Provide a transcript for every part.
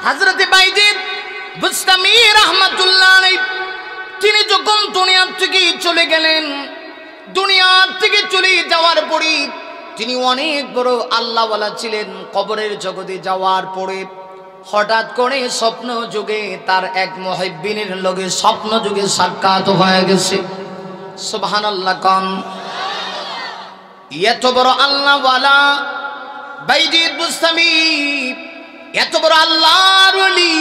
হযরত বাইজিদ বুস্তামি রাহমাতুল্লাহ আলাইহি তিনি যখন দুনিয়া থেকে চলে গেলেন, দুনিয়া থেকে চলে যাওয়ার পরে তিনি অনেক বড় আল্লাহওয়ালা ছিলেন। কবরের জগতে যাওয়ার পরে হঠাৎ করে স্বপ্ন যুগে তার এক মুহিব্বিনের লগে স্বপ্ন যুগে সাক্ষাৎ হয়ে গেছে। সুবহানাল্লাহ কোন। এত বড় আল্লাহওয়ালা বাইজিদ বুস্তামি, এত বড় আল্লাহর ওলি,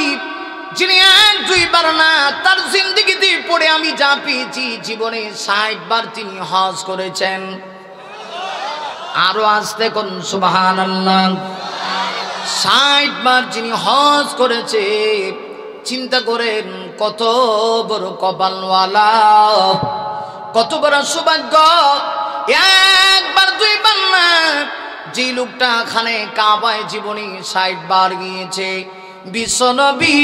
যিনি এক দুইবার না তার জিন্দেগিতে পড়ে আমি যা পেয়েছি, জীবনে ৬০ বার তিনি হজ করেছেন। আরো আসতে কোন সুবহানাল্লাহ। ৬০ বার যিনি হজ করেছে, চিন্তা করেন কত বড় কপালওয়ালা, কত বড় সৌভাগ্য। একবার দুইবার না, যে লোকটা খানে কাবায় জীবনে ৬০ বার গিয়েছে, বিশ্বনবী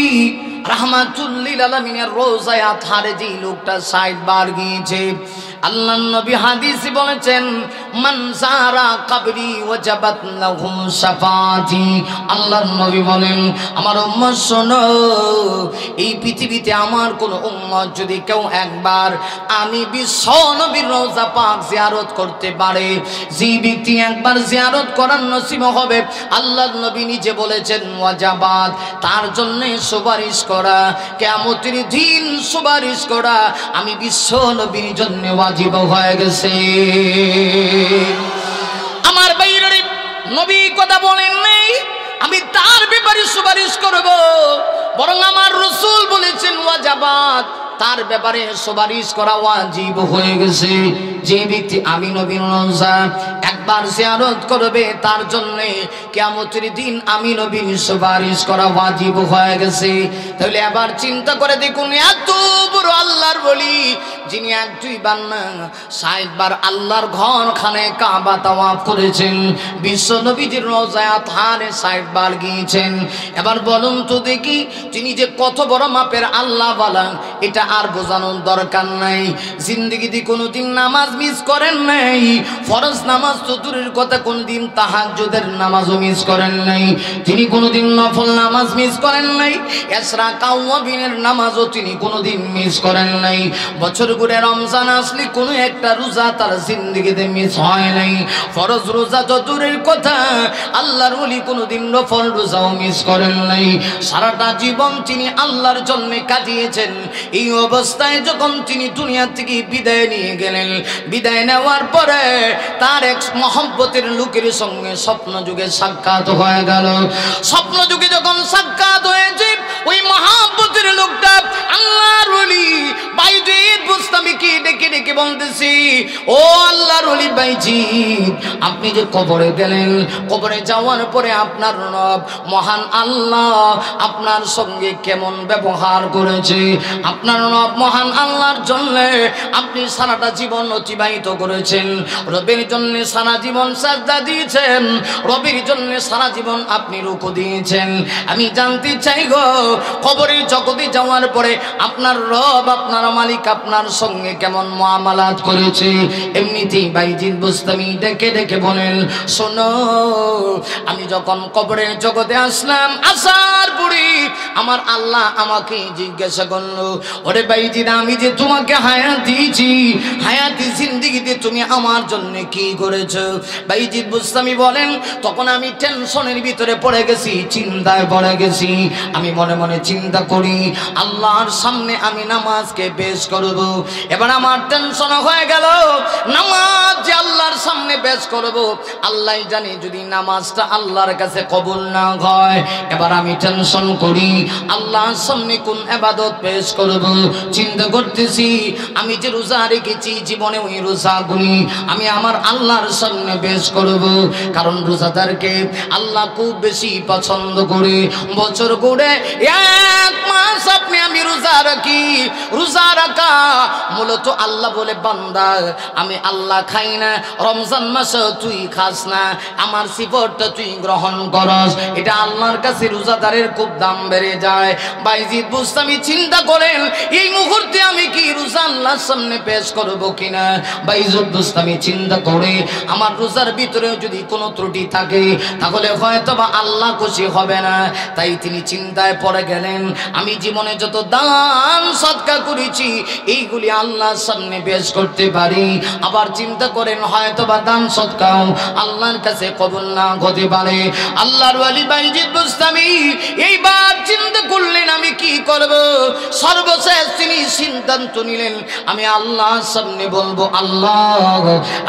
রাহমাতুল লিল আলামিনের রোজায় আতহারে যে লোকটা ৬০ বার গিয়েছে, আল্লাহর নবী হাদিসে বলেছেন মান যারা কবরি ওয়াজাবাত লাহু শাফাতি। আল্লাহর নবী বলেন আমার উম্মত শোনো, এই পৃথিবীতে আমার কোন উম্মত যদি কেউ একবার আমি বিশ্ব নবীর রওজা পাক জিয়ারত করতে পারে, যে ব্যক্তি একবার জিয়ারত করার নসিব হবে, আল্লাহর নবী নিজে বলেছেন ওয়াজাবাত, তার জন্য সুপারিশ করা, কিয়ামতের দিন সুপারিশ করা আমি বিশ্ব নবীর জন্য ওয়াজিব হয়ে গেছে। আমার বাইরে নবী কথা বলেন নাই আমি তার ব্যাপারে সুপারিশ করব, বরং আমার রাসূল বলেছেন ওয়াজাবাত, তার ব্যাপারে সুপারিশ করা ওয়াজিব হয়ে গেছে। যে ব্যক্তি আমি নবীর রওজা একবার জিয়ারত করবে, তার জন্য কিয়ামতের দিন আমি নবীর সুপারিশ করা ওয়াজিব হয়ে গেছে। তাহলে আবার চিন্তা করে দেখুন, এত বড় আল্লাহর ওলি, যিনি এক দুইবার না ৬০ বার আল্লাহর ঘর খানে কাবা তাওয়াফ করেছেন, বিশ্ব নবীজির রওজায় আতহারে ৬০ বার গিয়েছেন। এবার বলুন তো দেখি, তিনি যে কত বড় মাপের আল্লাহ ওয়ালা, এটা আর বোঝানোর দরকার নাই। জিন্দেগিতে কোনোদিন নামাজ মিস করেন নাই, ফরজ নামাজ তো দূরের কথা, কোনোদিন তাহাজ্জুদের নামাজও মিস করেন নাই, তিনি কোনোদিন নফল নামাজ মিস করেন নাই, ইশরাক আওয়াবিনের নামাজও তিনি কোনোদিন মিস করেন নাই। বছর ঘুরে রমজান আসলে কোনো একটা রোজা তার জিন্দেগিতে মিস হয় নাই। ফরজ রোজা তো দূরের কথা, আল্লাহর ওলি কোনোদিন নফল রোজাও মিস করেন নাই। সারাটা জীবন তিনি আল্লাহর জন্য কাটিয়েছেন। এই অবস্থায় যখন তিনি দুনিয়া থেকে বিদায় নিয়ে গেলেন, বিদায় নেওয়ার পরে তার এক মহব্বতের লোকের সঙ্গে স্বপ্ন যুগে সাক্ষাৎ হয়ে গেল। স্বপ্ন যুগে যখন সাক্ষাৎ হয়েছে, ওই মহব্বতের লোকটা আল্লাহর ওলি বাইজিদ বুস্তামিকে ডেকে ডেকে বলতেছি, ও আল্লাহর ওলি বাইজিদ, আপনি যে কবরে গেলেন, কবরে যাওয়ার পরে আপনার রব মহান আল্লাহ আপনার সঙ্গে কেমন ব্যবহার করেছে, আপনার রব মহান আল্লাহর জন্য আপনি সারাটা জীবন অতিবাহিত করেছেন, রবের জন্য সারা জীবন সাজদা দিয়েছেন, রবের জন্য সারা জীবন আপনি রুকু দিয়েছেন। আমি জানতে চাই গো, কবরের জগতে যাওয়ার পরে আপনার রব আপনার মালিক আপনার সঙ্গে কেমন মুআমালাত করেছে। এমনিতেই বাইজিদ বুস্তামি ডেকে ডেকে বলেন, শোনো, আমি যখন কবরের জগতে আসলাম, আসার পরে আমার আল্লাহ আমাকে জিজ্ঞাসা করলো, ওরে বাইজিদ, আমি যে তোমাকে হায়াত দিয়েছি, হায়াতি জিন্দেগিতে তুমি আমার জন্য কি করেছো? বাইজিদ বুস্তামি বলেন, তখন আমি টেনশনের ভিতরে পড়ে গেছি, চিন্তায় পড়ে গেছি। আমি মনে মনে চিন্তা করি, আল্লাহর সামনে আমি নামাজকে পেশ করব। এবার আমার টেনশন হয়ে গেল, নামাজ যে আল্লাহর সামনে পেশ করব, আল্লাহ জানে যদি নামাজটা আল্লাহর কাছে কবুল না হয়। এবার আমি টেনশন করি, আল্লাহর সামনে কোন ইবাদত পেশ করব। চিন্তা করতেছি, আমি যে রোজা রেখেছি জীবনে, ওই রোজাগুলি আমি আমার আল্লাহর সামনে পেশ করব। কারণ রোজাদারকে আল্লাহ খুব বেশি পছন্দ করে। বছর ঘুরে 1 মাস আপনি আমি রোজা রাখি, রোজা রাখা মূলত আল্লাহ বলে বান্দা আমি আল্লাহ খাই না, রমজান মাসে তুই খাস না, আমার সিফতটা তুই গ্রহণ করস, এটা আল্লাহর কাছে রোজাদারের খুব দাম বেড়ে যায়। বাইজিদ বুস্তামি চিন্তা করেন এই মুহূর্তে আমি কি রোজা আল্লাহর সামনে পেশ করব কিনা। বাইজিদ বুস্তামি চিন্তা করে আমার রোজার ভিতরেও যদি কোনো ত্রুটি থাকে তাহলে হয়তো বা আল্লাহ খুশি হবে না। তাই তিনি চিন্তায় পড়ে গেলেন আমি জীবনে যত দান সদকা করেছি এইগুলি আল্লাহর সামনে পেশ করতে পারি। আবার চিন্তা করেন হয়তো বা দান সদকাও আল্লাহর কাছে কবুল না হতে পারে। আল্লাহর ওয়ালি বাইজিদ বুস্তামি এইবার চিন্তা করলেন আমি কি করব। সর্বশেষ তিনি সিদ্ধান্ত নিলেন আমি আল্লাহর সামনে বলবো আল্লাহ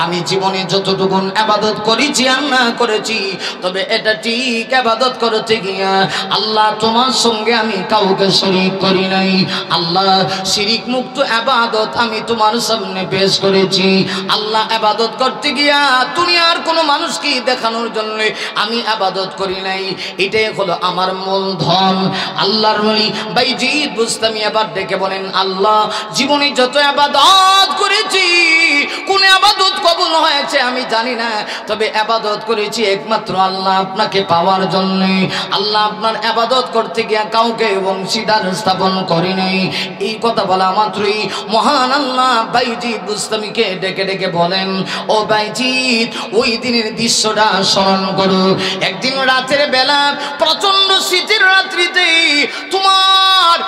আমি জীবনে যতটুকু ইবাদত করেছি আর না করেছি তবে এটা ঠিক ইবাদত করতে গিয়া আল্লাহ তোমার সঙ্গে আমি কাউকে শরীক করি নাই। আল্লাহ শিরিক মুক্ত ইবাদত আমি তোমার সামনে পেশ করেছি। আল্লাহ ইবাদত করতে গিয়া দুনিয়ার কোনো মানুষকে দেখানোর জন্য আমি ইবাদত করি নাই, এটাই হলো আমার মূলধন। আল্লাহর ওলি বাইজিদ বুস্তামি আবার ডেকে বলেন আল্লাহ জীবনে যত ইবাদত করেছি কোন ইবাদত কবুল হয়েছে আমি জানি না, তবে ইবাদত করেছি একমাত্র আল্লাহ আপনাকে পাওয়ার জন্য। আল্লাহ আপনার ইবাদত করতে গিয়া কাউকে অংশীদার স্থাপন করি নাই। এই কথা বলা মাত্রই মহান আল্লাহ বাইজিদ বুস্তামিকে ডেকে ডেকে বলেন ও বাইজিদ ওই দিনের দৃশ্যটা স্মরণ করো। একদিন রাতের বেলা প্রচন্ড শীতের রাত্রিতে তোমার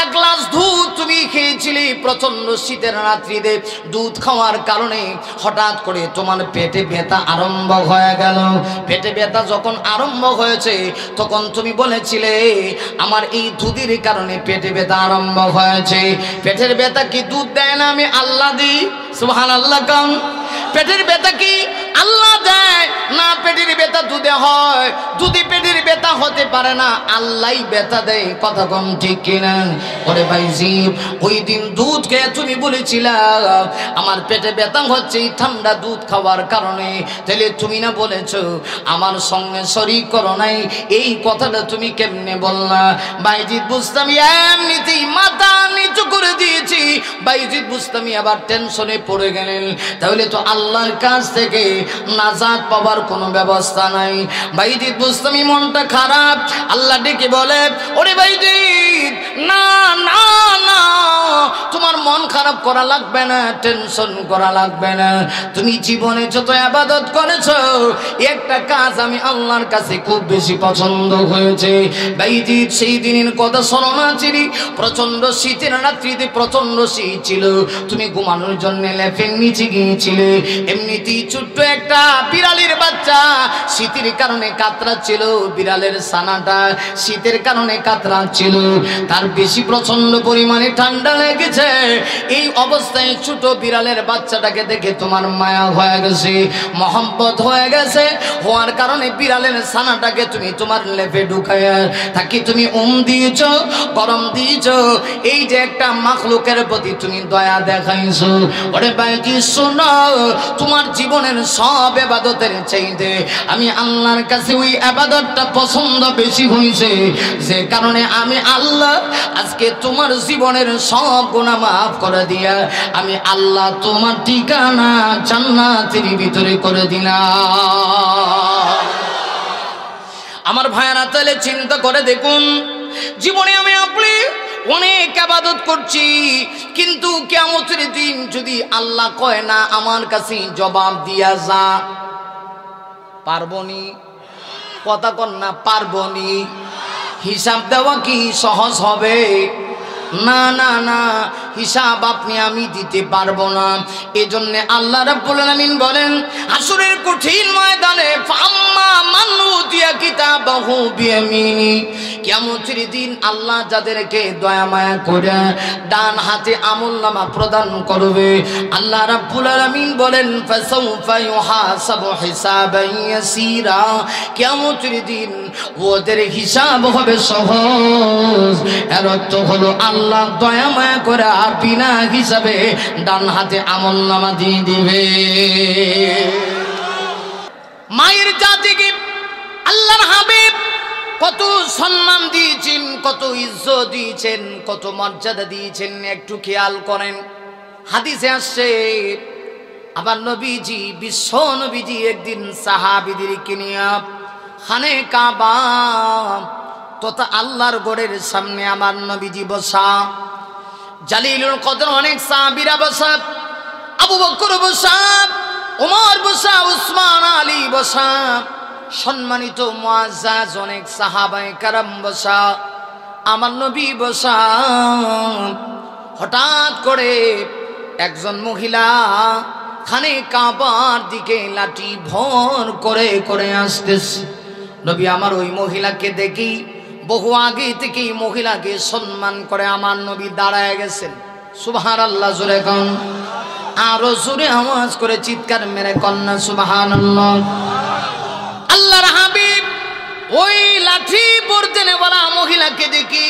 এক গ্লাস দুধ তুমি খেয়েছিলে। প্রচন্ড শীতের রাত্রিতে দুধ খাওয়ার কারণে হঠাৎ করে তোমার পেটে ব্যথা আরম্ভ হয়ে গেল। পেটে ব্যথা যখন আরম্ভ হয়েছে তখন তুমি বলেছিলে আমার এই দুধের কারণে পেটে ব্যথা আরম্ভ হয়েছে। পেটের ব্যথা কি দুধ দেয় না আমি আল্লাহ দিই? সুবহানাল্লাহ কাম। পেটের ব্যথা কি আল্লাহ দেয় না? পেটের ব্যথা দুধে হয়, দুধে পেটের ব্যথা হতে পারে না, আল্লাহই ব্যথা দেয়। কথা কম ঠিক কিনা? ওরে বাইজিদ ওই দিন দুধ খেয়ে তুমি বলেছিলা আমার পেটে ব্যথা হচ্ছে এই ঠান্ডা দুধ খাওয়ার কারণে, তাহলে তুমি না বলেছো আমার সঙ্গে শরীক করো নাই, এই কথাটা তুমি কেমনে বললা? বাইজিদ বুস্তামি এমনিতেই মাথা নিচু করে দিয়েছি। বাইজিদ বুস্তামি আবার টেনশনে পড়ে গেলেন তাহলে তো আল্লাহর কাছ থেকে নাজাত পাওয়ার কোনো ব্যবস্থা নাই। বাইজিদ বুস্তামি মনটা খারাপ। আল্লাহ ডেকে বলে ওরে বাইজিদ না না না তোমার মন খারাপ করা লাগবে না, টেনশন করা লাগবে না। তুমি জীবনে যত ইবাদত করেছো একটা কাজ আমি আল্লাহর কাছে খুব বেশি পছন্দ হয়েছে। বাইজিদ সেই দিনের কথা স্মরণ আছে। প্রচন্ড শীতের রাত্রিতে প্রচন্ড শীত ছিল, তুমি ঘুমানোর জন্য লেপের নিচে গিয়েছিলে। এমনিতেই ছোট্ট একটা বিড়ালের বাচ্চা শীতের কারণে কাতরাচ্ছিল, বিড়ালের ছানাটা শীতের কারণে কাতরাচ্ছিল, তার বেশি প্রচন্ড পরিমাণে ঠান্ডা লেগেছে। এই অবস্থায় ছোট বিড়ালের বাচ্চাটাকে দেখে তোমার মায়া হয়ে গেছে, মহব্বত হয়ে গেছে। হওয়ার কারণে বিড়ালের ছানাটাকে তুমি তোমার লেপে ঢুকায়া তাকে তুমি দিয়েছ, গরম দিয়েছ। এই যে একটা মাখলুকের প্রতি তুমি দয়া দেখাইছো। ওরে বাইজি শোনো তোমার জীবনের সব ইবাদতের চাইতে আমি আল্লাহর কাছে ওই ইবাদতটা পছন্দ বেশি হয়েছে, যে কারণে আমি আল্লাহ আজকে তোমার জীবনের সব গুনাহ মাফ করে দিয়া আমি আল্লাহ তোমার ঠিকানা জান্নাতের ভিতরে করে দিলাম। আমার ভাইরা তাহলে চিন্তা করে দেখুন জীবনে আমি আপনি অনেক ইবাদত করছি, কিন্তু কিয়ামতের দিন যদি আল্লাহ কয় না আমার কাছে জবাব দিয়া যা, পারবনি? কথা কন না, পারবনি? হিসাব দেওয়া কি সহজ হবে? না না না, হিসাব আপনি আমি দিতে পারবো না। এজন্য আল্লাহ রাব্বুল আলামিন বলেন হাসরের কঠিন ময়দানে ফাম্মা মান উতিয়া কিতাবাহু বিয়ামিনি, কিয়ামতের দিন আল্লাহ যাদেরকে দয়া মায়া করে ডান হাতে আমলনামা প্রদান করবে আল্লাহ রাব্বুল আলামিন বলেন ফাসাউফা ইউহাসাবু হিসাবান ইয়াসীরা, কিয়ামতের দিন ওদের হিসাব হবে সহজ। এর অর্থ হলো আল্লাহ দয়া মায়া করে বিনা হিসাবে ডান হাতে আমলনামা দিয়ে দিবে। মায়ের জাতিকে আল্লাহর হাবিব কত সম্মান দিয়েছেন, কত ইজ্জত দিয়েছেন, কত মর্যাদা দিয়েছেন, একটু খেয়াল করেন। হাদিসে আসছে আমার নবীজি বিশ্ব নবীজি একদিন সাহাবীদেরকে নিয়ে খানে কাবা তথা আল্লাহর গড়ের সামনে আমার নবীজি বসা, জালিলুল কদর অনেক সাহাবীরা বসা, আবু বকর বসা, ওমর বসা, উসমান আলী বসা, সম্মানিত মুআজ্জাজ অনেক সাহাবায়ে কেরাম বসা, আমার নবী বসা। হঠাৎ করে একজন মহিলা খানে কাবার দিকে লাঠি ভর করে করে আসতেছে। নবী আমার ওই মহিলাকে দেখি বহু আগে থেকেই মহিলাকে সম্মান করে আমার নবী দাঁড়ায় গেছেন। সুবহানাল্লাহ জোরে কোন, আরো জোরে আওয়াজ করে চিৎকার মেরে কন্যা সুবহানাল্লাহ। আল্লাহর হাবিব ওই লাঠি বর্জনেওয়ালা মহিলাকে দেখি,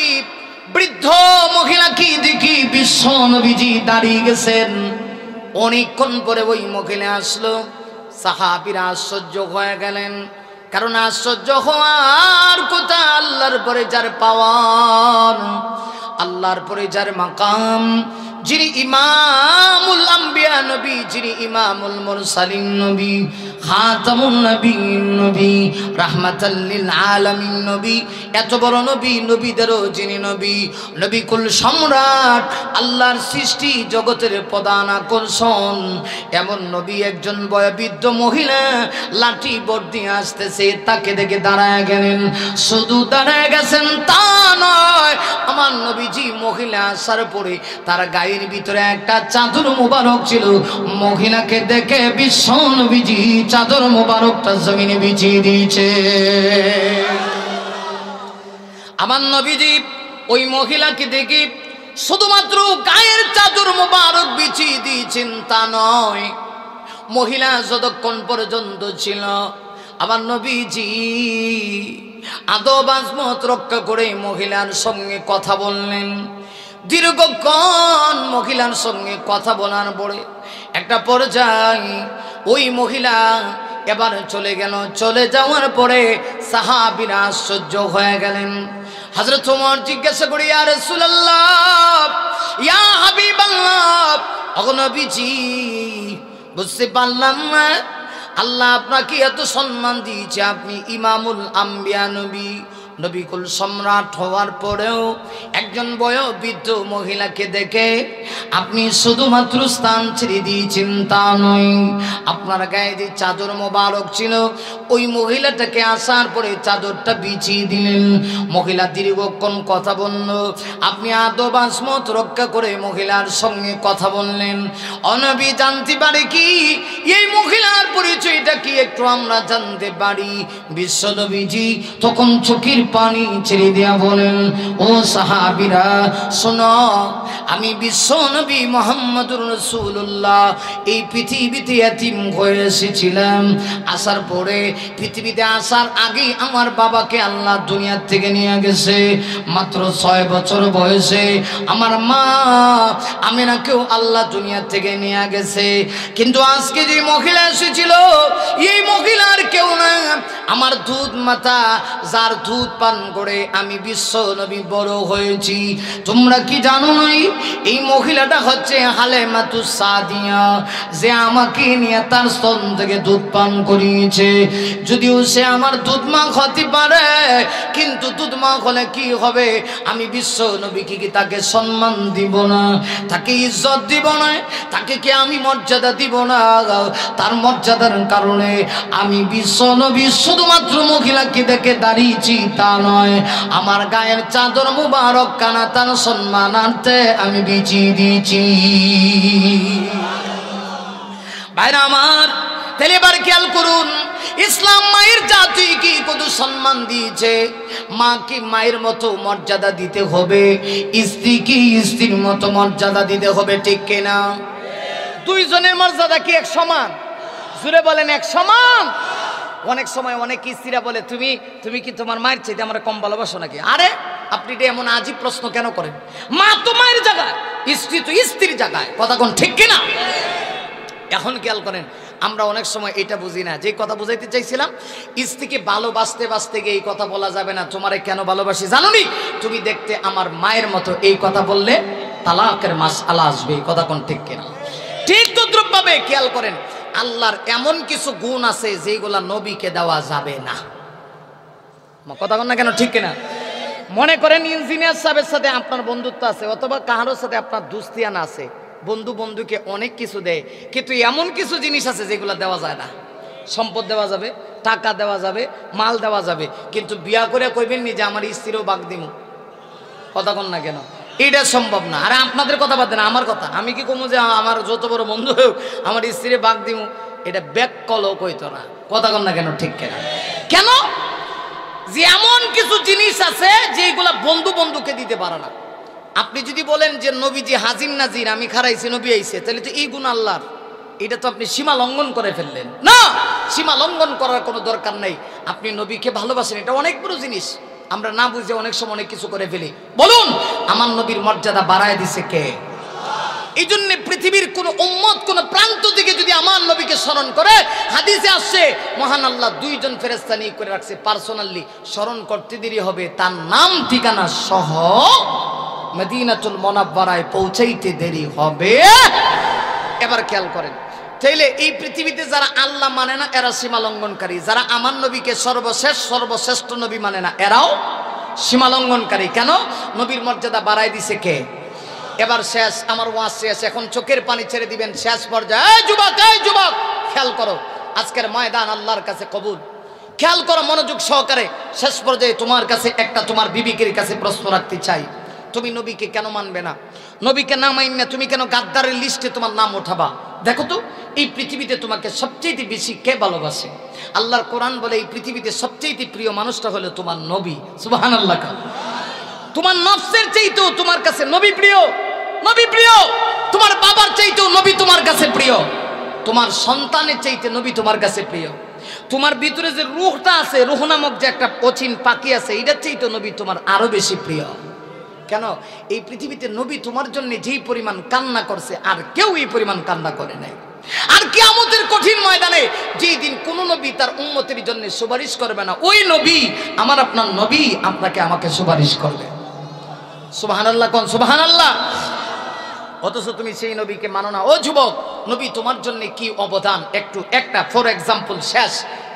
বৃদ্ধ মহিলাকে দেখি বিশ্ব নবীজি দাঁড়িয়ে গেছেন। অনেকক্ষণ পরে ওই মহিলা আসলো, সাহাবীরা আশ্চর্য হয়ে গেলেন। কারণ আশ্চর্য হওয়ার কথা, আল্লাহর পরে যার পাওয়ার, আল্লাহর পরে যার মাকাম, যিনি ইমামুল আম্বিয়া নবী, যিনি ইমামুল মুরসালিন নবী, খাতামুন নবীন নবী, রাহমাতাল লিল আলামিন নবী, এত বড় নবী, নবীদেরও যিনি নবী, নবী কুল সম্রাট, আল্লাহর সৃষ্টি জগতের প্রধান আকর্ষণ, এমন নবী একজন বয়োবৃদ্ধ মহিলা লাঠি বর্দি আসতেছে, তাকে দেখে দাঁড়ায় গেলেন। শুধু দাঁড়ায় গেছেন তা নয়, আমার নবীজি মহিলা আসার পরে তার গায়ের ভিতরে একটা চাদর মোবারক ছিল। মহিলাকে দেখে বিশ্ব নবীজি চাদর মোবারকটা জমিনে বিছিয়ে দিয়েছে। আমার নবীজি ওই মহিলাকে দেখে শুধুমাত্র গায়ের চাদর মোবারক বিছিয়ে দিয়েছেন তা নয়, মহিলা যতক্ষণ পর্যন্ত ছিল আমার নবীজি আদব আজমত রক্ষা করে মহিলার সঙ্গে কথা বললেন। দীর্ঘক্ষণ মহিলার সঙ্গে কথা বলার পরে একটা পর্যায়ে ওই মহিলা এবার চলে গেল। চলে যাওয়ার পরে সাহাবীরা আশ্চর্য হয়ে গেলেন। হযরত ওমর জিজ্ঞাসা করে, ইয়া রাসূলুল্লাহ, ইয়া হাবিবাল্লাহ, ওগো নবীজি, বুঝতে পারলাম না আল্লাহ আপনাকে এত সম্মান দিয়েছে, আপনি ইমামুল আম্বিয়া নবী, নবীকুল সম্রাট হওয়ার পরেও একজন বয়োবৃদ্ধ মহিলাকে দেখে আপনি শুধুমাত্র স্থান ছেড়ে দিয়েছেন তা নয়, আপনার গায়ে যে চাদর মোবারক ছিল ওই মহিলাটাকে আসার পরে চাদরটা বিছিয়ে দিলেন। মহিলা দীর্ঘক্ষণ কথা বলল, আপনি আদব আসমত রক্ষা করে মহিলার সঙ্গে কথা বললেন। নবী জানতে পারে কি এই মহিলার পরিচয়টা কি একটু আমরা জানতে পারি। বিশ্ব নবীজি তখন চোখের পানি ছেড়ে দিয়া বলেন, ও সাহাবীরা শোনো, আমি বিশ্ব নবী মুহাম্মদুর রাসূলুল্লাহ এই পৃথিবীতে এতিম হয়ে এসেছিলাম। আসার পরে পৃথিবীতে আসার আগে আমার বাবাকে আল্লাহ দুনিয়া থেকে নিয়ে গেছে। মাত্র 6 বছর বয়সে আমার মা আমিনাকেও আল্লাহ দুনিয়া থেকে নিয়ে গেছে। কিন্তু আজকে যে মহিলা এসেছিল এই মহিলার কেউ না, আমার দুধ মাতা, যার দুধ পান করে আমি বিশ্ব নবী বড় হয়েছি। তোমরা কি জানো নাই এই মহিলাটা হচ্ছে হালেমাতুস সাদিয়া, যে আমাকে নিয়ে তার স্তন থেকে দুধ পান করিয়েছে। যদিও সে আমার দুধ মা হতে পারে, কিন্তু দুধ মা হলে কি হবে, আমি বিশ্ব নবীকে কি তাকে সম্মান দিব না, তাকে ইজ্জত দিব না, তাকে কি আমি মর্যাদা দিব না? তার মর্যাদার কারণে আমি বিশ্ব নবী শুধুমাত্র মহিলাকে দেখে দাঁড়িয়েছি তা নয়, আমার গায়ের চাদর মুবারক কানা তার সম্মানার্থে আমি বিছিয়ে দিয়েছি। ভাইরা আমার, তাহলে এবার খেয়াল করুন, ইসলাম মায়ের জাতিকে কত সম্মান দিয়েছে। মাকে মায়ের মতো মর্যাদা দিতে হবে, স্ত্রীকে স্ত্রীর মতো মর্যাদা দিতে হবে, ঠিক কিনা? দুইজনের মর্যাদা কি এক সমান? জুড়ে বলেন এক সমান। অনেক সময় অনেক স্ত্রীরা বলে, তুমি কি তোমার মায়ের চাইতে আমরা কম ভালোবাসো নাকি? আরে আপনি এটা এমন আজীব প্রশ্ন কেন করেন? মা তো মায়ের জায়গায়, স্ত্রী তো স্ত্রীর জায়গায়, কথা কোন ঠিক কিনা? এখন খেয়াল করেন, আমরা অনেক সময় এটা বুঝি না। যে কথা বুঝাইতে চাইছিলাম, স্ত্রীকে ভালোবাসতে বাসতে গিয়ে এই কথা বলা যাবে না, তোমারে কেন ভালোবাসি জানো নি, তুমি দেখতে আমার মায়ের মতো, এই কথা বললে তালাকের মাসআলা আসবে। কথা কোন ঠিক কিনা? ঠিক তদ্রুপভাবে খেয়াল করেন, আল্লাহর এমন কিছু গুণ আছে যেগুলা নবীকে দেওয়া যাবে না। কথা কোন না কেন? ঠিক কিনা? মনে করেন ইঞ্জিনিয়ার সাহেবের সাথে আপনার বন্ধুত্ব আছে, অথবা কাহারোর সাথে আপনার দুস্তিয়ানা আছে। বন্ধু বন্ধুকে অনেক কিছু দেয়, কিন্তু এমন কিছু জিনিস আছে যেগুলো দেওয়া যায় না। সম্পদ দেওয়া যাবে, টাকা দেওয়া যাবে, মাল দেওয়া যাবে, কিন্তু বিয়া করে কইবেন নি যে আমার স্ত্রীও বাগ দিমু। কথা কন না কেন? এটা সম্ভব না। আরে আপনাদের কথা বাদ দেন, আমার কথা। আমি কি কমু যে আমার যত বড় বন্ধু হোক আমার স্ত্রী বাগ দিমু? এটা ব্যাককলও কইতো না। কথা কন না কেন? ঠিক কেনা? কেন? যে এমন কিছু জিনিস আছে যেগুলা বন্ধু বন্ধুকে দিতে পারে না। আপনি যদি বলেন যে নবীজি হাজির নাজির, আমি খারাইছি নবী আইছে, তাহলে তো এই গুণ আল্লাহর, এটা তো আপনি সীমা লঙ্ঘন করে ফেললেন। না, সীমা লঙ্ঘন করার কোনো দরকার নেই। আপনি নবীকে ভালোবাসেন, এটা অনেক বড় জিনিস। আমরা না বুঝে অনেক সময় অনেক কিছু করে ফেলি। বলুন, আমার নবীর মর্যাদা বাড়ায় দিছে কে? এই জন্য পৃথিবীর কোন উম্মত কোন প্রান্ত থেকে যদি আমার নবীকে স্মরণ করে, হাদিসে আসছে মহান আল্লাহ দুইজন ফেরেশতা নিয়ে করে রাখছে পার্সোনালি, স্মরণ করতে দেরি হবে তার নাম ঠিকানা সহ মদিনাতুল মুনাওয়ারায় পৌঁছাইতে দেরি হবে। এবার খেয়াল করেন, তাইলে এই পৃথিবীতে যারা আল্লাহ মানে না এরা সীমা লঙ্ঘনকারী, যারা আমার নবীকে সর্বশ্রেষ্ঠ নবী মানে না এরাও সীমা লঙ্ঘনকারী। কেন? নবীর মর্যাদা বাড়ায় দিছে কে? এবার শেষ, আমার ওয়াজ শেষ, এখন চোখের পানি ছেড়ে দিবেন শেষ পর্যায়ে। এই যুবক খেয়াল করো, আজকের ময়দান আল্লাহর কাছে কবুল। খেয়াল করো মনোযোগ সহকারে। শেষ পর্যায়ে তোমার কাছে একটা, তোমার বিবিকের কাছে প্রশ্ন রাখতে চাই, তুমি নবীকে কেন মানবে না? নবীকে না মাইন তুমি কেন গাদ্দারের লিস্টে তোমার নাম ওঠাবা? দেখো তো, এই পৃথিবীতে তোমাকে সবচেয়ে বেশি কে ভালোবাসে? আল্লাহর কোরআন বলে এই পৃথিবীতে সবচেয়ে প্রিয় মানুষটা হলো তোমার নবী। সুবহানাল্লাহ। তোমার নফসের চাইতেও তোমার কাছে নবী প্রিয়। নবী প্রিয়। তোমার বাবার চাইতেও নবী তোমার কাছে প্রিয়। তোমার সন্তানের চাইতে নবী তোমার কাছে প্রিয়। তোমার ভিতরে যে রূহটা আছে, রূহ নামক যে একটা অচিন পাখি আছে, এটার চাইতে নবী তোমার আরো বেশি প্রিয়। কেন? এই পৃথিবীতে নবী তোমার জন্য যেই পরিমাণ কান্না করছে আর কেউ এই পরিমাণ কান্না করে নাই। আর কিয়ামতের কঠিন ময়দানে যেই দিন কোন নবী তার উম্মতের জন্য সুপারিশ করবে না, ওই নবী আমার আপনার নবী আপনাকে আমাকে সুপারিশ করবে। সুবহানাল্লাহ কোন? সুবহানাল্লাহ। অথচ তুমি সেই নবীকে মানো না। ও যুবক, নবী তোমার জন্য কি অবদান, একটা ফর এক্সাম্পল শেষ,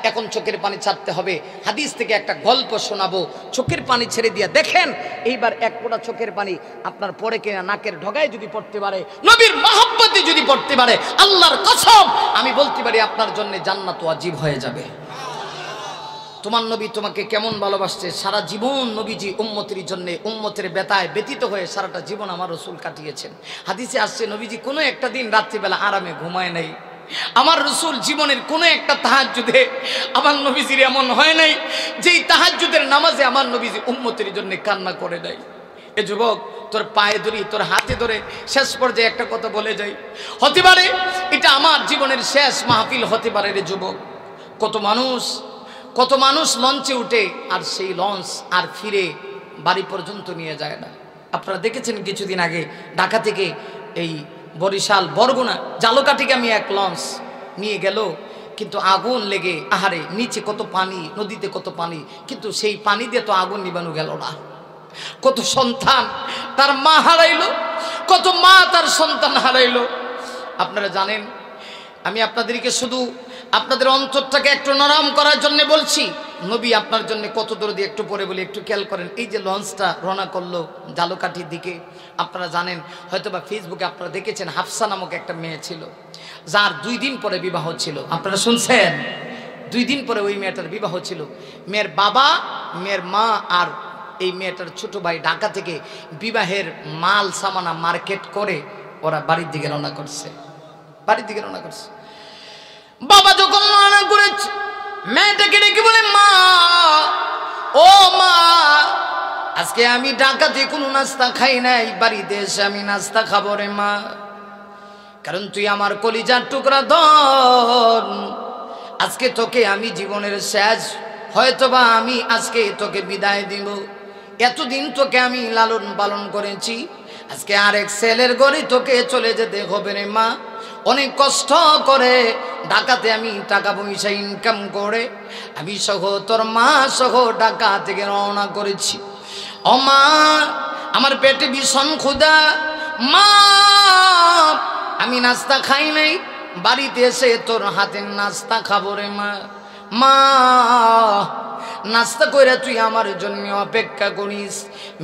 এখন চোখের পানি ছাড়তে হবে। হাদিস থেকে একটা গল্প শোনাবো, চোখের পানি ছেড়ে দিয়ে দেখেন এইবার এক ফোঁটা চোখের পানি আপনার পরে কিনা নাকের ঢগায় যদি পড়তে পারে, নবীর মহব্বতে যদি পড়তে পারে, আল্লাহর কসম আমি বলতে পারি আপনার জন্য জান্নাত ওয়াজিব হয়ে যাবে। তোমার নবী তোমাকে কেমন ভালোবাসছে, সারা জীবন নবীজি উম্মতের জন্য, উম্মতের ব্যথায় ব্যতীত হয়ে সারাটা জীবন আমার রাসূল কাটিয়েছেন। হাদিসে আসছে নবীজি কোনো একটা দিন রাত্রিবেলা আরামে ঘুমায় নাই। আমার রাসূল জীবনের কোনো একটা তাহাজ্জুদে আমার নবীজির এমন হয় নাই যেই তাহাজ্জুদের নামাজে আমার নবীজি উম্মতের জন্য কান্না করে নাই। এ যুবক, তোর পায়ে ধরি, তোর হাতে ধরে শেষ পর্যায়ে একটা কথা বলে যাই, হতে পারে এটা আমার জীবনের শেষ মাহফিল হতে পারে রে যুবক। কত মানুষ লঞ্চে উঠে আর সেই লঞ্চ আর ফিরে বাড়ি পর্যন্ত নিয়ে যায় না। আপনারা দেখেছেন কিছুদিন আগে ঢাকা থেকে এই বরিশাল বরগুনা জালকাঠিকে আমি এক লঞ্চ নিয়ে গেল, কিন্তু আগুন লেগে আহারে নিচে কত পানি, নদীতে কত পানি, কিন্তু সেই পানি দিয়ে তো আগুন নিবানো গেল না। কত সন্তান তার মা হারাইলো, কত মা তার সন্তান হারাইলো। আপনারা জানেন, আমি আপনাদেরকে শুধু আপনাদের অন্তরটাকে একটু নরম করার জন্য বলছি, নবী আপনার জন্য কত দরদি একটু পরে বলি, একটু খেয়াল করেন। এই যে লঞ্চটা রওনা করলো জালকাঠির দিকে, আপনারা জানেন হয়তোবা ফেসবুকে আপনারা দেখেছেন, হাফসা নামক একটা মেয়ে ছিল যার 2 দিন পরে বিবাহ ছিল। আপনারা শুনছেন? 2 দিন পরে ওই মেয়েটার বিবাহ ছিল। মেয়ের বাবা, মেয়ের মা আর এই মেয়েটার ছোট ভাই ঢাকা থেকে বিবাহের মাল সামানা মার্কেট করে ওরা বাড়ির দিকে রওনা করছে। বাবা যখন রওনা করেছে, মেয়েটাকে ডেকে বলে, মা, ও মা, আজকে আমি ঢাকাতে কোনো নাস্তা খাই নাই, বাড়িতে এসে আমি নাস্তা খাবো রে মা, কারণ তুই আমার কলিজার টুকরা ধন। আজকে তোকে আমি জীবনের শেষ, হয়তোবা আমি আজকে তোকে বিদায় দিব। এতদিন তোকে আমি লালন পালন করেছি, আজকে আরেক ছেলের ঘরে তোকে চলে যেতে হবে রে মা। অনেক কষ্ট করে ঢাকাতে আমি টাকা পয়সা ইনকাম করে আমি সহ তোর মা সহ ঢাকা থেকে রওনা করেছি। ও মা, আমার পেটে ভীষণ ক্ষুধা, মা আমি নাস্তা খাই নাই, বাড়িতে এসে তোর হাতের নাস্তা খাবো রে মা। মা নাস্তা করে তুই আমার জন্য অপেক্ষা করিস।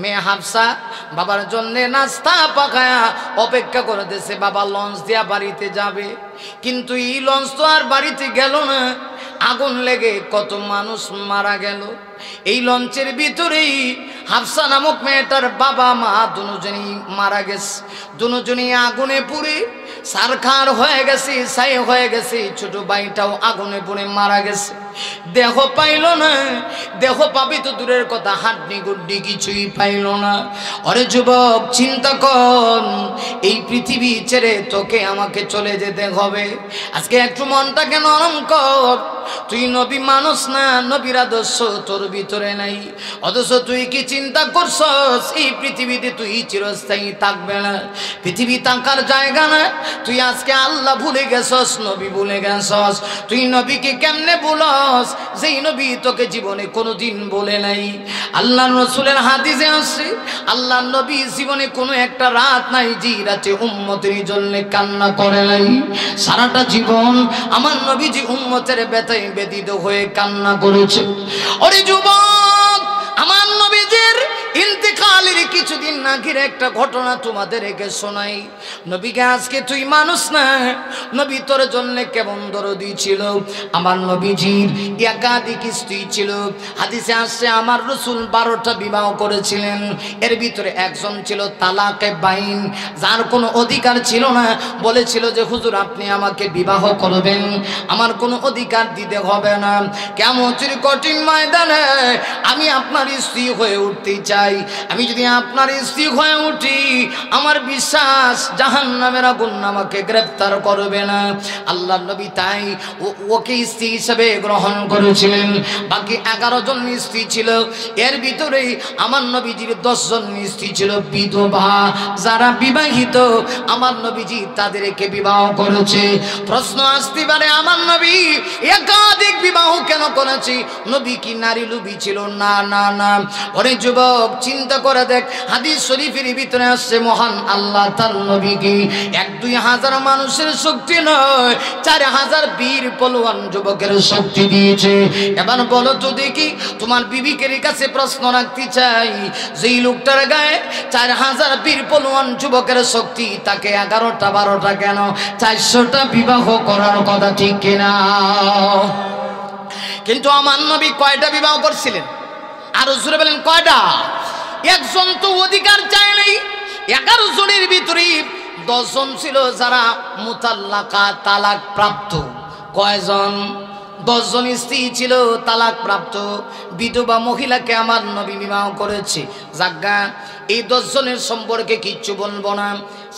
মেয়ে হাফসা বাবার জন্য নাস্তা পাকায়া অপেক্ষা করে দেশে, বাবা লঞ্চ দিয়া বাড়িতে যাবে। কিন্তু এই লঞ্চ তো আর বাড়িতে গেল না, আগুন লেগে কত মানুষ মারা গেল। এই লঞ্চের ভিতরেই হাফসা নামক মেয়েটার বাবা মা দুজনেই মারা গেছে। দুজনেই আগুনে পুড়ে সারখার হয়ে গেছে, ছাই হয়ে গেছে। ছোট ভাইটাও আগুনে পুড়ে মারা গেছে। দেহ পাইল না, দেহ পাবি তো দূরের কথা, হাড্ডি গুড্ডি কিছুই পাইল না। অরে যুবক চিন্তা কর, এই পৃথিবী ছেড়ে তোকে আমাকে চলে যেতে হবে। আজকে একটু মনটাকে নরম কর। তুই নবী মানুষ না, নবীর আদর্শ তোর ভিতরে নাই, অথচ তুই কি চিন্তা করছস এই পৃথিবীতে তুই চিরস্থায়ী থাকবে না। পৃথিবী থাকার জায়গা না। তুই আজকে আল্লাহ ভুলে গেছস, নবী ভুলে গেছস। তুই নবীকে কেমনে ভুলস যেই নবী তোকে জীবনে কোনোদিন বলে নাই। আল্লাহ রসুলের হাদিসে আসছে, আল্লাহ নবী জীবনে কোনো একটা রাত নাই যে রাতে উম্মতের জন্য কান্না করে নাই। সারাটা জীবন আমার নবীজি উম্মতের ব্যথায় ব্যথিত হয়ে কান্না করেছে। ওরে যুবক, আমার নবীজির ইন্তেকালের কিছুদিন আগের একটা ঘটনা তোমাদেরকে শোনাই। নবীকে আজকে তুই মানুষ না, নবী তোর জন্য কেমন দরদি ছিল। আমার নবীজির একাধিক স্ত্রী ছিল। হাদিসে আসছে আমার রাসূল 12টা বিবাহ করেছিলেন। এর ভিতরে একজন ছিল তালাকে বাইন, যার কোনো অধিকার ছিল না। বলেছিল যে হুজুর আপনি আমাকে বিবাহ করবেন, আমার কোনো অধিকার দিতে হবে না। কিয়ামতের কঠিন ময়দানে আমি আপনার স্ত্রী হয়ে উঠতে চাই। আমি যদি আপনার স্ত্রী হয়ে উঠি, আমার বিশ্বাস জাহান্নামের আগুন আমাকে গ্রেফতার করবে না। আল্লাহর নবী তাই ওকে স্ত্রী হিসেবে গ্রহণ করেছিলেন। বাকি 11 জন স্ত্রী ছিল। এর ভিতরে আমার নবীজির 10 জন স্ত্রী ছিল বিধবা, যারা বিবাহিত। আমার নবীজি তাদেরকে বিবাহ করেছে। প্রশ্ন আসতে পারে আমার নবী একাধিক বিবাহ কেন করেছে? নবী কি নারী লোভী ছিল? না না না। ওরে যুবক চিন্তা করে দেখ, হাদিস শরীফের ভিতরে আসছে মহান আল্লাহ তার নবীকে 1-2 হাজার মানুষের শক্তি নয়, 4000 বীর পলোয়ান যুবকের শক্তি দিয়েছে। এবার বলো তো দেখি, তোমার বিবিকের কাছে প্রশ্ন রাখতে চাই, যেই লোকটার গায়ে 4000 বীর পলোয়ান যুবকের শক্তি, তাকে 11টা 12টা কেন 400টা বিবাহ করার কথা ঠিক কিনা? কিন্তু আমার নবী কয়টা বিবাহ করছিলেন? আর জোরে বলেন কয়টা? একজন তো অধিকার চায় নাই। 11 জনের ভিতরে 10 জন ছিল যারা মুতাল্লাকা, তালাক প্রাপ্ত। কয়জন? 10 জন স্ত্রী ছিল তালাক প্রাপ্ত বিধবা মহিলাকে আমার নবী বিবাহ করেছে। জাগা এই 10 জনের সম্পর্কে কিচ্ছু বলবো না।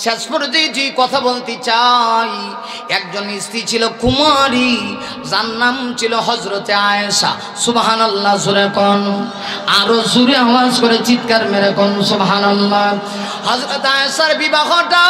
শেষ পর্যায়ে যে কথা বলতে চাই, একজন স্ত্রী ছিল কুমারী, যার নাম ছিল হযরতে আয়েশা। সুবহানাল্লাহ জোরে কোন, আরো জোরে আওয়াজ করে চিৎকার মেরে কোন সুবহানাল্লাহ। হযরত আয়েশার বিবাহটা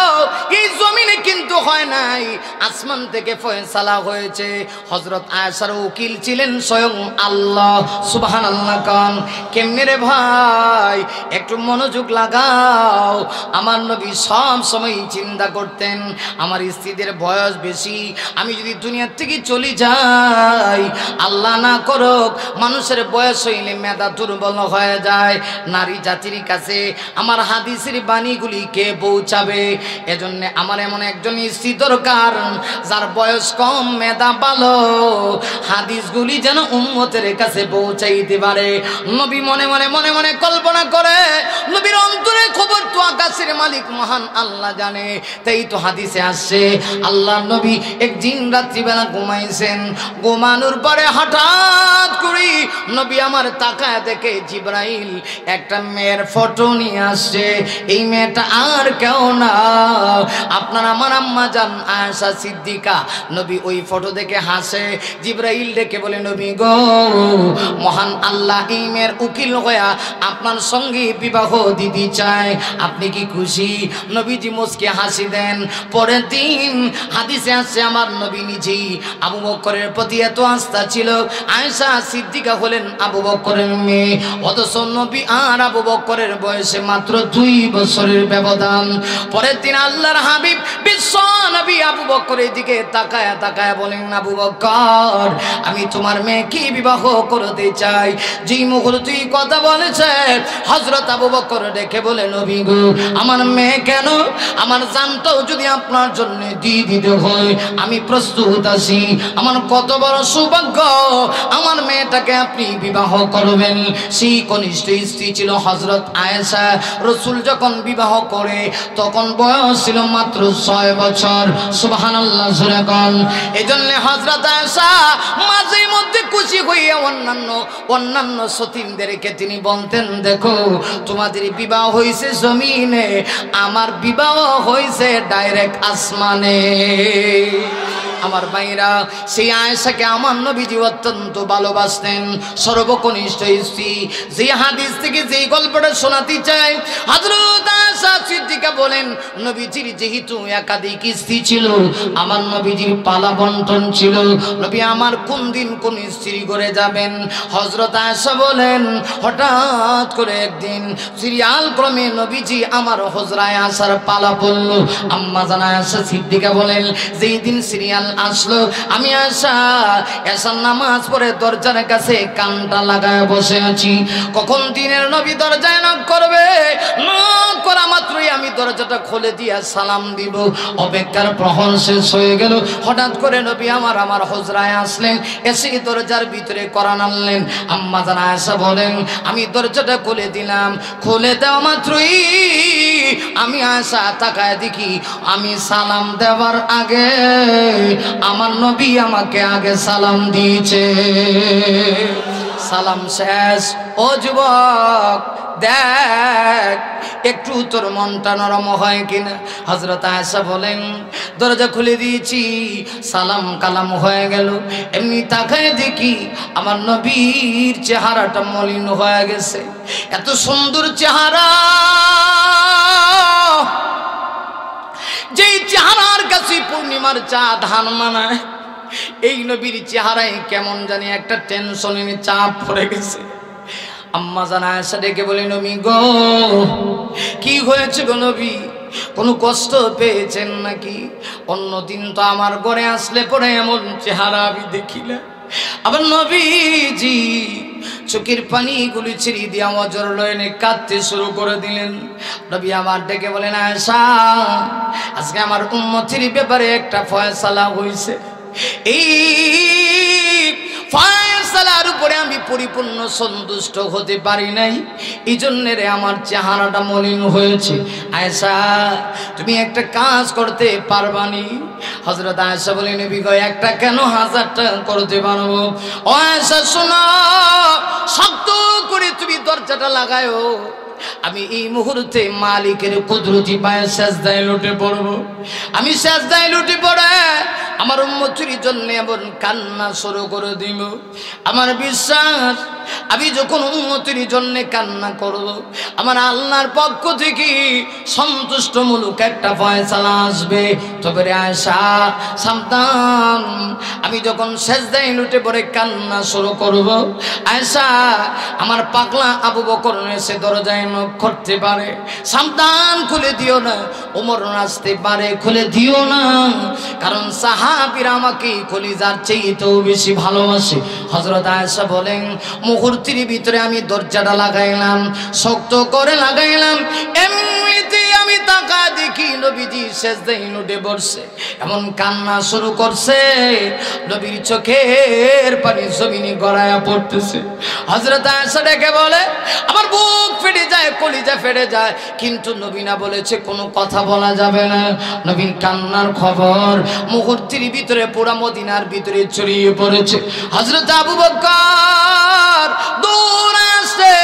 এই জমিনে কিন্তু হয় নাই, আসমান থেকে ফয়সালা হয়েছে। হযরত আয়েশার উকিল ছিলেন স্বয়ং আল্লাহ। সুবহানাল্লাহ কোন। কেমনে রে ভাই, একটু মনোযোগ লাগাও। আমার নবী সব সময় চিন্তা করতেন, আমার স্ত্রীদের বয়স বেশি, আমি যদি দুনিয়ার থেকে চলে যাই, আল্লাহ না করুক মানুষের বয়স হইলে মেধা দুর্বল হয়ে যায়, নারী জাতির কাছে আমার হাদিসের বাণীগুলি কে পৌঁছাবে? এজন্য আমার এমন একজন স্ত্রী দরকার যার বয়স কম, মেধা ভালো, হাদিসগুলি যেন উম্মতের কাছে পৌঁছাইতে পারে। নবী মনে মনে মনে মনে কল্পনা করে, নবীর অন্তরে খবর তো আকাশের মালিক মহান আল্লাহ জানে। তাই তো হাদিসে আসছে, আল্লাহ নবী একদিন রাত্রিবেলা ঘুমাইছেন, ঘুমানোর পরে হঠাৎ করে নবী আমার তাকায় দেখে জিবরাইল একটা মেয়ের ফটো নিয়ে আসছে। এই মেয়েটা আর কেউ না, আপনার আমার আম্মা জান আয়েশা সিদ্দিকা। নবী ওই ফটো দেখে হাসে। জিবরাইল ডেকে বলে, নবী গো, মহান আল্লাহ এই মেয়ের উকিল হইয়া আপনার সঙ্গে বিবাহ দিতে চায়, আপনি কি খুশি? নবীজি মুচকি হাসি দেন। পরের দিন হাদিসে আসছে আমার নবী নিজেই আবু বকরের প্রতি এত আস্থা ছিল। আয়েশা সিদ্দিকা হলেন আবু বকরের মেয়ে, অথচ নবী আর আবু বকরের বয়সে মাত্র 2 বছরের ব্যবধান। পরের দিন আল্লাহর হাবিব বিশ্ব নবী আবু বকরের দিকে তাকায়া তাকায়া বলেন, আবু বকর আমি তোমার মেয়েকে বিবাহ করতে চাই। যেই মুহূর্তে কথা বলেছে হযরত আবু বকর ডেকে বলে, নবী গো আমার মেয়ে কেন, আমার জানটাও যদি আপনার জন্য দিয়ে দিতে হয় আমি প্রস্তুত আছি। আমার কত বড় সৌভাগ্য, আমার মেয়েটাকে আপনি বিবাহ করবেন। সেই কনিষ্ঠ স্ত্রী ছিল হযরত আয়েশা। রাসূল যখন বিবাহ করে তখন বয়স ছিল মাত্র 6 বছর। সুবহানাল্লাহ জোরে কোন। এজন্য হযরত আয়েশা মাঝে মধ্যে খুশি হইয়া অন্যান্য সতীনদেরকে তিনি বলতেন, দেখো তোমাদের বিবাহ হয়েছে জমিনে, আমার বিবাহ হয়েছে ডাইরেক্ট আসমানে। আমার ভাইরা, সেই আয়েশাকে আমার নবীজি অত্যন্ত ভালোবাসতেন, সর্বকনিষ্ঠ স্ত্রী। যে হাদিস থেকে যেই গল্পটা শোনাতে চাই, হযরত আয়েশা সিদ্দিকা বলেন, নবীজির যেহেতু একাধিক স্ত্রী ছিল, আমার নবীজির পালা বন্টন ছিল। নবী আমার কোন দিন কোন স্ত্রী করে যাবেন। হযরত আয়েশা বলেন, হঠাৎ করে একদিন সিরিয়াল ক্রমে নবীজি আমার হুজরায় আসার পালা পড়ল। আম্মা জান আয়েশা সিদ্দিকা বলেন, যেই দিন সিরিয়াল আসলো আমি এসার নামাজ পড়ে দরজার কাছে কানটা লাগায় বসে আছি। কখন দিনের নবী দরজায় নক করবে, নক করা মাত্রই আমি দরজাটা খুলে দিয়ে সালাম দিব। অপেক্ষার প্রহর শেষ হয়ে গেল। হঠাৎ করে নবী আমার হুজরায় আসলেন, এসে দরজার ভিতরে কোরআন আনলেন। আম্মা জান আয়েশা বলেন, আমি দরজাটা খুলে দিলাম। খুলে দেওয়া মাত্রই আমি আয়েশা তাকায় দেখি আমি সালাম দেওয়ার আগে আমার নবী আমাকে আগে সালাম দিয়েছে। সালাম শেষ। ও যুবক দেখ একটু তোর মনটা নরম হয় কিনা। হযরত আয়েশা বলেন, দরজা খুলে দিয়েছি, সালাম কালাম হয়ে গেল, এমনি তাকায় দেখি আমার নবীর চেহারাটা মলিন হয়ে গেছে। এত সুন্দর চেহারা, যেই চেহারার কাছে পূর্ণিমার চাঁদ হান মানায়, এই নবীর চেহারায় কেমন জানি একটা টেনশনের চাপ পড়ে গেছে। আম্মা জান আয়েশা ডেকে বলে, নবী গো কি হয়েছে গো নবী, কোনো কষ্ট পেয়েছেন নাকি? অন্যদিন তো আমার ঘরে আসলে পরে এমন চেহারা আমি দেখি না। আবার নবীজি চোখের পানিগুলি ছিঁড়ে দিয়ে অজর লয়নে কাঁদতে শুরু করে দিলেন। নবী আমার ডেকে বলেন, আয়েশা আজকে আমার উম্মতের ব্যাপারে একটা ফয়সালা হয়েছে। এই ফয়সালার উপরে আমি পরিপূর্ণ সন্তুষ্ট হতে পারি নাই, এই জন্য রে আমার চেহারাটা মলিন হয়েছে। আয়েশা তুমি একটা কাজ করতে পারবানি? হযরত আয়েশা বলেন, নবী গো একটা কেন, 1000টা করতে পারবো। ও আয়েশা শোনো, শক্ত করে তুমি দরজাটা লাগায়ো, আমি এই মুহূর্তে মালিকের কুদরতি পায়ে সেজদায় লুটে পড়বো। আমি সেজদায় লুটে পড়ে আমার উম্মতের জন্য এমন কান্না শুরু করে দিব। আমার বিশ্বাস আমি যখন উম্মতের জন্য কান্না করব, আমার আল্লাহর পক্ষ থেকে সন্তুষ্টমূলক একটা ফয়সালা আসবে। তবে রে আয়েশা সাবধান, আমি যখন সেজদায় লুটে পড়ে কান্না শুরু করব, আয়েশা আমার পাগলা আবু বকর এসে দরজায় নক করতে পারে, সাবধান খুলে দিও না। ওমর আসতে পারে, খুলে দিও না, কারণ সাহাবীরা আমাকে কলিজার চাইতেও বেশি ভালোবাসে। হযরত আয়েশা বলেন, মুহূর্তের ভিতরে আমি দরজাটা লাগাইলাম, শক্ত করে লাগাইলাম। এমনিতে আমি তাকা দেখি নবীজি সেজদায় লুটে পড়ছে, এমন কান্না শুরু করছে, নবীর চোখের পানি জমিনে গড়ায়া পড়তেছে। হযরত আয়েশা ডেকে বলে, আমার বুক ফেটে যায়, কলিজা ফেটে যায়, কিন্তু নবী না বলেছে কোনো কথা বলা যাবে না। নবীর কান্নার খবর মুহূর্তের ভিতরে পুরা মদিনার ভিতরে ছড়িয়ে পড়েছে। হযরত আবু বকর দৌড়ে আসছে,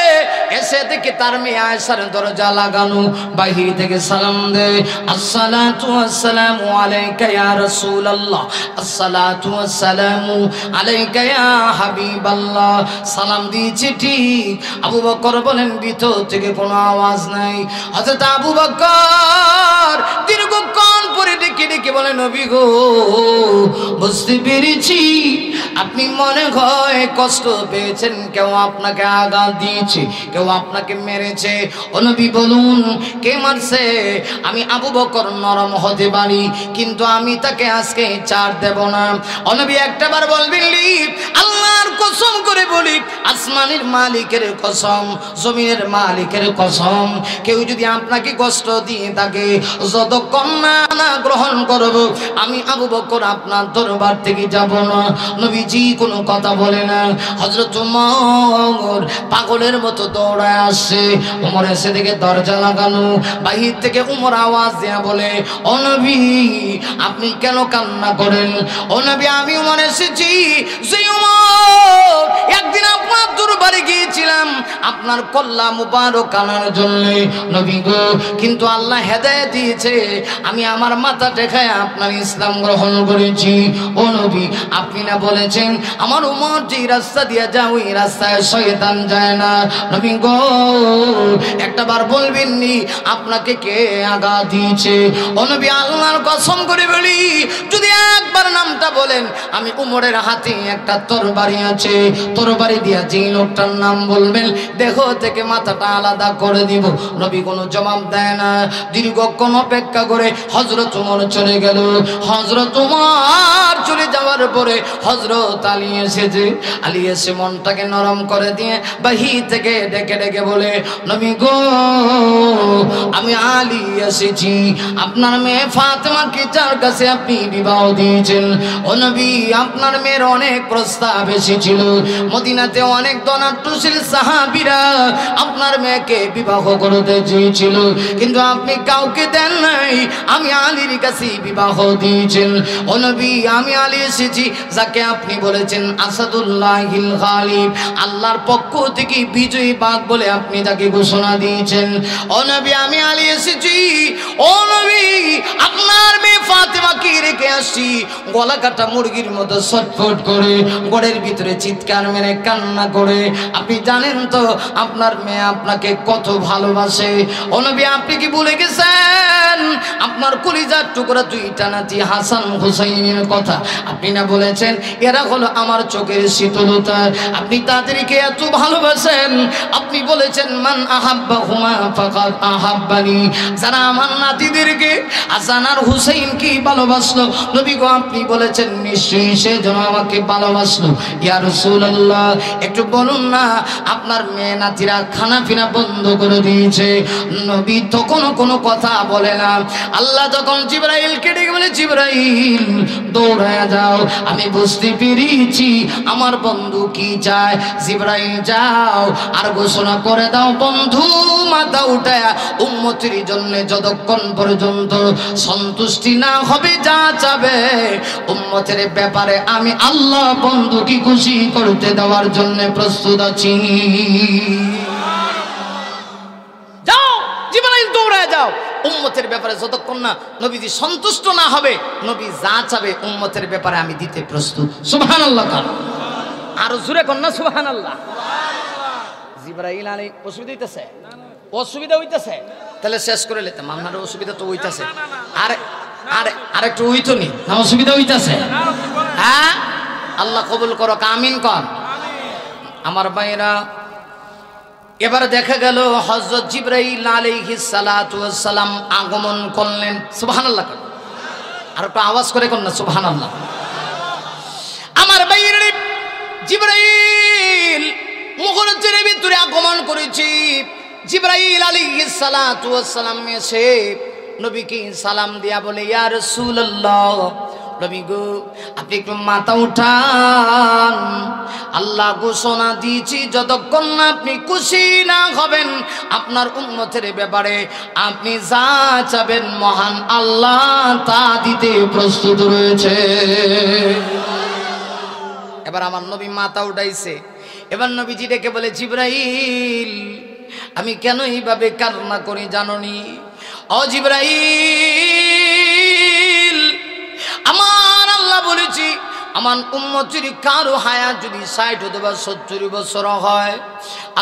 এসে থেকে তার মেয়ে আয়েশার দরজা লাগানো, বাহির থেকে সালাম দেয়, আসসালাতু ওয়াসসালামু আলাইকা ইয়া রাসূলুল্লাহ, আসসালাতু ওয়াসসালামু আলাইকা ইয়া হাবিবাল্লাহ। সালাম দিয়েছে ঠিক, আবু বকর বলেন ভিতর থেকে কোনো আওয়াজ নাই। হযরত আবু বকর দীর্ঘক্ষণ পরে ডেকে ডেকে বলে, নবী গো, বুঝতে পেরেছি আপনি মনে হয় কষ্ট পেয়েছেন, কেউ আপনাকে আঘাত দিয়েছে, কেউ আপনাকে মেরেছে। ও নবী বলুন কে মারছে? আমি আবু বকর নরম হতে পারি, কিন্তু আমি তাকে আজকে ছাড় দেব না। ও নবী একটাবার বলবেন আল্লাহর কসম করে বলি, আসমানের মালিকের কসম, জমিনের মালিকের কসম, কেউ যদি আপনাকে কষ্ট দিয়ে থাকে, যতক্ষণ না গ্রহণ করব আমি আবু বকর আপনার দরবার থেকে যাব না। নবীজি কোনো কথা বলে না। হযরত ওমর পাগলের মতো দৌড়ায় আসছে। ওমর এসে থেকে দরজা লাগানো, বাহির থেকে ওমর আওয়াজ দেয়া বলে, ও নবী আপনি কেন কান্না করেন? ও নবী আমি ওমর এসেছি, সেই ওমর একদিন আপনার দরবারে গিয়েছিলাম আপনার কল্লা মুবারক আনার জন্য নবী গো, কিন্তু আল্লাহ হেদায়েত দিয়েছে, আমি আমার মাথা টেকায় আপনার ইসলাম গ্রহণ করেছি। ও নবী আপনি না বলেছেন আমার উমর যে রাস্তা দিয়ে যায় ওই রাস্তায় শয়তান যায় না? নবী গো একটাবার বলবেন নি আপনাকে কে আঘাত দিয়েছে? ও নবী আল্লাহর কসম করে বলি, যদি একবার নামটা বলেন, আমি উমরের হাতে একটা তরবারি আছে, তরবারি দিয়া যে লোকটার নাম বলবেন দেহ থেকে মাথাটা আলাদা করে দিব। নবী কোনো জবাব দেয় না। দীর্ঘক্ষণ অপেক্ষা করে হযরত ওমর চলে গেল। হযরত ওমর চলে যাওয়ার পরে হযরত আলী এসেছে। আলী এসে মনটাকে নরম করে দিয়ে বাহির থেকে ডেকে ডেকে বলে, নবী গো আমি আলী এসেছি, আপনার মেয়ে ফাতেমাকে যার কাছে আপনি বিবাহ দিয়েছেন। ও নবী আপনার মেয়ের অনেক প্রস্তাব এসেছিল, মদিনাতে অনেক ধনাঢ্যশীল সাহাবীরা আপনার মেয়েকে বিবাহ করতে চেয়েছিল, কিন্তু আপনি কাউকে দেন নাই, আমি আলীর কাছে বিবাহ দিয়েছেন। ও নবী আমি আলী এসেছি, যাকে আপনি বলেছেন আসাদুল্লাহিল গালিব, আল্লাহর পক্ষ থেকে বিজয়ী বাঘ বলে আপনি যাকে ঘোষণা দিয়েছেন। ও নবী আমি আলী এসেছি, ও নবী আপনার মেয়ে ফাতেমাকে রেখে আসছি, গলা কাটা মুরগির মতো ছটফট করে ঘরের ভিতরে চিৎকার মেরে কান্না করে। আপনি জানেন তো আপনার মেয়ে আপনাকে কত ভালোবাসে। ও নবী আপনি কি ভুলে গেছেন আপনার কলিজার টুকরা দুইটা নাতি হাসান হুসাইনের কথা? আপনি না বলেছেন এরা হলো আমার চোখের শীতলতা, আপনি তাদেরকে এত ভালোবাসেন। আপনি বলেছেন মান আহাব্বাহুমা ফাকাদ আহাব্বানি, যারা আমার নাতিদেরকে হাসান আর হুসাইনকে ভালোবাসলো, নবী গো আপনি বলেছেন নিশ্চয়ই সে যেন আমাকে ভালোবাসলো। ইয়া রাসূলুল্লাহ একটু বলুন না, আপনার মেয়ে নাতিরা খানা পিনা বন্ধ করে দিয়েছে, নবী তখন কোনো কথা বলে না। আল্লাহ তখন জিবরাইলকে ডেকে বলে, জিবরাইল দৌড়ায় যাও, আমি বুঝতে পেরেছি আমার বন্ধু কি চায়। জিবরাইল যাও আর ঘোষণা করে দাও, বন্ধু মাথা উঠায়া উম্মতের জন্য যতক্ষণ পর্যন্ত সন্তুষ্টি না হবে যা চাবে উম্মতের ব্যাপারে আমি আল্লাহ বন্ধুকে খুশি করতে দেওয়ার জন্য প্রস্তুত আছি। যাও জিবরাইল দৌড়ায় যাও, উম্মতের ব্যাপারে যতক্ষণ না নবীজি সন্তুষ্ট না হবে, নবী যা চাবে উম্মতের ব্যাপারে আমি দিতে প্রস্তুত। সুবহানাল্লাহ। আরো জোরে কর না সুবহানাল্লাহ। জিবরাইল আলী অসুবিধা হইতেছে? অসুবিধা হইতেছে? তাহলে শেষ করে লেতাম, আপনার অসুবিধা তো হইতেছে। আর একটু হইতো নি না, অসুবিধা হইতেছে? হ্যাঁ আল্লাহ কবুল করো, আমিন কর। আমার ভাইরা এবার দেখা গেল হযরত জিবরাইল আলাইহিস সালাতু ওয়াস সালাম আগমন করলেন। সুবহানাল্লাহ। আর একটু আওয়াজ করে কর না সুবহানাল্লাহ। আমার ভাইরা জিবরাইল মুখরজের ভিতরে আগমন করেছি। জিবরাইল আলাইহিস সালাতু ওয়াস সালাম এসে নবীকে সালাম দিয়া বলে, ইয়া রাসূলুল্লাহ, নবী গো আপনি একটু মাথা উঠান, আল্লাহ ঘোষণা দিয়েছি যতক্ষণ না আপনি খুশি না হবেন আপনার উম্মতের ব্যাপারে আপনি যা চাবেন মহান আল্লাহ তা দিতে প্রস্তুত রয়েছে। এবার আমার নবী মাথা উঠাইছে। এবার নবীজি ডেকে বলে, জিবরাইল আমি কেন এইভাবে কান্না করি জাননি? ও জিবরাইল, আমার আল্লাহ বলেছি আমার উম্মতের কারো হায়াত যদি 60 অথবা 70 বছর হয়,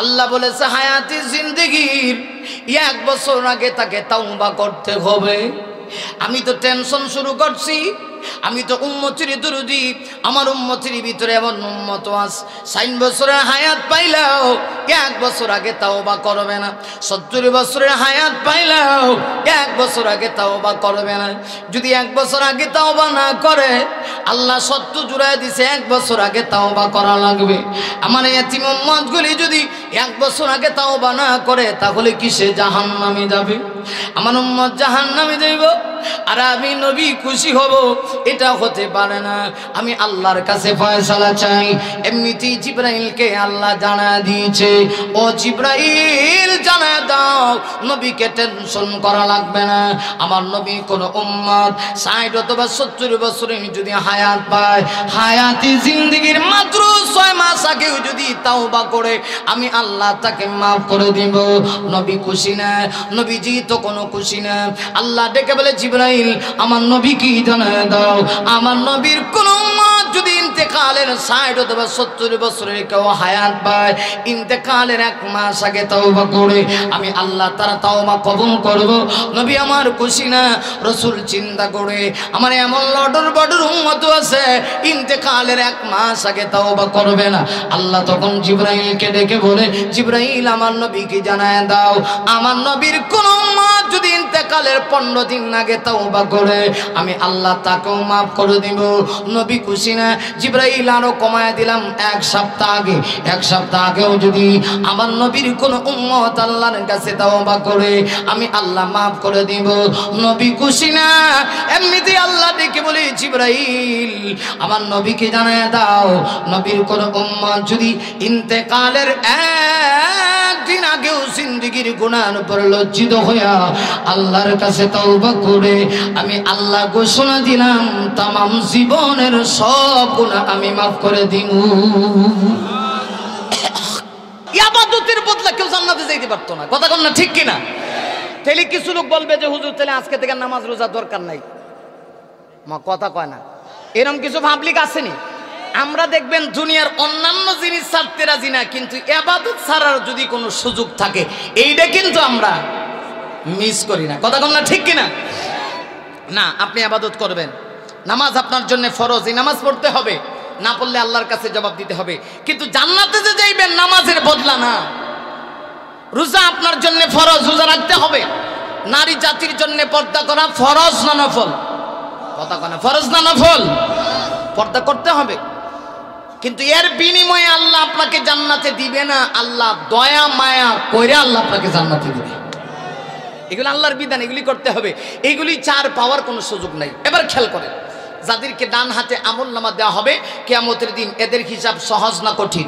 আল্লাহ বলেছে হায়াতি জিন্দেগির 1 বছর আগে তাকে তাওবা করতে হবে। আমি তো টেনশন শুরু করছি, আমি তো উম্মতের দরদি, আমার উম্মতের ভিতরে এমন উম্মত আছে 60 বছরের হায়াত পাইলেও 1 বছর আগে তাওবা করবে না, 70 বছরের হায়াত পাইলেও 1 বছর আগে তাওবা করবে না। যদি 1 বছর আগে তাওবা না করে, আল্লাহ সত্য জুড়ায় দিছে 1 বছর আগে তাওবা করা লাগবে। আমার এতিম উম্মতগুলি যদি 1 বছর আগে তাওবা না করে, তাহলে কি সে জাহান্নামে যাবে? আমার উম্মত জাহান্নামে যাইব আর আমি নবী খুশি হব? এটা হতে পারে না। আমি আল্লাহর কাছে ফয়সালা চাই। এমনিতেই জিবরাইলকে আল্লাহ জানা দিয়েছে, ও জিবরাইল জানা দাও নবীকে টেনশন করা লাগবে না। আমার নবী কোন উম্মত 60 অথবা 70 বছরে যদি হায়াত পায়, হায়াতি জিন্দেগির মাত্র 6 মাস আগেও যদি তাওবা করে, আমি আল্লাহ তাকে মাফ করে দিব। নবী খুশি না? নবীজি তো কোনো খুশি না। আল্লাহ ডেকে বলে, জিবরাইল আমার নবী কি জানা দাও, আমার নবীর কোন উম্মত যদি ইন্তেকালের 60 অথবা 70 বছরের কেউ হায়াত পায়, ইন্তেকালের 1 মাস আগে তাওবা করে, আমি আল্লাহ তারা তাওবা কবুল করব। নবী আমার খুশি না? রাসূল চিন্তা করে, আমার এমন লডর বডর উম্মত আছে ইন্তেকালের 1 মাস আগে তাওবা করবে না। আল্লাহ তখন জিবরাইলকে ডেকে বলে, জিবরাইল আমার নবীকে জানায় দাও, আমার নবীর কোন উম্মত যদি ইন্তেকালের 15 দিন আগে তাওবা করে, আমি আল্লাহ তাকেও মাফ করে দিব। নবী খুশি না? জিবরাইল আরো কমায় দিলাম 1 সপ্তাহ আগে। 1 সপ্তাহ আগেও যদি আমার নবীর কোন উম্মত আল্লাহর কাছে তাওবা করে, আমি আল্লাহ মাফ করে দিব। নবী খুশি না? এমনিতেই আল্লাহ ডেকে বলে, জিবরাইল আমার নবীকে জানায় দাও, নবীর কোন উম্মত যদি ইন্তেকালের 1 দিন আগেও জিন্দেগির গুনার উপর লজ্জিত হইয়া আল্লাহর কাছে তাওবা করে, আমি আল্লাহ ঘোষণা দিলাম তামাম জীবনের সব গুনাহ আমি মাফ করে দিব। ইবাদতের বদলা কেউ জান্নাতে যাইতে পারতো না। কথা কন না, ঠিক কিনা? তাহলে কিছু লোক বলবে যে হুজুর তাহলে আজকে থেকে নামাজ রোজা দরকার নাই। মা কথা কয় না, এরকম কিছু পাবলিক আসেনি। আমরা দেখবেন দুনিয়ার অন্যান্য জিনিস ছাড়তে রাজি না, কিন্তু ইবাদত ছাড়ার যদি কোনো সুযোগ থাকে, এইটা কিন্তু আমরা মিস করি না। কথা কন না, ঠিক কিনা? না, আপনি ইবাদত করবেন, নামাজ আপনার জন্য ফরজ, এই নামাজ পড়তে হবে, না পড়লে আল্লাহর কাছে জবাব দিতে হবে। কিন্তু জান্নাতে যে যাইবেন নামাজের বদলা না। রোজা আপনার জন্য ফরজ, রোজা রাখতে হবে। নারী জাতির জন্য পর্দা করা ফরজ না নফল? কথা কয় না, ফরজ না নফল? পর্দা করতে হবে, কিন্তু এর বিনিময়ে আল্লাহ আপনাকে জান্নাতে দিবে না। আল্লাহ দয়া মায়া কইরা আল্লাহ আপনাকে জান্নাতে দিবে। এগুলো আল্লাহর বিধান, এগুলি করতে হবে। এইগুলি চার পাওয়ার কোনো সুযোগ নাই। এবার খেয়াল করেন, যাদেরকে ডান হাতে আমলনামা দেওয়া হবে কিয়ামতের দিন, এদের হিসাব সহজ না কঠিন?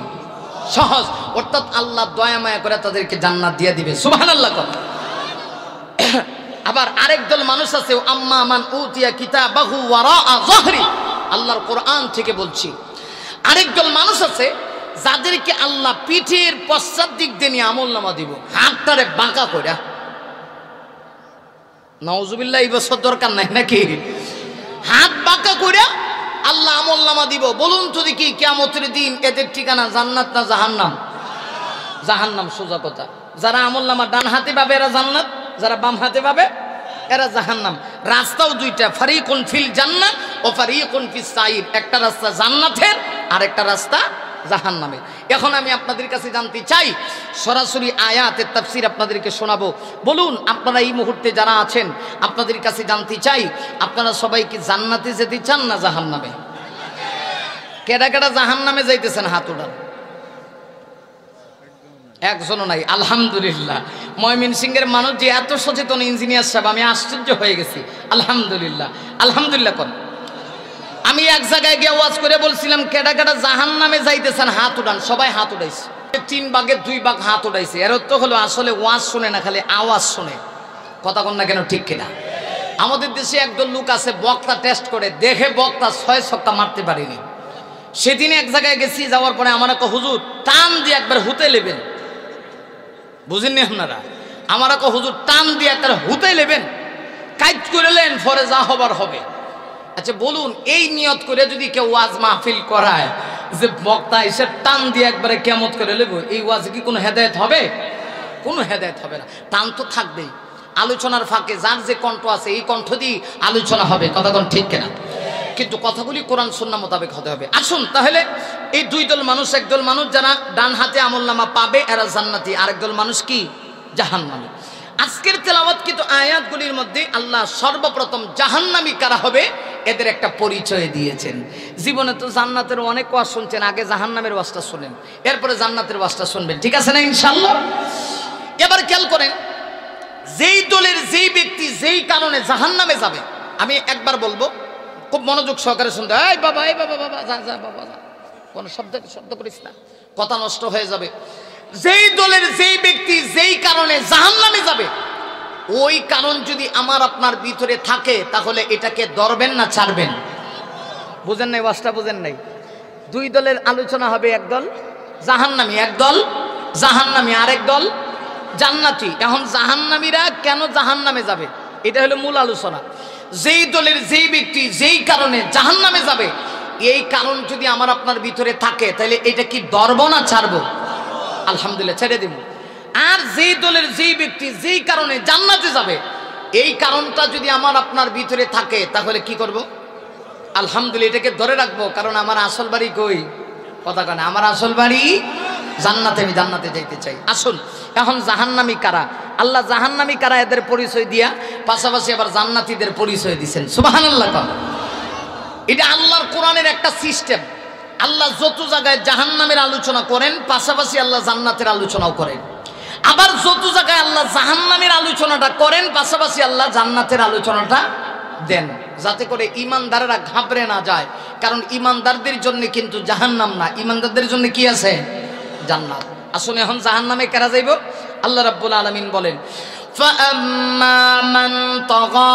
সহজ। অর্থাৎ আল্লাহ দয়া মায়া করে তাদেরকে জান্নাত দিয়ে দিবে। সুবহানাল্লাহ। আবার আরেক দল মানুষ আছে, আম্মা মান উতিয়া কিতাবাহু ওয়ারাআ যাহরি, আল্লাহর কোরআন থেকে বলছি। আরেক দল মানুষ আছে যাদেরকে আল্লাহ পিঠের পশ্চাৎ দিক দিয়ে নিয়ে আমলনামা দিব, হাতটারে বাঁকা করে। নাউজুবিল্লাহ, এই বছর দরকার নাই নাকি? হাত বাঁকা করে আল্লাহ আমলনামা দিব। বলুন তো দেখি কিয়ামতের দিন এদের ঠিকানা জান্নাত না জাহান্নাম? জাহান্নাম, সোজা কথা। যারা আমলনামা ডান হাতে পাবে এরা জান্নাত, যারা বাম হাতে পাবে এরা জাহান্নাম। রাস্তাও দুইটা, ফারিকুন ফিল জান্নাহ ও ফারিকুন ফিস সাইর। একটা রাস্তা জান্নাতের আর একটা রাস্তা জাহান্নামের। এখন আমি আপনাদের কাছে জানতে চাই, সরাসরি আয়াতের তাফসীর আপনাদেরকে শোনাবো। বলুন আপনারা এই মুহূর্তে যারা আছেন, আপনাদের কাছে জানতে চাই, আপনারা সবাই কি জান্নাতে যেতে চান না জাহান্নামে? কেডা কেডা জাহান্নামে যাইতেছেন হাত উঠান। একজনও নাই, আলহামদুলিল্লাহ। ময়মনসিংহের মানুষ যে এত সচেতন ইঞ্জিনিয়ার সাহেব, আমি আশ্চর্য হয়ে গেছি। আলহামদুলিল্লাহ, আলহামদুলিল্লাহ কর। আমি এক জায়গায় গিয়ে ওয়াজ করে বলছিলাম, কেডা কেডা জাহান্নামে যাইতেছেন হাত উঠান। সবাই হাত উঠাইছে, 3 ভাগের 2 ভাগ হাত উঠাইছে। এর অর্থ হলো আসলে ওয়াজ শুনে না, খালি আওয়াজ শুনে। কথা কন না কেন, ঠিক কিনা? আমাদের দেশে একদল লোক আছে, বক্তা টেস্ট করে দেখে বক্তা 6 ছক্কা মারতে পারেনি। সেদিন এক জায়গায় গেছি, যাওয়ার পরে আমার একটা হুজুর টান দিয়ে একবার হুতে লেবেন। বুঝেননি আপনারা? আমারা কো হুজুর টান দিয়ে একটা হুতাই নেবেন, কাইট করলেন, পরে যা হবার হবে। আচ্ছা বলুন, এই নিয়ত করে যদি কেউ ওয়াজ মাহফিল করায় যে বক্তা এসে টান দিয়ে একবারে কিয়ামত করে নেব, এই ওয়াজে কি কোনো হেদায়েত হবে? কোনো হেদায়েত হবে না। টান তো থাকবেই। আলোচনার ফাঁকে যার যে কণ্ঠ আছে এই কণ্ঠ দিয়ে আলোচনা হবে, কথা কোন ঠিক কিনা? কিন্তু কথাগুলি কোরআন সুন্নাহ মোতাবেক হতে হবে। আসুন তাহলে এই দুই দল মানুষ, একদল মানুষ যারা ডান হাতে আমলনামা পাবে এরা জান্নাতি, আরেক দল মানুষ কি জাহান্নামী। আজকের তেলাওয়াত কিন্তু আয়াতগুলির মধ্যে আল্লাহ সর্বপ্রথম জাহান্নামী কারা হবে এদের একটা পরিচয় দিয়েছেন। জীবনে তো জান্নাতের অনেক ওয়াজ শুনছেন, আগে জাহান্নামের ওয়াজটা শুনেন, এরপরে জান্নাতের ওয়াজটা শুনবেন, ঠিক আছে না ইনশাআল্লাহ? এবার খেয়াল করেন, যেই দলের যেই ব্যক্তি যেই কারণে জাহান্নামে যাবে, আমি একবার বলবো, খুব মনোযোগ সহকারে শুনতে। এই বাবা, এই বাবা, বাবা যা যা বাবা যা, কোনো শব্দ করিস না, কথা নষ্ট হয়ে যাবে। যেই দলের যেই ব্যক্তি যেই কারণে জাহান্নামে যাবে, ওই কারণ যদি আমার আপনার ভিতরে থাকে তাহলে এটাকে ধরবেন না ছাড়বেন? বুঝেন নাই ওয়াজটা? বুঝেন নাই? দুই দলের আলোচনা হবে, একদল জাহান্নামী, একদল জাহান্নামী, আরেক দল জান্নাতি। এখন জাহান্নামীরা কেন জাহান্নামে যাবে এটা হলো মূল আলোচনা। যেই দলের যেই ব্যক্তি যেই কারণে জাহান্নামে যাবে, এই কারণ যদি আমার আপনার ভিতরে থাকে তাহলে এটা কি ধরব না ছাড়বো? আলহামদুলিল্লাহ ছেড়ে দিব। আর যেই দলের যেই ব্যক্তি যেই কারণে জান্নাতে যাবে, এই কারণটা যদি আমার আপনার ভিতরে থাকে তাহলে কি করব? আলহামদুলিল্লাহ এটাকে ধরে রাখবো, কারণ আমার আসল বাড়ি কই? কথা কেন? আমার আসল বাড়ি জান্নাতে, আমি জান্নাতে যাইতে চাই। আসুন এখন জাহান্নামী কারা, আল্লাহ জাহান্নামী কারা এদের পরিচয় দিয়া পাশাপাশি আবার জান্নাতীদের পরিচয় দিয়েছেন। সুবহানাল্লাহ। এটা আল্লাহর কোরআনের একটা সিস্টেম। আল্লাহ যত জায়গায় জাহান্নামের আলোচনা করেন পাশাপাশি আল্লাহ জান্নাতের আলোচনাও করেন, আবার যত জায়গায় আল্লাহ জাহান্নামের আলোচনাটা করেন পাশাপাশি আল্লাহ জান্নাতের আলোচনাটা দেন, যাতে করে ইমানদারেরা ঘাবড়ে না যায়। কারণ ইমানদারদের জন্য কিন্তু জাহান্নাম না, ইমানদারদের জন্য কি আছে? জান্নাত। আসলে এখন জাহান্নামে কারা যাইব? আল্লাহ রাব্বুল আলামিন বলেন, ফাআম্মা মান তাগা,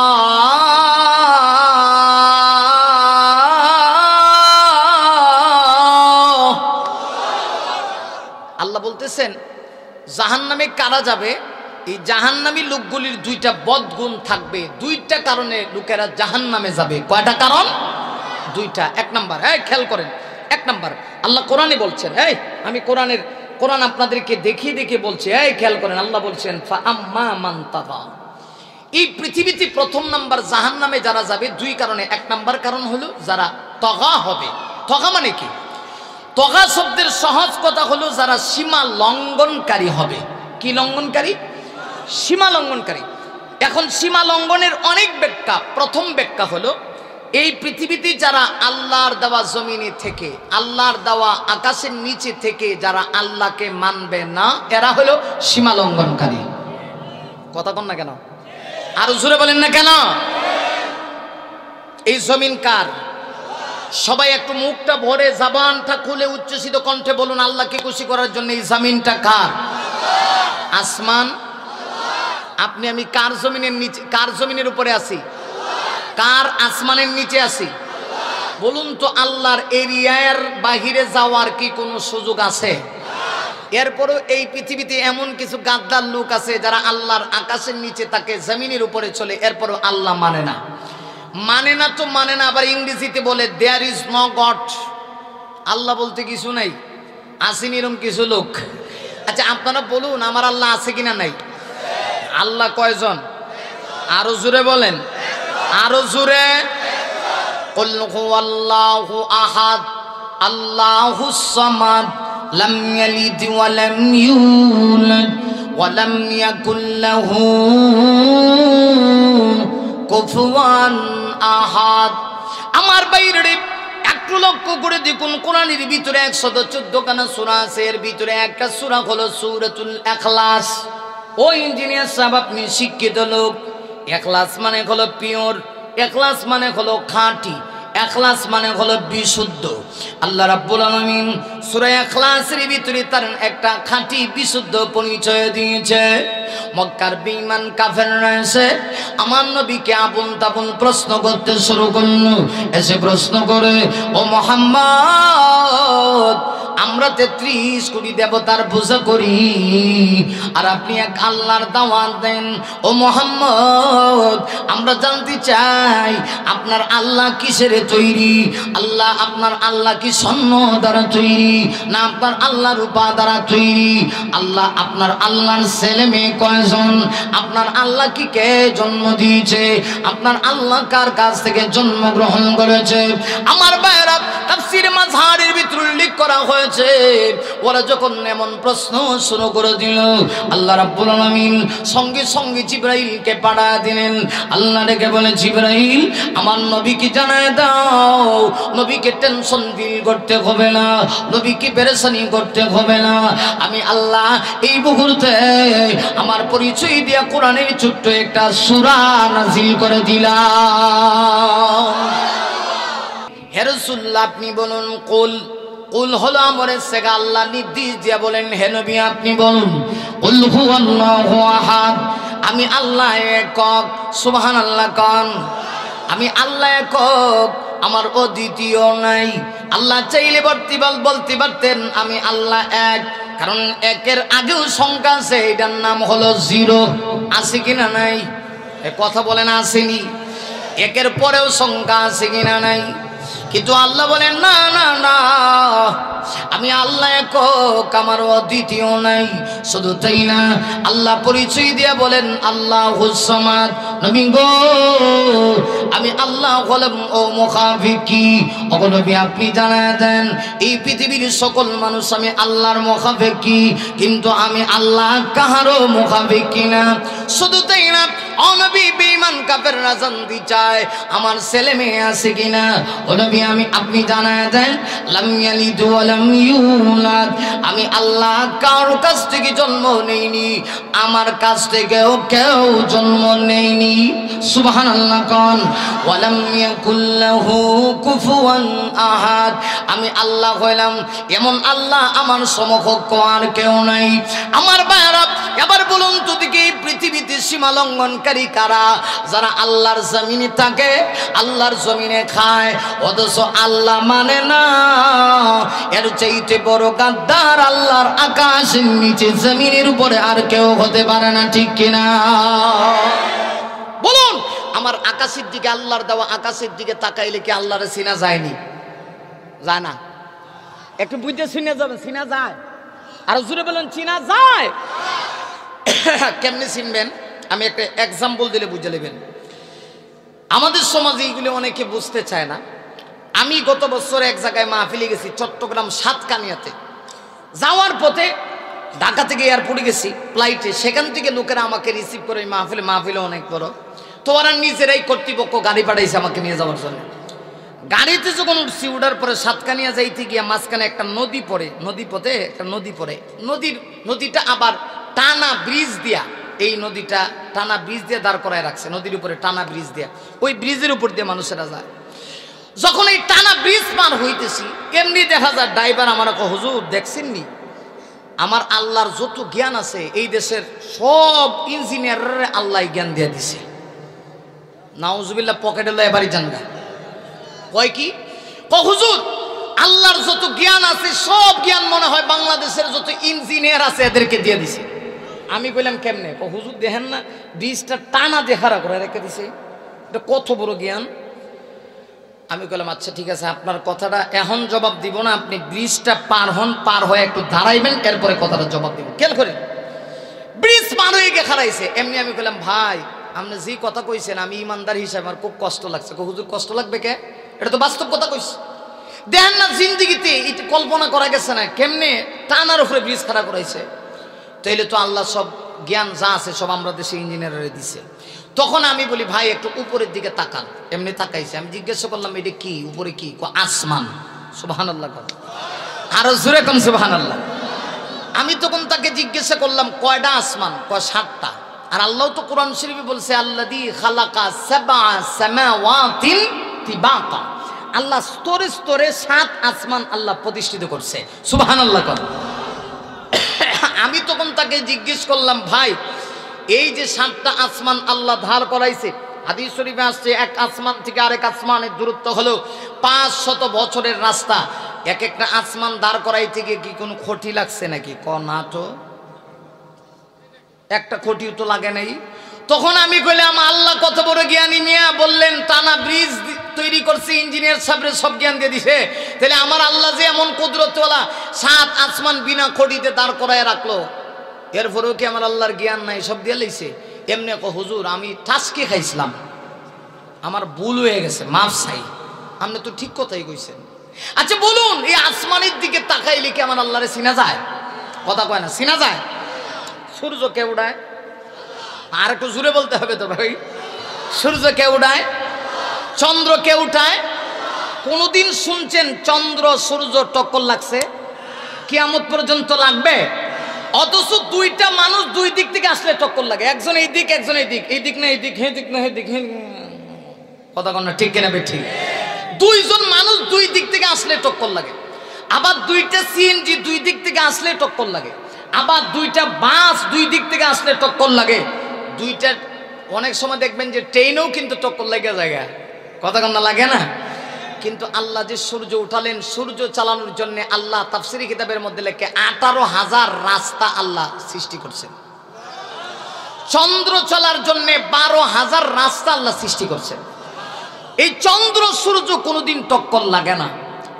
আল্লাহ বলতেছেন জাহান্নামে কারা যাবে? এই জাহান্নামী লোকগুলির দুইটা বদগুণ থাকবে, দুইটা কারণে লোকেরা জাহান্নামে যাবে। কয়টা কারণ? দুইটা। এক নাম্বার, খেয়াল করেন, এক নাম্বার আল্লাহ কোরআনে বলছেন, আমি কোরআন আপনাদেরকে দেখিয়ে দেখিয়ে বলছি, খেয়াল করেন, আল্লাহ বলছেন ফাআম্মা মান তাগা। এই পৃথিবীতে প্রথম নাম্বার জাহান্নামে যারা যাবে দুই কারণে। এক নাম্বার কারণ হলো যারা তগা হবে। তগা মানে কি? তগা শব্দের সহজ কথা হলো যারা সীমা লঙ্ঘনকারী হবে। কি লঙ্ঘনকারী? সীমা লঙ্ঘনকারী। এখন সীমা লঙ্ঘনের অনেক ব্যাখ্যা। প্রথম ব্যাখ্যা হলো এই পৃথিবীতে যারা আল্লাহর দেওয়া জমিনে থেকে, আল্লাহর দেওয়া আকাশের নিচে থেকে যারা আল্লাহকে মানবে না, এরা হলো সীমা লঙ্ঘনকারী। কথা বল না কেন? আরো জোরে বলেন না কেন? এই জমিন কার? সবাই একটু মুখটা ভরে জবানটা খুলে উচ্চসিত কণ্ঠে বলুন, আল্লাহকে খুশি করার জন্য এই জমিনটা কার? আসমান। আপনি আমি কার জমিনের নিচে, কার জমিনের উপরে আছি? কার আসমানের নিচে আছি? বলুন তো, আল্লাহর এরিয়ার বাহিরে যাওয়ার কি কোনো সুযোগ আছে? এরপরও এই পৃথিবীতে এমন কিছু গাদ্দার লোক আছে যারা আল্লাহর আকাশের নিচে থাকে, জমিনের উপরে চলে, এরপরও আল্লাহ মানে না। মানে না তো মানে না, আবার ইংরেজিতে বলে দেয়ার ইজ নো গড। আল্লাহ বলতে কিছু নাই, আসেনি এরকম কিছু লোক। আচ্ছা আপনারা বলুন, আমার আল্লাহ আছে কিনা নাই? আল্লাহ কয়জন? আরো জোরে বলেন, আরো জোরে। কুল হুয়াল্লাহু আহাদ আল্লাহুস সামাদ লাম ইয়ালিদ ওয়া লাম ইউলাদ ওয়া লাম ইয়াকুল লাহু কুফুয়ান আহাদ। আমার বাইরে একটু লক্ষ্য করে দেখুন, কোরআনের ভিতরে 114 খানা সূরা আছে, এর ভিতরে একটা সূরা হলো সূরাতুল ইখলাস। ও ইঞ্জিনিয়ার সাহেব, আপনি শিক্ষিত লোক, ইখলাস মানে হলো পিওর, ইখলাস মানে হলো খাঁটি, ইখলাস মানে হলো বিশুদ্ধ। আল্লাহ রাব্বুল আলামিন সূরা ইখলাসের ভিতরে তার একটা খাঁটি বিশুদ্ধ পরিচয় দিয়েছে। মক্কার বেঈমান কাফেররা এসে আমার নবীকে আপন তাপন প্রশ্ন করতে শুরু করলো। এসে প্রশ্ন করে, ও মুহাম্মদ, আমরা 33 কোটি দেবতার পূজা করি আর আপনি এক আল্লাহর দাওয়াত দেন। ও মুহাম্মদ, আমরা জানতে চাই আপনার আল্লাহ কিসের তৈরি? আল্লাহ আপনার আল্লাহ কি স্বর্ণ দ্বারা তৈরি না আপনার আল্লাহ রূপা দ্বারা তৈরি? আল্লাহ আপনার আল্লাহর ছেলে মেয়ে কয়জন? আপনার আল্লাহ কি কে জন্ম দিয়েছে? আপনার আল্লাহ কার কাছ থেকে জন্মগ্রহণ করেছে? আমার ভাইরা, তাফসীর মাযহারের ভিতরে উল্লেখ করা হয়েছে, ওরা যখন এমন প্রশ্ন শুরু করে দিল, আল্লাহ রাব্বুল আলামিন সঙ্গে সঙ্গে জিবরাইলকে পাঠিয়ে দিলেন। আল্লাহ ডেকে বলে, জিবরাইল আমার নবীকে জানায় দাও, নবীকে টেনশন ফিল করতে হবে না, নবীকে পেরেশানি করতে হবে না। আমি আল্লাহ এই মুহূর্তে আমার পরিচয় দিয়া কোরআনের ছোট্ট একটা সূরা নাযিল করে দিলাম। হে রাসূলুল্লাহ আপনি বলুন, কুল। কুল হলো আমরের সেগা। আল্লাহ নির্দেশ দিয়া বলেন, হে নবী আপনি বলুন, কুল হুয়াল্লাহু আহাদ, আমি আল্লাহ একক। সুবহানাল্লাহ কান। আমি আল্লাহ একক, আমার অদ্বিতীয় নাই। আল্লাহ চাইলে বলতে পারতেন আমি আল্লাহ এক, কারণ একের আগেও সংখ্যা আছে, এটার নাম হলো জিরো। আছে কিনা নাই? এ কথা বলেন, আসেনি? একের পরেও সংখ্যা আছে কিনা নাই? কিন্তু আল্লাহ বলেন, না না না, আমি আল্লাহ একক, আমার অদ্বিতীয় নাই। শুধু তাই না, আল্লাহ পরিচয় দিয়ে বলেন আল্লাহুস সামাদ। নবী গো, আমি আল্লাহ হলাম ও মুখাফিকি। ওগো নবী আপনি জানায় দেন, এই পৃথিবীর সকল মানুষ আমি আল্লাহর মুখাফিকি, কিন্তু আমি আল্লাহ কাহারও মুখাফিকি না। শুধু তাই না, ও নবী বেঈমান কাফেররা জানতে চায় আমার ছেলে মেয়ে আছে কিনা। ও নবী আপনি জানায় দেন, লাম ইয়ালিদ ওয়া লাম ইউলাদ, আমি আল্লাহ কারোর কাছ থেকে জন্ম নেইনি, আমার কাছ থেকেও কেউ জন্ম নেইনি। সুবহানাল্লাহ কান। ওয়া লাম ইয়াকুল লাহু কুফুয়ান আহাদ, আমি আল্লাহ হইলাম এমন আল্লাহ, আমার সমকক্ষ আর কেউ নাই। আমার ভাইরা, এবার বলুন তো দেখি, পৃথিবীতে সীমা লঙ্ঘনকারী কারা? যারা আল্লাহর জমিনে থাকে, আল্লাহর জমিনে খায়, অথচ আল্লাহ মানে না। এর চাইতে বড় গাদ্দার আল্লাহর আকাশের নিচে জমিনের উপরে আর কেউ হতে পারে না, ঠিক কিনা? বলুন, আমার আকাশের দিকে, আল্লাহর দেওয়া আকাশের দিকে তাকাইলে কি আল্লাহরে চিনা যায়নি? যায় না? একটু বুঝতে চিনা যাবে, চিনা যায়? আর জুড়ে বলেন, চিনা যায়। কেমনে চিনবেন? আমি একটা এক্সাম্পল দিলে বুঝে নেবেন। আমাদের সমাজে এইগুলো অনেকে বুঝতে চায় না। আমি গত বছর এক জায়গায় মাহফিলে গেছি, চট্টগ্রাম সাতকানিয়াতে। যাওয়ার পথে ঢাকা থেকে এয়ারপোর্টে গেছি ফ্লাইটে, সেখান থেকে লোকেরা আমাকে রিসিভ করে। মাহফিলে অনেক বড়, তো ওরা নিজেরাই কর্তৃপক্ষ গাড়ি পাঠাইছে আমাকে নিয়ে যাওয়ার জন্য। গাড়িতে যখন উঠছি, উঠার পরে সাতকানিয়া যাইতে গিয়ে মাঝখানে একটা নদী পড়ে, নদীপথে একটা নদী পড়ে। নদীটা আবার টানা ব্রিজ দিয়া, এই নদীটা টানা ব্রিজ দিয়ে দাঁড় করায় রাখছে, নদীর উপরে টানা ব্রিজ দিয়া। ওই ব্রিজের উপর দিয়ে মানুষেরা যায়। যখন এই টানা ব্রিজ পার হইতেছি, এমনি দেখা যায় ড্রাইভার আমার হুজুর দেখছেননি, আমার আল্লাহর যত জ্ঞান আছে এই দেশের সব ইঞ্জিনিয়ারের আল্লাহ জ্ঞান দিয়ে দিছে। নাউজুবিল্লাহ, পকেটে লয়ে বাড়ি জানগা। কয় কি? হুজুর আল্লাহর যত জ্ঞান আছে সব জ্ঞান মনে হয় বাংলাদেশের যত ইঞ্জিনিয়ার আছে এদেরকে দিয়ে দিছে। আমি কইলাম কেমনে? হুজুর দেখেন না, ব্রিজটা টানা দেখারা করে রেখে দিছে, এটা কত বড় জ্ঞান। আমি কইলাম আচ্ছা ঠিক আছে, আপনার কথাটা এখন জবাব দিব না, আপনি ব্রিজটা পার হন, পার হয়ে একটু দাঁড়াইবেন, এরপরে কথাটা জবাব দিব। খেয়াল করেন, ব্রিজ পার হয়ে গিয়ে খারাইছে। এমনি আমি কইলাম, ভাই আপনি যে কথা কইছেন, আমি ইমানদার হিসাবে আমার খুব কষ্ট লাগছে। হুজুর কষ্ট লাগবে কে? এটা তো বাস্তব কথা কইছে। দেখেন না, জিন্দিগিতে এটা কল্পনা করা গেছে না, কেমনে টানার উপরে ব্রিজ খাড়া করাইছে। তাইলে তো আল্লাহ সব জ্ঞান যা আছে সব আমরা দেশে ইঞ্জিনিয়ারে দিছে। তখন আমি বলি, ভাই একটু উপরের দিকে তাকান। এমনি তাকাইছে। আমি জিজ্ঞাসা করলাম, এটা কি? উপরে কি? আসমান। সুবহানাল্লাহ। আরো জোরে কোন সুবহানাল্লাহ। আমি তখন তাকে জিজ্ঞাসা করলাম, কয়টা আসমান? কয় 7টা। আর আল্লাহ তো কোরআন শরীফে বলছে, আল্লাযী খালাকা সাবআ সামাওয়াতিন তিবাকা, আল্লাহ স্তরে স্তরে 7 আসমান আল্লাহ প্রতিষ্ঠিত করছে। সুবহানাল্লাহ। আমি তখন তাকে জিজ্ঞেস করলাম, ভাই এই যে 7টা আসমান আল্লাহ ধার করাইছে, হাদিস শরীফে আসছে এক আসমান থেকে আরেক আসমানের দূরত্ব হলো 500 বছরের রাস্তা। এক একটা আসমান দাঁড় করাইতে গিয়ে কি কোনো খটি লাগছে নাকি? না তো, একটা খটিও তো লাগে নাই। তখন আমি কইলাম আল্লাহ কত বড় জ্ঞানী মিয়া, বললেন টানা ব্রিজ তৈরি করছে, ইঞ্জিনিয়ার সাহেবের সব জ্ঞান দিয়ে দিছে। তাহলে আমার আল্লাহ যে এমন কুদরতওয়ালা, 7 আসমান বিনা খটিতে দাঁড় করায় রাখলো, এরপরেও কি আমার আল্লাহর জ্ঞান নাই? সব দিয়ে লাইছে। এমনি হুজুর আমি ঠাসকে খাইছিলাম, আমার ভুল হয়ে গেছে, মাফ চাই। আপনি তো ঠিক কথাই কইছেন। আচ্ছা বলুন, এই আসমানের দিকে তাকাইলে কি আমার আল্লাহরে চিনা যায়? কথা কয় না, চিনা যায়? সূর্য কে উড়ায়? আর একটু জোরে বলতে হবে তো ভাই। সূর্য কে উড়ায়? চন্দ্র কে উঠায়? কোনদিন শুনছেন চন্দ্র সূর্য টক্কর লাগছে? কিয়ামত পর্যন্ত লাগবে? অথচ দুইটা মানুষ দুই দিক থেকে আসলে টক্কর লাগে, একজন এই দিক একজন এই দিক, এই দিক না এই দিক, হে দিক না হে দিক। কথা কন না, ঠিক কিনা বে ঠিক? দুইজন মানুষ দুই দিক থেকে আসলে টক্কর লাগে। আবার দুইটা সিএনজি দুই দিক থেকে আসলে টক্কর লাগে। আবার দুইটা বাস দুই দিক থেকে আসলে টক্কর লাগে। দুইটা অনেক সময় দেখবেন যে ট্রেনেও কিন্তু টক্কর লেগে যায়। কথা কন না, লাগে না? কিন্তু আল্লাহ যে সূর্য উঠালেন, সূর্য চালানোর জন্য আল্লাহ তাফসীরি কিতাবের মধ্যে লেখে 18,000 রাস্তা আল্লাহ সৃষ্টি করছেন। চন্দ্র চলার জন্য 12,000 রাস্তা আল্লাহ সৃষ্টি করছেন। এই চন্দ্র সূর্য কোনোদিন টক্কর লাগে না।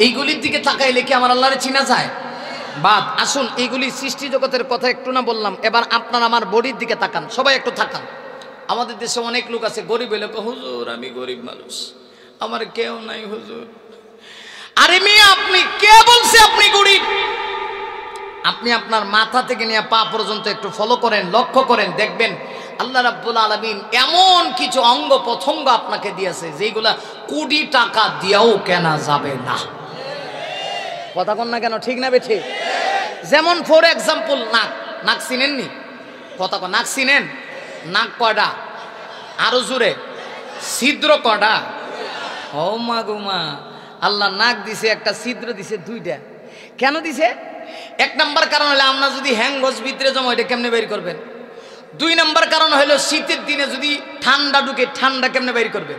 এইগুলির দিকে তাকাইলে কি আমার আল্লাহরে চিনা যায়? বাদ আসুন, এইগুলি সৃষ্টি জগতের কথা একটু না বললাম, এবার আপনার আমার বডির দিকে তাকান, সবাই একটু তাকান। আমাদের দেশে অনেক লোক আছে গরিব লোক, হুজুর আমি গরিব মানুষ, আমার কেউ নাই হুজুর। আরে মেয়ে, আপনি কে বলছে আপনি গরিব? আপনি আপনার মাথা থেকে নিয়ে পা পর্যন্ত একটু ফলো করেন, লক্ষ্য করেন, দেখবেন আল্লাহ রাব্বুল আলামিন এমন কিছু অঙ্গ প্রত্যঙ্গ আপনাকে দিয়েছে যেগুলা কোটি টাকা দিয়েও কেনা যাবে না। কথা কন না কেন, ঠিক না বে ঠিক? যেমন ফর এক্সাম্পল নাক। নাক চিনেননি? কথা কন, নাক চিনেন? নাক কয়টা? আরো জোরে, ছিদ্র কয়টা? ও মা গো মা, আল্লাহ নাক দিছে একটা, ছিদ্র দিছে 2টা। কেন দিছে? 1 নাম্বার কারণ হলো আমরা যদি হ্যাঙ্গস ভিতরে জমা, এটা কেমনে বের করবেন? 2 নাম্বার কারণ হলো শীতের দিনে যদি ঠান্ডা ঢুকে, ঠান্ডা কেমনে বের করবে?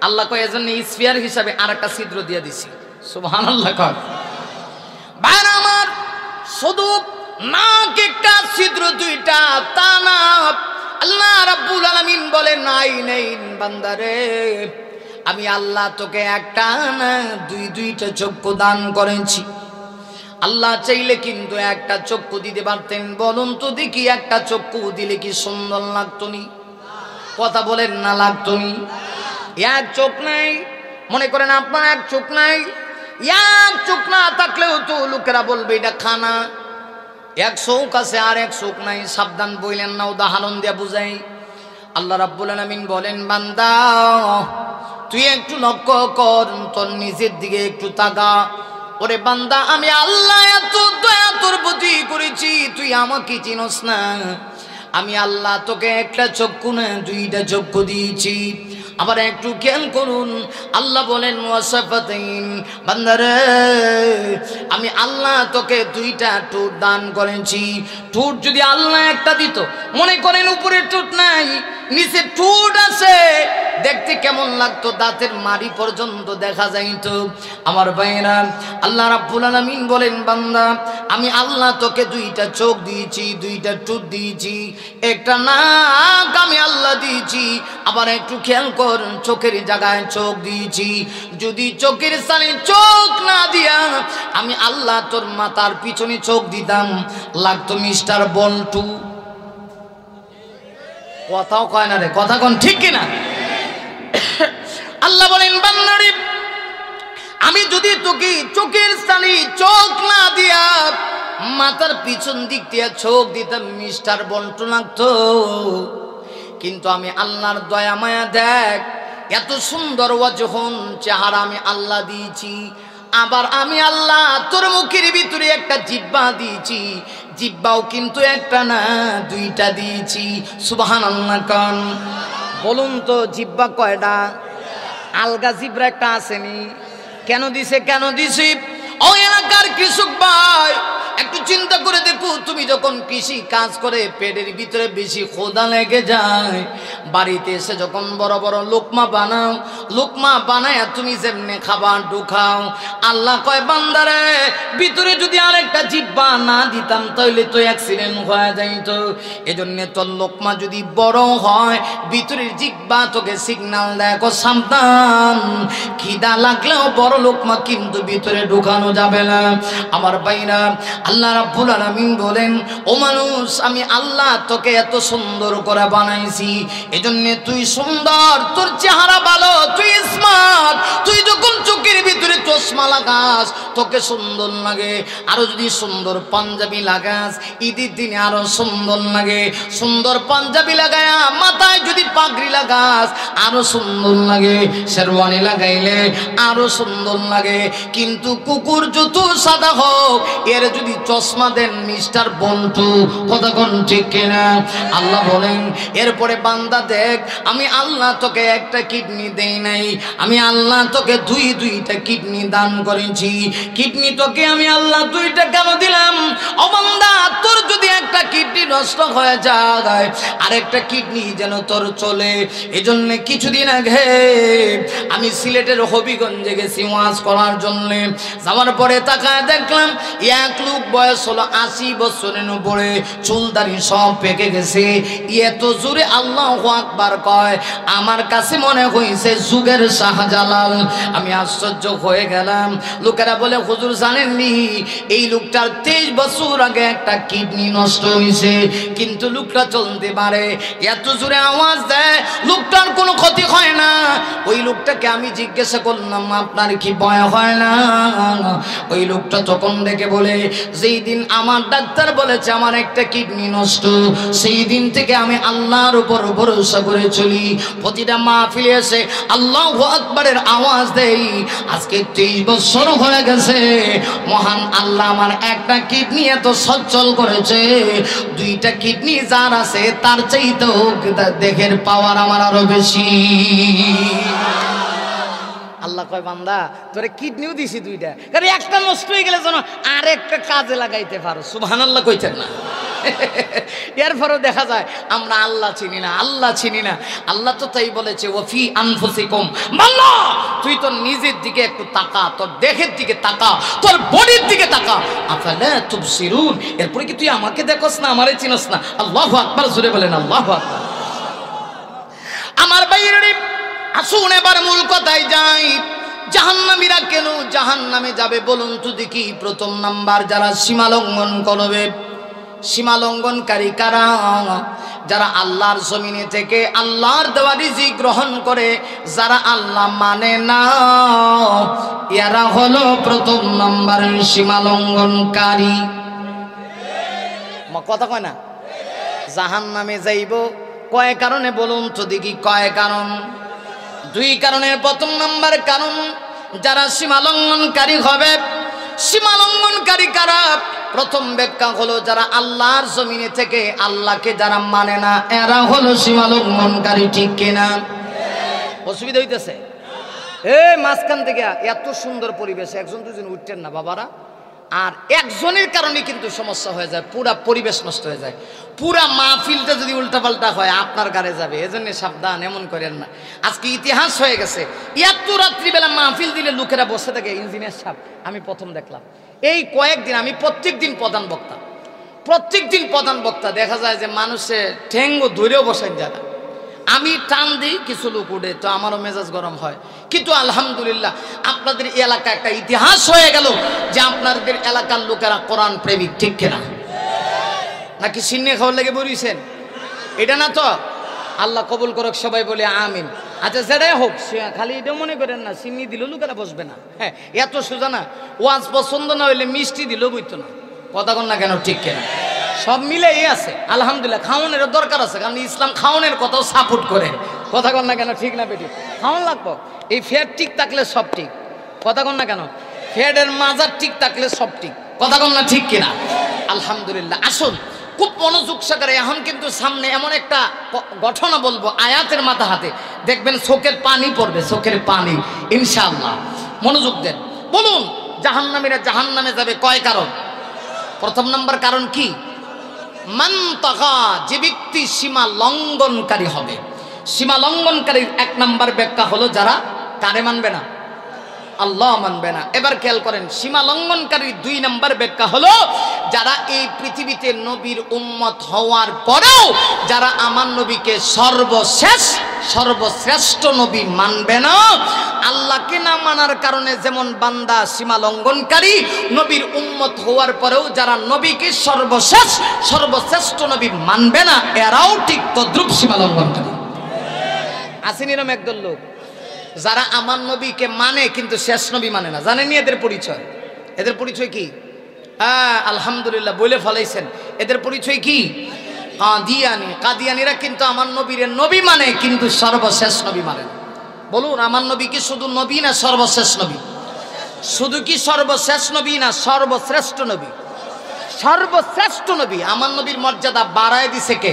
আল্লাহ কয় এজন্য স্ফিয়ার হিসাবে আর একটা ছিদ্র দিয়ে দিছি। সুবহানাল্লাহ কয়। ভাইরা আমার, শুধু নাক একটা, ছিদ্র 2টা তা না। আল্লাহ রাব্বুল আলামিন বলেন, নাই নেই বান্দারে, আমি আল্লাহ তোকে একটা না 2টা চক্ষু দান করেছি। আল্লাহ চাইলে কিন্তু একটা চক্ষু দিতে পারতেন। বলুন তো দেখি, একটা চক্ষু দিলে কি সুন্দর লাগতো নি? কথা বলেন না, লাগতো নি? এক চোখ নাই, মনে করেন আপনার এক চোখ নাই, এক চোখ না থাকলেও তো লোকেরা বলবে এটা খানা। এক চোখ আছে আর এক চোখ নাই, সাবধান বইলেন না, উদাহরণ দিয়ে বুঝাই। আল্লাহ রাব্বুল আলামিন বলেন, বান্দা তুই একটু লক্ষ্য কর, তোর নিজের দিকে একটু তাকা। ওরে বান্দা, আমি আল্লাহ এত দয়া তোর প্রতি করেছি, তুই আমাকে চিনস না? আমি আল্লাহ তোকে একটা চক্ষু না 2টা চক্ষু দিয়েছি। আবার একটু খেয়াল করুন, আল্লাহ বলেন ওয়াসাফাতাইন, বান্দারে আমি আল্লাহ তোকে 2টা ঠোঁট দান করেছি। ঠোঁট যদি আল্লাহ একটা দিত, মনে করেন উপরে ঠোঁট নাই, নিচে ঠোঁট আছে, দেখতে কেমন লাগতো? দাঁতের মাড়ি পর্যন্ত দেখা যাইত। আমার ভাইরা, আল্লাহ রাব্বুল আলামিন বলেন, বান্দা আমি আল্লাহ তোকে 2টা চোখ দিয়েছি, 2টা ঠোঁট দিয়েছি, একটা নাক আমি আল্লাহ দিয়েছি। আবার একটু খেয়াল কর, চোখের জায়গায় চোখ দিয়েছি। যদি চোখের স্থানে চোখ না দিয়া আমি আল্লাহ তোর মাথার পিছনে চোখ দিতাম, লাগতো মিস্টার বল্টু। কথাও কয় না রে, কথা কোন ঠিক কিনা? আল্লাহ বলেন, বান্দারে আমি যদি তোকে চোখের স্থানে চোখ না দিয়া মাথার পিছন দিক দিয়ে চোখ দিতাম, মিস্টার বল্টু লাগতো। কিন্তু আমি আল্লাহর দয়া মায়া, দেখ এত সুন্দর ওয়াজহুন চেহারা আমি আল্লাহ দিয়েছি। আবার আমি আল্লাহ তোর মুখের ভিতরে একটা জিহ্বা দিয়েছি, জিহ্বাও কিন্তু একটা না 2টা দিয়েছি। সুবহানাল্লাহ কান। বলুন তো জিহ্বা কয়টা? আলগা জিহ্বা একটা আসেনি? কেন দিছে? কেন দিছি? ও এলাকার কৃষক ভাই, একটু চিন্তা করে দেখো, তুমি যখন কৃষি কাজ করে পেটের ভিতরে বেশি ক্ষুধা লেগে যায়, বাড়িতে এসে যখন বড় বড় লোকমা বানাও, লোকমা বানায় তুমি যেমনি খাবার ঢুকাও, আল্লাহ কয় বান্দারে ভিতরে যদি আরেকটা জিহ্বা না দিতাম তাহলে তো অ্যাক্সিডেন্ট হয়ে যাইত। এজন্য তোর লোকমা যদি বড় হয় ভিতরের জিহ্বা তোকে সিগন্যাল দেয়, সাবধান, খিদা লাগলেও বড় লোকমা কিন্তু ভিতরে ঢুকানো যাবে না। আমার ভাইরা, আল্লাহ রাব্বুল আলামিন বলেন, ও মানুষ, আমি আল্লাহ তোকে এত সুন্দর করে বানাইছি, এজন্য তুই সুন্দর, তোর চেহারা ভালো, তুই স্মার্ট, তুই যখন চোখের ভিতরে চশমা লাগাস তোকে সুন্দর লাগে, আরো যদি সুন্দর পাঞ্জাবি লাগাস ঈদের দিনে আরো সুন্দর লাগে, সুন্দর পাঞ্জাবি লাগায়া মাথায় যদি পাগড়ি লাগাস আরো সুন্দর লাগে, শেরওয়ানি লাগাইলে আরো সুন্দর লাগে। কিন্তু কুকুর যত সাদা হোক, এর যদি চশমা দেন মিস্টার বন্টু, কথা কোন ঠিক কিনা? আল্লাহ বলেন, এরপরে বান্দা দেখ, আমি আল্লাহ তোকে একটা কিডনি দেই নাই, আমি আল্লাহ তোকে দুইটা কিডনি দান করেছি। কিডনি তোকে আমি আল্লাহ দুইটা কেন দিলাম? ও বান্দা, তোর যদি একটা কিডনি নষ্ট হয়ে যায় আরেকটা কিডনি যেন তোর চলে। এজন্য কিছুদিন আগে আমি সিলেটের হবিগঞ্জে গেছি ওয়াজ করার জন্য। যাওয়ার পরে তাকায় দেখলাম এক লোক বয়স হলো 80 বছরের উপরে, চুলদারি সব পেকে গেছে, এত জোরে আল্লাহু আকবার কয়, আমার কাছে মনে হইছে যুগের শাহজালাল। আমি আশ্চর্য হয়ে গেলাম। লোকেরা বলে, হুজুর জানেননি এই লোকটার 23 বছর আগে একটা কিডনি নষ্ট হয়েছে, কিন্তু লোকটা চলতে পারে, এত জোরে আওয়াজ দেয়, লোকটার কোনো ক্ষতি হয় না। ওই লোকটাকে আমি জিজ্ঞাসা করলাম, আপনার কি ভয় হয় না? ওই লোকটা তখন ডেকে বলে, যেই দিন আমার ডাক্তার বলেছে আমার একটা কিডনি নষ্ট, সেই দিন থেকে আমি আল্লাহর উপর ভরসা করে চলি, প্রতিটা মাহফিলে এসে আল্লাহু আকবারের আওয়াজ দেই। আজকে 23 বছর হয়ে গেছে, মহান আল্লাহ আমার একটা কিডনি এত সচ্ছল করেছে, দুইটা কিডনি যার আছে তার চাইতেও দেখের পাওয়ার আমার আরো বেশি। আল্লাহ কয়, বান্দা তোরে কিডনিও দিছি দুইটা, কারণ একটা নষ্ট হয়ে গেলে যেন আর একটা কাজে লাগাইতে পারো। সুবহানাল্লাহ কইতেন না? এরপরও দেখা যায় আমরা আল্লাহ চিনি না, আল্লাহ চিনি না। আল্লাহ তো তাই বলেছে, ওয়াফি আনফুসিকুম, বান্দা তুই তোর নিজের দিকে একটু তাকা, তোর দেহের দিকে তাকা, তোর বডির দিকে তাকা, আফালা তুবসিরুন। এরপরে কি তুই আমাকে দেখোস না, আমারে চিনোস না? আল্লাহু আকবার, জোরে বলেন আল্লাহু আকবার। আমার বাইরে আসুন এবার মূল কথায় যাই। জাহান্নামীরা কেন জাহান্নামে যাবে বলুন তো দেখি? প্রথম নাম্বার, যারা সীমা লঙ্ঘন করবে। সীমা লঙ্ঘনকারী কারা? যারা আল্লাহর জমিনে থেকে আল্লাহর দেওয়া রিজিক গ্রহণ করে, যারা আল্লাহ মানে না, এরা হলো প্রথম নাম্বারের সীমা লঙ্ঘনকারী। কথা কয় না? জাহান্নামে যাইব কয় কারণে বলুন তো দেখি? কয় কারণ? 2 কারণের প্রথম নাম্বার কারণ, যারা সীমা লঙ্ঘনকারী হবে। সীমা লঙ্ঘনকারী কারা? প্রথম ব্যাখ্যা হলো, যারা আল্লাহর জমিনে থেকে আল্লাহকে যারা মানে না, এরা হলো সীমা লঙ্ঘনকারী। ঠিক কিনা? অসুবিধা হইতেছে? মাঝখান থেকে এত সুন্দর পরিবেশে একজন দুজন উঠতেন না বাবারা, আর একজনের কারণে কিন্তু সমস্যা হয়ে যায়, পুরা পরিবেশ নষ্ট হয়ে যায়, পুরা মাহফিলটা যদি উল্টাপাল্টা হয় আপনার গাড়ে যাবে। এজন্য সাবধান, এমন করেন না। আজকে ইতিহাস হয়ে গেছে, এত রাত্রিবেলা মাহফিল দিলে লোকেরা বসে থাকে। ইঞ্জিনিয়ার সাহেব আমি প্রথম দেখলাম এই কয়েকদিন, আমি প্রত্যেক দিন প্রধান বক্তা, দেখা যায় যে মানুষের ঠেঙ্গ ধরেও বসেন যারা, আমি টান দিই, কিছু লোক উঠে, তো আমারও মেজাজ গরম হয়। কিন্তু আলহামদুলিল্লাহ আপনাদের এলাকা একটা ইতিহাস হয়ে গেল যে আপনাদের এলাকার লোকেরা কোরআন প্রেমিক। ঠিক কিনা? নাকি সিন্নি খাওয়ার লেগে বলিছেন? এটা না তো? আল্লাহ কবুল করুক, সবাই বলে আমিন। আচ্ছা, যেটাই হোক, খালি এটা মনে করেন না সিন্নি দিল লোকেরা বসবে না। হ্যাঁ, এত সোজা না। ওয়াজ পছন্দ না হইলে মিষ্টি দিলেও বইতো না। কথা কন না কেন? ঠিক কিনা? সব মিলে আছে আলহামদুলিল্লাহ। খাওয়ানোর দরকার আছে, কারণ ইসলাম খাওয়ানোর কথাও সাপোর্ট করে। কথা কন না কেন? ঠিক না বেটি? খাওয়ান লাগবো। এই ফ্যাট ঠিক থাকলে সব ঠিক। কথা কন না কেন? ফ্যাটের মাজার ঠিক থাকলে সব ঠিক। কথা কন না ঠিক কিনা? আলহামদুলিল্লাহ। আসুন খুব মনোযোগ সহকারে, এখন কিন্তু সামনে এমন একটা ঘটনা বলবো আয়াতের মাথা হাতে, দেখবেন চোখের পানি পড়বে, চোখের পানি ইনশাআল্লাহ। মনোযোগ দেন। বলুন, জাহান্নামীরা জাহান্নামে যাবে কয় কারণ? প্রথম নাম্বার কারণ কি? মান তাগা, যে ব্যক্তি সীমা লঙ্ঘনকারী হবে। সীমা লঙ্ঘনকারীর এক নাম্বার ব্যাখ্যা হলো যারা কারে মানবে না? আল্লাহ মানবে না। এবার খেয়াল করেন, সীমা লঙ্ঘনকারীর দুই নাম্বার ব্যাখ্যা হলো যারা এই পৃথিবীতে নবীর উম্মত হওয়ার পরেও যারা আমার নবীকে সর্বশ্রেষ্ঠ নবী মানবে না। আল্লাহকে না মানার কারণে যেমন বান্দা সীমা লঙ্ঘনকারী, নবীর উম্মত হওয়ার পরেও যারা নবীকে সর্বশ্রেষ্ঠ নবী মানবে না, এরাও ঠিক তদ্রুপ সীমা লঙ্ঘনকারী। আসেন এরকম একদল লোক যারা আমার নবীকে মানে কিন্তু শেষ নবী মানে না। জানেননি এদের পরিচয়? এদের পরিচয় কি? আলহামদুলিল্লাহ বলে ফলাইছেন। এদের পরিচয় কি? কাদিয়ানি। কাদিয়ানিরা কিন্তু আমার নবীর নবী মানে কিন্তু সর্বশেষ নবী মানে না। বলুন, আমার নবী কি শুধু নবী না সর্বশেষ নবী? শুধু কি সর্বশেষ নবী না সর্বশ্রেষ্ঠ নবী? সর্বশ্রেষ্ঠ নবী। আমার নবীর মর্যাদা বাড়ায় দিছে কে?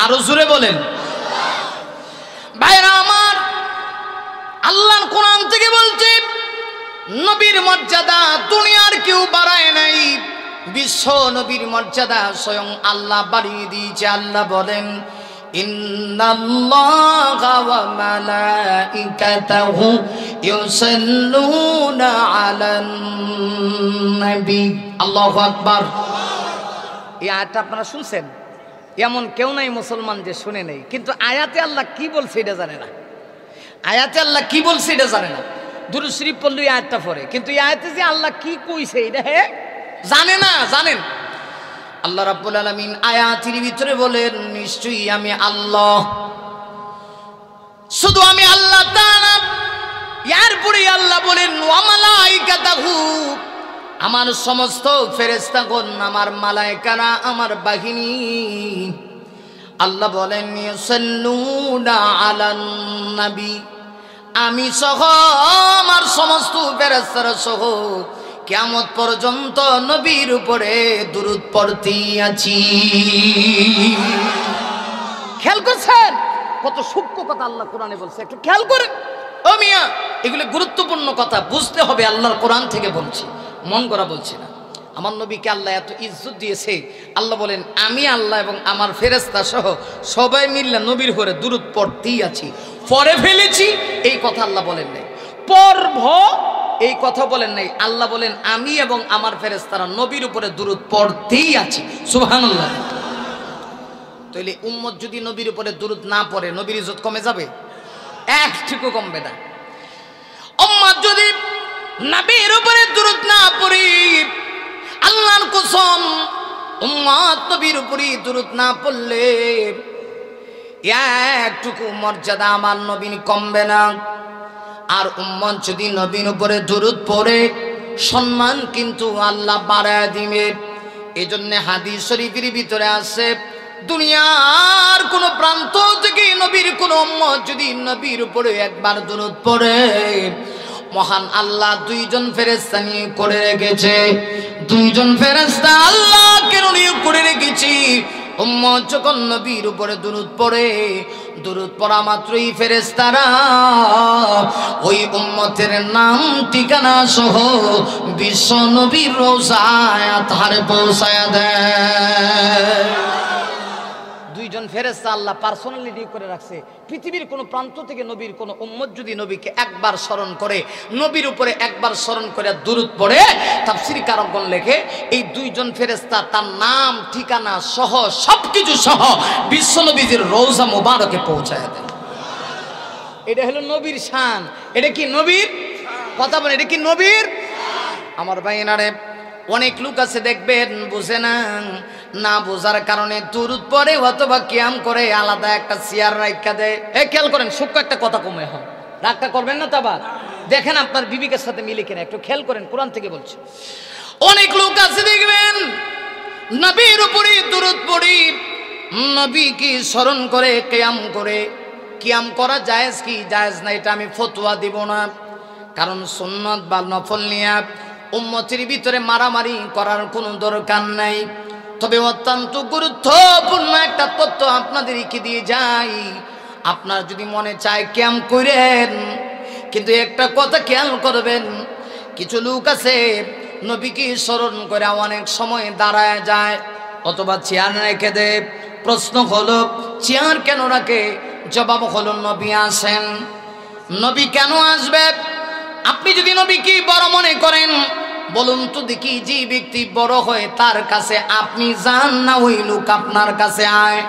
আরো জোরে বলেন। ভাইরা আমার, আল্লাহর কোরআন থেকে বলছে নবীর মর্যাদা দুনিয়ার কেউ বাড়ায় নাই, বিশ্ব নবীর মর্যাদা স্বয়ং আল্লাহ বাড়িয়ে দিয়েছে। আল্লাহ বলেন, ইন্নাল্লাহা ওয়া মালাইকাতাহু ইউসাল্লুনা আলান নবী। আল্লাহু আকবার। এই আয়াতটা আপনারা শুনছেন? এমন কেউ নাই মুসলমান যে শুনে নেই, কিন্তু আয়াতে আল্লাহ কি বলছে এটা জানে না। আয়াতে আল্লাহ কি বলছে এটা জানে না। দুরূদ শরীফ পড়লে এই আয়াতটা পড়ে, কিন্তু এই আয়াতে যে আল্লাহ কি কইছে এটা জানে না। জানেন, আল্লাহ রাব্বুল আলামিন আয়াতের ভিতরে বলেন, নিশ্চয়ই আমি আল্লাহ, শুধু আমি আল্লাহ তাআলা। এরপরে আল্লাহ বলেন, ওয়া মালাইকাতাহু, আমার সমস্ত ফেরেশতাগণ, আমার মালায়েকারা, আমার বাহিনী। আল্লাহ বলেন, ইউসাল্লুনা আলান নবী, আমি সহ আমার সমস্ত ফেরেশতারা সহ কিয়ামত পর্যন্ত নবীর উপরে দুরূদ পড়তেই আছি। খেয়াল করছেন কত সূক্ষ্ম কথা আল্লাহ কোরআনে বলছে? একটু খেয়াল করেন ও মিয়া, এগুলো গুরুত্বপূর্ণ কথা, বুঝতে হবে। আল্লাহর কোরআন থেকে বলছি, মন করা বলছি না। আমার নবীকে আল্লাহ এত ইজ্জত দিয়েছে, আল্লাহ বলেন আমি আল্লাহ এবং আমার ফেরেশতা সহ সবাই মিললে নবীর উপরে দুরূদ পড়তেই আছি। পড়ে ফেলেছি এই কথা আল্লাহ বলেন নাই, পড়ব এই কথা বলেন নাই। আল্লাহ বলেন আমি এবং আমার ফেরেশতারা নবীর উপরে দুরূদ পড়তেই আছি। সুবহানাল্লাহ। তাইলে উম্মত যদি নবীর উপরে দুরূদ না পড়ে, নবীর ইজ্জত কমে যাবে? একটুকু কমবে না। উম্মত যদি নবীর উপরে দুরূদ না পড়ে, আল্লাহর কসম, উম্মত নবীর উপরে দুরূদ না পড়লে একটুকু মর্যাদা আমার নবীর কমবে না। আর উম্মত যদি নবীর উপরে দুরূদ পড়ে, সম্মান কিন্তু আল্লাহ বাড়ায় দিবে। এজন্য হাদিস শরীফের ভিতরে আছে, দুনিয়ার কোন প্রান্ত থেকে নবীর কোন উম্মত যদি নবীর উপরে একবার দুরূদ পড়ে, মহান আল্লাহ দুইজন ফেরেশতা নিয়ে করে রেখেছে। দুইজন ফেরেশতা আল্লাহ কেন নিয়ে করে রেখেছি? উম্মত যখন নবীর উপরে দুরূদ পড়ে, দুরূদ পড়া মাত্রই ফেরেশতারা ওই উম্মতের নাম ঠিকানা সহ বিশ্ব নবীর রওজায় আতহারে পৌঁছায়া দেয়। দুইজন ফেরেশতা আল্লাহ পার্সোনালি ডিউ করে রাখছে। পৃথিবীর কোন প্রান্ত থেকে নবীর কোন উম্মত যদি নবীকে একবার স্মরণ করে, নবীর উপরে একবার স্মরণ করে দুরূদ পড়ে, তাফসীর কারকগণ লেখে এই দুইজন ফেরেশতা তার নাম ঠিকানা সহ সবকিছু সহ বিশ্ব নবীর রওজা মুবারকে পৌঁছায় দেয়। এটা হলো নবীর শান। এটা কি নবীর কথা বলেন? এটা কি নবীর? আমার ভাইয়েরারে, অনেক লোক আছে দেখবেন বুঝে না, না বোঝার কারণে দুরূদ পড়ে অথবা কিয়াম করে আলাদা একটা চেয়ার রাখা দেয়। খেয়াল করেন, সূক্ষ্ম একটা কথা কমে হয়, রাগটা করবেন না তো আবার। দেখেন আপনার বিবেকের সাথে মিলে কিনা, একটু খেয়াল করেন, কোরআন থেকে বলছে। অনেক লোক আছে দেখবেন নবীর উপরে দুরূদ পড়ি, নবীকে স্মরণ করে কিয়াম করে। কিয়াম করা জায়েজ কি জায়েজ না এটা আমি ফতোয়া দিব না, কারণ সুন্নাত বা নফল নিয়ে উম্মতের ভিতরে মারামারি করার কোনো দরকার নাই। তবে অত্যন্ত গুরুত্বপূর্ণ একটা তথ্য আপনাদেরকে দিয়ে যাই। আপনার যদি মনে চায় কিয়াম করেন, কিন্তু একটা কথা খেয়াল করবেন, কিছু লোক আছে নবীকে স্মরণ করে অনেক সময় দাঁড়ায় যায় অথবা চেয়ার রেখে দেয়। প্রশ্ন হলো চেয়ার কেন রাখে? জবাব হলো নবী আসেন। নবী কেন আসবে? আপনি যদি নবীকে বড় মনে করেন, বলুন তো দেখি, যে ব্যক্তি বড় হয় তার কাছে আপনি যান না ওই লোক আপনার কাছে আয়?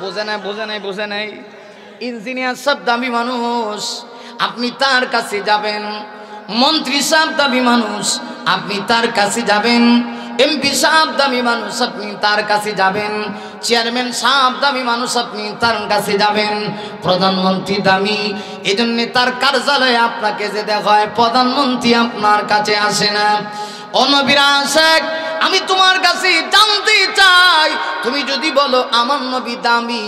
বোঝে নাই, বোঝে নাই, বোঝে নাই। ইঞ্জিনিয়ার সব দামি মানুষ, আপনি তার কাছে যাবেন। মন্ত্রী সাহেব দামি মানুষ, আপনি তার কাছে যাবেন। এমপি সাহেব দামি মানুষ, আপনি তার কাছে যাবেন। চেয়ারম্যান সাহেব দামি মানুষ, আপনি তার কাছে যাবেন। প্রধানমন্ত্রী দামি, এই জন্য তার কার্যালয়ে আপনাকে যে দেখায়, প্রধানমন্ত্রী আপনার কাছে আসে না। ও নবীর আশিক, আমি তোমার কাছে জানতে চাই, তুমি যদি বলো আমার নবী দামি,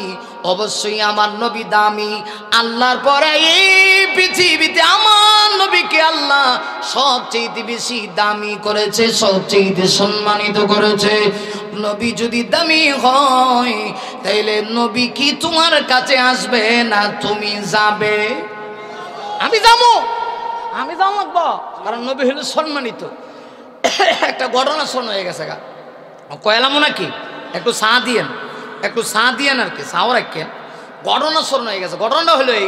অবশ্যই আমার নবী দামি। আল্লাহর পরে এই পৃথিবীতে আমার নবীকে আল্লাহ সবচেয়ে বেশি দামি করেছে, সবচেয়ে সম্মানিত করেছে। নবী যদি দামি হয় তাইলে নবী কি তোমার কাছে আসবে না তুমি যাবে? আমি যাবো, আমি যাবো, কারণ নবী হলো সম্মানিত। একটা ঘটনা শোনা হয়ে গেছে গা, কয়লামো নাকি একটু চা দিয়েন, একটু চা দিয়েন আর কি, চাও রাখেন। ঘটনা শোনা হয়ে গেছে। ঘটনাটা হলো এই,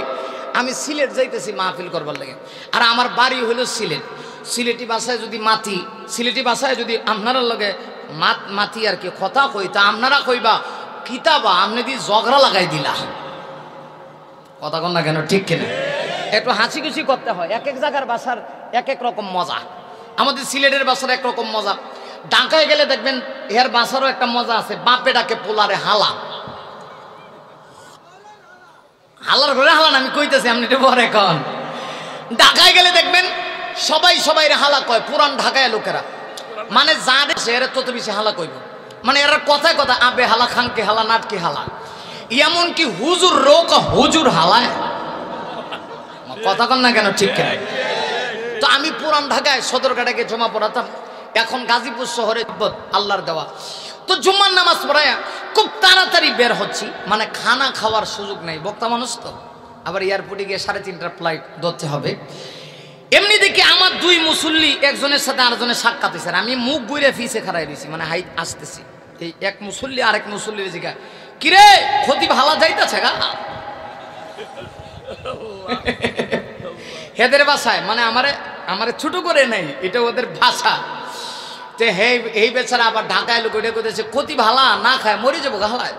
আমি সিলেট যাইতেছি মাহফিল করবার লাগে, আর আমার বাড়ি হলো সিলেট। সিলেটি ভাষায় যদি মাতি, সিলেটি ভাষায় যদি আপনারা লগে মাতি আর কি কথা কইতা, আপনারা কইবা কিতাবা আপনি দিয়ে ঝগড়া লাগাই দিলা। কথা কন না কেন, ঠিক কিনা? একটু হাসি খুশি করতে হয়। এক এক জায়গার ভাষার এক এক রকম মজা। আমাদের সিলেটের ভাষার একরকম মজা, ঢাকায় গেলে দেখবেন এর ভাষারও একটা মজা আছে। বাপে ডাকে পোলারে হালা, হালার ঘরে হালান আমি কইতেছি, আপনি বর এখন ঢাকায় গেলে দেখবেন সবাই সবাই হালা কয়। পুরান ঢাকায় লোকেরা মানে যাদের এরা তত বেশি হালা কইব, মানে এরা কথায় কথা আবে হালা, খানকে হালা, নাটকে হালা, এমনকি হুজুর রোক হুজুর হালায়। কথা কন না কেন, ঠিক কেন? তো আমি পুরান ঢাকায় সদরঘাটে জমা পড়াতাম, এখন গাজীপুর শহরে আল্লাহর দেওয়া। তো জুম্মার নামাজ পড়ায় খুব তাড়াতাড়ি বের হচ্ছি, মানে খানা খাওয়ার সুযোগ নেই, বক্তা মানুষ তো, আবার এয়ারপোর্টে গিয়ে 3:30টার ফ্লাইট ধরতে হবে। এমনি দেখি আমার দুই মুসল্লি একজনের সাথে আরেকজনের সাক্ষাৎ হয়েছে, আমি মুখ ঘুরে ফিসে খাড়াই রয়েছি, মানে হাই আসতেছি। এই এক মুসল্লি আরেক মুসল্লির জিগা, কিরে খতিব হালা যাইতেছে গা হেদের ভাষায়, মানে আমারে ছোট করে নেই, এটা ওদের ভাষা। যে এই বেচারা আবার ঢাকায় লোক ওইটা করতেছে, ক্ষতি ভালা না খায় মরে যাবো গাহলায়,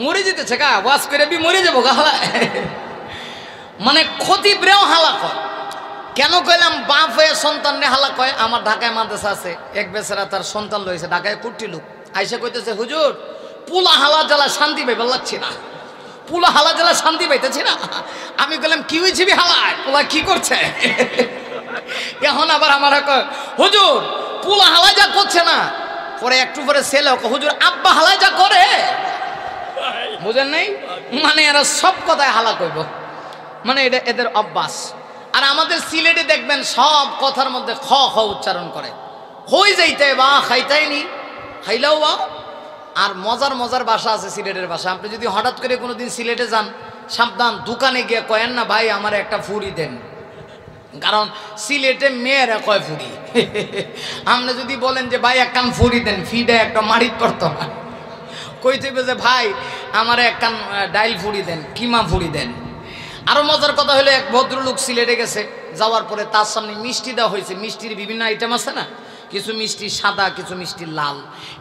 মরে যেতেছে গা, ওয়াশ করে বি মরে যাবো গাহলায়। মানে ক্ষতি ব্রেও হালা কয়। কেন কইলাম বাপ হয়ে সন্তান রে হালা কয়? আমার ঢাকায় মাদ্রাসা আছে, এক বেচারা তার সন্তান লইছে, ঢাকায় কুটি লোক আইসা কইতেছে, হুজুর পুলা হালা জ্বালা শান্তি পাইবার লাগছে না, পুলা হালা জ্বালা শান্তি পাইতেছি না। আমি বললাম কি হয়েছে হালায়, পোলা কি করছে? এখন আবার আমার হুজুর পুলা হালা যা করছে না, পরে একটু পরে ছেলে হুজুর আব্বা হালাই যা করে, বুঝেন নাই? মানে এরা সব কথায় হালা কইব, মানে এটা এদের অভ্যাস। আর আমাদের সিলেটে দেখবেন সব কথার মধ্যে খ খ উচ্চারণ করে, হই যাইতে বা খাইতাইনি, খাইলাও বা। আর মজার মজার ভাষা আছে সিলেটের ভাষা। আপনি যদি হঠাৎ করে কোনোদিন সিলেটে যান, সাবধান, দোকানে গিয়ে কয়েন না ভাই আমার একটা ফুড়ি দেন, কারণ সিলেটে মেয়েরা কয় ফুড়ি। আপনি যদি বলেন যে ভাই এক কান ফুড়ি দেন, ফিডে একটা মারিত করতো না, কইতে যে ভাই আমার এক কান ডাইল ফুড়ি দেন, কিমা ফুড়ি দেন। আরো মজার কথা হলো, এক ভদ্রলোক সিলেটে গেছে, যাওয়ার পরে তার সামনে মিষ্টি দেওয়া হয়েছে। মিষ্টির বিভিন্ন আইটেম আছে না, কিছু মিষ্টি সাদা, কিছু মিষ্টি লাল।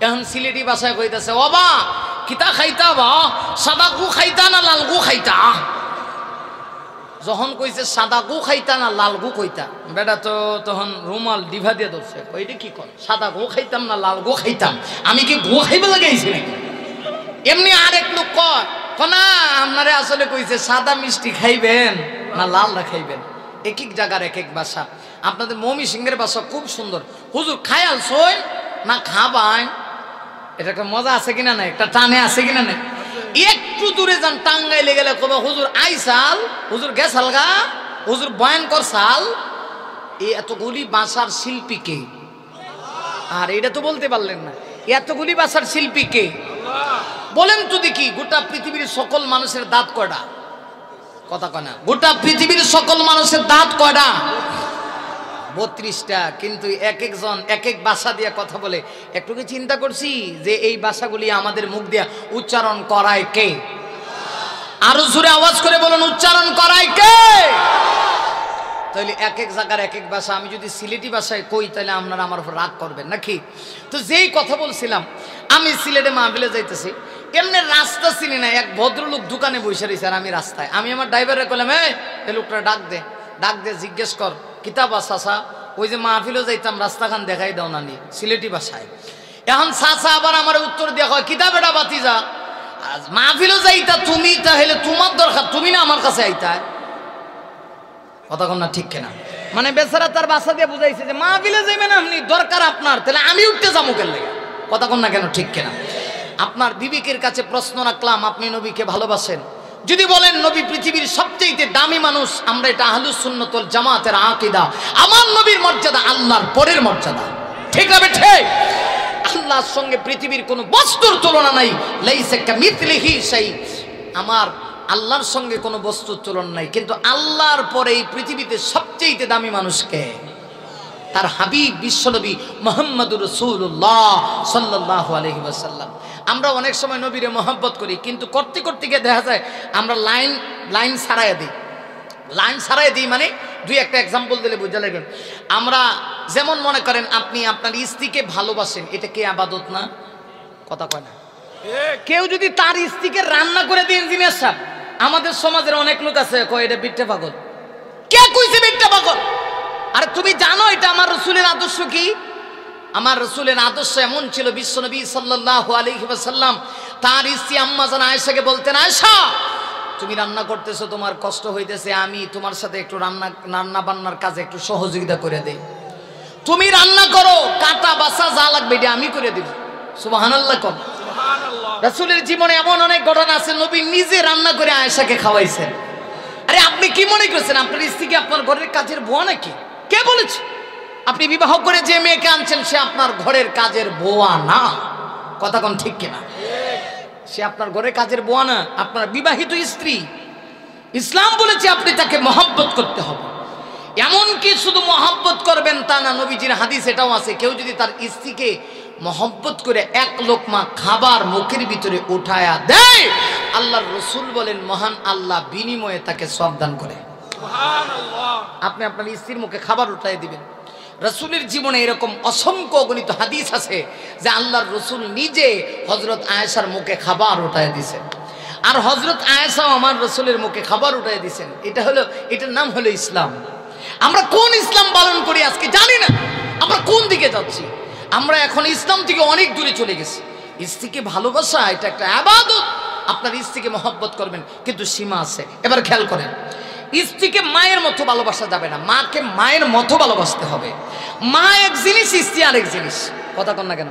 এখন সিলেটি ভাষায় কইতাছে, ও বা কিতা খাইতা বা, সাদা গু খাইতা না লাল গু খাইতা? যখন কইছে সাদা গু খাইতা না লাল গু খাইতা, বেটা তো তখন রুমাল ডিভা দিয়ে ধরছে, ওইটা কি কর, সাদা গু খাইতাম না লাল গু খাইতাম, আমি কি গু খাইবে লাগাইছি নাকি? এমনি আরেক লোক কয় না, আপনারে আসলে কইছে সাদা মিষ্টি খাইবেন না লালটা খাইবেন। এক এক জায়গার এক এক ভাষা। আপনাদের মমি সিংহের ভাষা খুব সুন্দর। হুজুর খায়াল সই না খাবাই, এটা একটা মজা আছে কিনা না, একটা টানে আছে কিনা না। একটু দূরে যান, টাঙ্গাইলে গেলে কবে হুজুর আইসাল, হুজুর গেছাল গা, হুজুর বয়ান করছাল। এই এতগুলি ভাষার শিল্পী কে? আর এটা তো বলতে পারলেন না, এতগুলি ভাষার শিল্পী কে বলেন তো দেখি। গোটা পৃথিবীর সকল মানুষের দাঁত কয়টা? কথা কয় না। গোটা পৃথিবীর সকল মানুষের দাঁত কয়টা? 32টা, কিন্তু এক একজন এক এক ভাষা দিয়ে কথা বলে। একটু কি চিন্তা করছি যে এই ভাষাগুলি আমাদের মুখ দিয়ে উচ্চারণ করায় কে? আরো জোরে আওয়াজ করে বলুন, উচ্চারণ করায় কে? তাহলে এক এক জায়গার এক এক ভাষা। আমি যদি সিলেটি ভাষায় কই তাহলে আপনারা আমার উপর রাগ করবেন নাকি? তো যেই কথা বলছিলাম, আমি সিলেটে মাহফিলে যাইতেছি, এমনি রাস্তা চিনি না, এক ভদ্রলোক দোকানে বসে রয়েছে আর আমি রাস্তায়। আমি আমার ড্রাইভারে বললাম, এই লোকটা ডাক দে জিজ্ঞেস কর কিতাব চাচা, ওই যে মাহফিলেও যাইতাম রাস্তাখান দেখাই দাও না নি সিলেটি ভাষায়। এখন চাচা আবার আমার উত্তর দেওয়া হয়, কিতাব এটা বাতিজা, মাহফিলেও যাইতা তুমি, তাহলে তোমার দরকার, তুমি না আমার কাছে আইতা। কথা কম না ঠিক কেনা? মানে বেচারা তার বাসা দিয়ে বুঝাইছে যে মাহফিলে যাইবেন আপনি, দরকার আপনার, তাহলে আমি উঠতে যাবো কেন লেগে? কথা কম না কেন ঠিক কেনা? আপনার বিবেকের কাছে প্রশ্ন রাখলাম, আপনি নবীকে ভালোবাসেন? যদি বলেন নবী পৃথিবীর সবচেয়ে দামি মানুষ, আমরা এটা আহলুস সুন্নাত ওয়াল জামাতের আকীদা। আমার নবীর মর্যাদা আল্লাহর পরের মর্যাদা, ঠিক না ঠিক? আল্লাহর সঙ্গে পৃথিবীর কোনো বস্তুর তুলনা নাই। লাইসা কামিথলিহি শাই, আমার আল্লাহর সঙ্গে কোনো বস্তুর তুলনা নাই। কিন্তু আল্লাহর পরে এই পৃথিবীতে সবচেয়ে দামি মানুষকে? তার হাবিব বিশ্বনবী মুহাম্মদুর রাসূলুল্লাহ সাল্লাল্লাহু আলাইহি ওয়াসাল্লাম। আমরা অনেক সময় নবীরে মহব্বত করি, কিন্তু করতে করতে গিয়ে দেখা যায় আমরা লাইন ছাড়াই দিই। মানে দুই একটা এক্সাম্পল দিলে বুঝা লাগবে। আমরা যেমন মনে করেন আপনি আপনার স্ত্রীকে ভালোবাসেন, এটা কি ইবাদত না? কথা কয় না? কেউ যদি তার স্ত্রীকে রান্না করে দিয়ে, ইঞ্জিনিয়ার সাহেব, আমাদের সমাজের অনেক লোক আছে কয় এটা বিট্টা পাগল। কে কইছে বিট্টা পাগল? আরে তুমি জানো এটা আমার রাসূলের আদর্শ কি? আমার রাসূলের আদর্শ এমন ছিল, বিশ্বনবী সাল্লাল্লাহু আলাইহি ওয়াসাল্লাম তার স্ত্রী আম্মা জান আয়েশাকে বলতেন, আয়েশা তুমি রান্না করতেছো, তোমার কষ্ট হইতেছে, আমি তোমার সাথে একটু রান্না বান্নার কাজে একটু সহযোগিতা করে দেই। তুমি রান্না করো, কাটা বাছা যা লাগবে এটা আমি করে দিব। সুবহানাল্লাহ কম। রাসূলের জীবনে এমন অনেক ঘটনা আছে, নবী নিজে রান্না করে আয়েশাকে খাওয়াইছেন। আরে আপনি কি মনে করছেন আপনার স্ত্রী কি আপনার ঘরের কাজের বুয়া নাকি? কে বলেছে? আপনি বিবাহ করে যে মেয়েকে আনছেন সে আপনার ঘরের কাজের বুয়া না। কথা কোন ঠিক কিনা? সে আপনার ঘরের কাজের বুয়া না, আপনার বিবাহিত স্ত্রী। ইসলাম বলেছে আপনি তাকে মহব্বত করতে হবে। এমনকি শুধু মহব্বত করবেন তা না, নবীজির হাদিস এটাও আছে, কেউ যদি তার স্ত্রীকে মহব্বত করে এক লোকমা খাবার মুখের ভিতরে উঠায়া দেয়, আল্লাহর রাসূল বলেন মহান আল্লাহ বিনিময়ে তাকে সওয়াব দান করে। সুবহানাল্লাহ। আপনি আপনার স্ত্রীর মুখে খাবার উঠায় দিবেন। রাসূলের জীবনে এরকম অসংখ্য অগণিত হাদিস আছে যে আল্লাহর রাসূল নিজে হযরত আয়েশার মুখে খাবার উঠায় দিয়েছেন, আর হযরত আয়েশাও আমার রাসূলের মুখে খাবার উঠায় দিয়েছেন। এটার নাম হলো ইসলাম। আমরা কোন ইসলাম পালন করি আজকে জানি না, আমরা কোন দিকে যাচ্ছি। আমরা এখন ইসলাম থেকে অনেক দূরে চলে গেছি। স্ত্রীকে ভালোবাসা এটা একটা ইবাদত। আপনার স্ত্রীকে মহব্বত করবেন, কিন্তু সীমা আছে। এবার খেয়াল করেন, স্ত্রীকে মায়ের মতো ভালোবাসা যাবে না, মাকে মায়ের মতো ভালোবাসতে হবে। মা এক জিনিস, স্ত্রী আরেক জিনিস। কথা কন না কেন?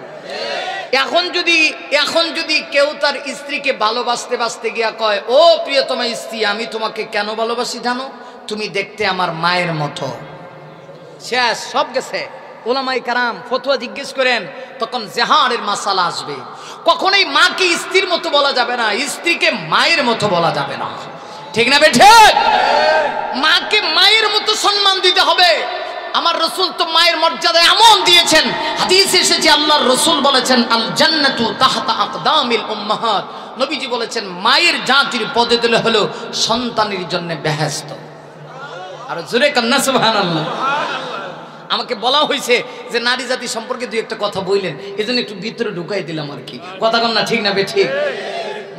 এখন যদি কেউ তার স্ত্রীকে ভালোবাসতে গিয়া কয়, ও প্রিয়তমা স্ত্রী, আমি তোমাকে কেন ভালোবাসি জানো? তুমি দেখতে আমার মায়ের মতো। শেষ, সব গেছে। ওলামায়ে কেরাম ফতোয়া জিজ্ঞেস করেন, তখন জেহারের মাসালা আসবে। কখনোই মাকে স্ত্রীর মতো বলা যাবে না, স্ত্রীকে মায়ের মতো বলা যাবে না। ঠিক না বেঠিক? মাকে মায়ের মতো সম্মান দিতে হবে। আমার রাসূল তো মায়ের মর্যাদা এমন দিয়েছেন, হাদিসে এসেছে আল্লাহর রাসূল বলেছেন, আল জান্নাতু তাহতা আকদামিল উম্মাহাত। নবীজি বলেছেন মায়ের জাতির পদে দিলে হলো সন্তানের জন্য বেহেশত। আর জোরে কান্না সুবহানাল্লাহ। আমাকে বলা হয়েছে যে নারী জাতি সম্পর্কে দুই একটা কথা বললেন, এজন্য একটু ভিতরে ঢুকাই দিলাম আর কি। কথা কন না ঠিক না বেঠিক?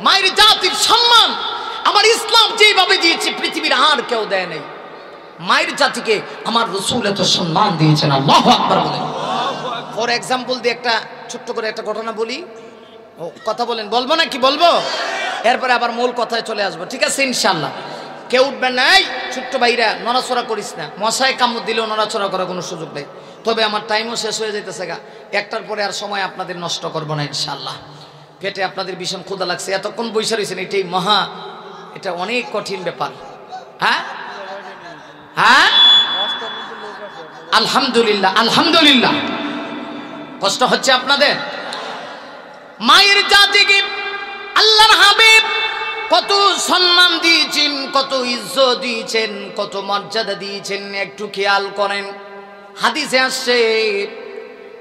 মায়ের জাতির সম্মান আমার ইসলাম যেভাবে দিয়েছে পৃথিবীর আর কেউ দেয় নাই। মায়ের জাতিকে আমার রাসূল এত সম্মান দিয়েছেন। আল্লাহু আকবার বলেন। ফর এক্সাম্পল দিয়ে একটা ছোট্ট করে একটা ঘটনা বলি। কথা বলেন, বলবো না কি বলবো? এরপরে আবার মূল কথায় চলে আসবো, ঠিক আছে ইনশাআল্লাহ। কেউ উঠবেন না, এই ছোট্ট ভাইরা নড়াচড়া করিস না। মশায় কামড় দিলেও নড়াচড়া করার কোনো সুযোগ নেই। তবে আমার টাইমও শেষ হয়ে যাইতেছে গা, একটার পরে আর সময় আপনাদের নষ্ট করবো না ইনশাআল্লাহ। পেটে আপনাদের ভীষণ ক্ষুধা লাগছে, এতক্ষণ বসে রয়েছেন, এটা অনেক কঠিন ব্যাপার। হ্যাঁ হ্যাঁ, আলহামদুলিল্লাহ আলহামদুলিল্লাহ। কষ্ট হচ্ছে আপনাদের? মায়ের জাতিকে আল্লাহর হাবিব কত সম্মান দিয়েছেন, কত ইজ্জত দিয়েছেন, কত মর্যাদা দিয়েছেন, একটু খেয়াল করেন। হাদিসে আসছে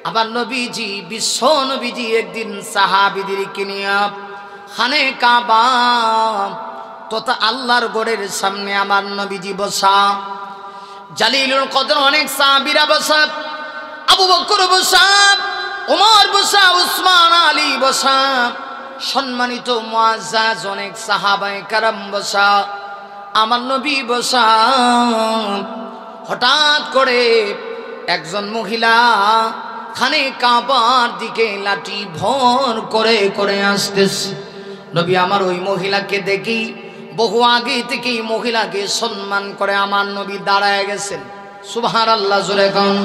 আবার নবীজি বিশ্ব নবীজি একদিন সাহাবীদেরকে নিয়ে খানে কাবা তথা আল্লাহর গড়ের সামনে আমার নবীজি বসা, জালিলুল কদর অনেক সাহাবীরা বসা, আবু বকর বসা, ওমর বসা, উসমান আলী বসা, সম্মানিত মুআজ্জাজ অনেক সাহাবায়ে কেরাম বসা, আমার নবী বসা। হঠাৎ করে একজন মহিলা খানে কাবার দিকে লাঠি ভর করে করে আসতেছে। নবী আমার ওই মহিলাকে দেখি বহু আগে থেকেই মহিলাকে সম্মান করে আমার নবী দাঁড়ায় গেছেন। সুবহানাল্লাহ জোরে কোন,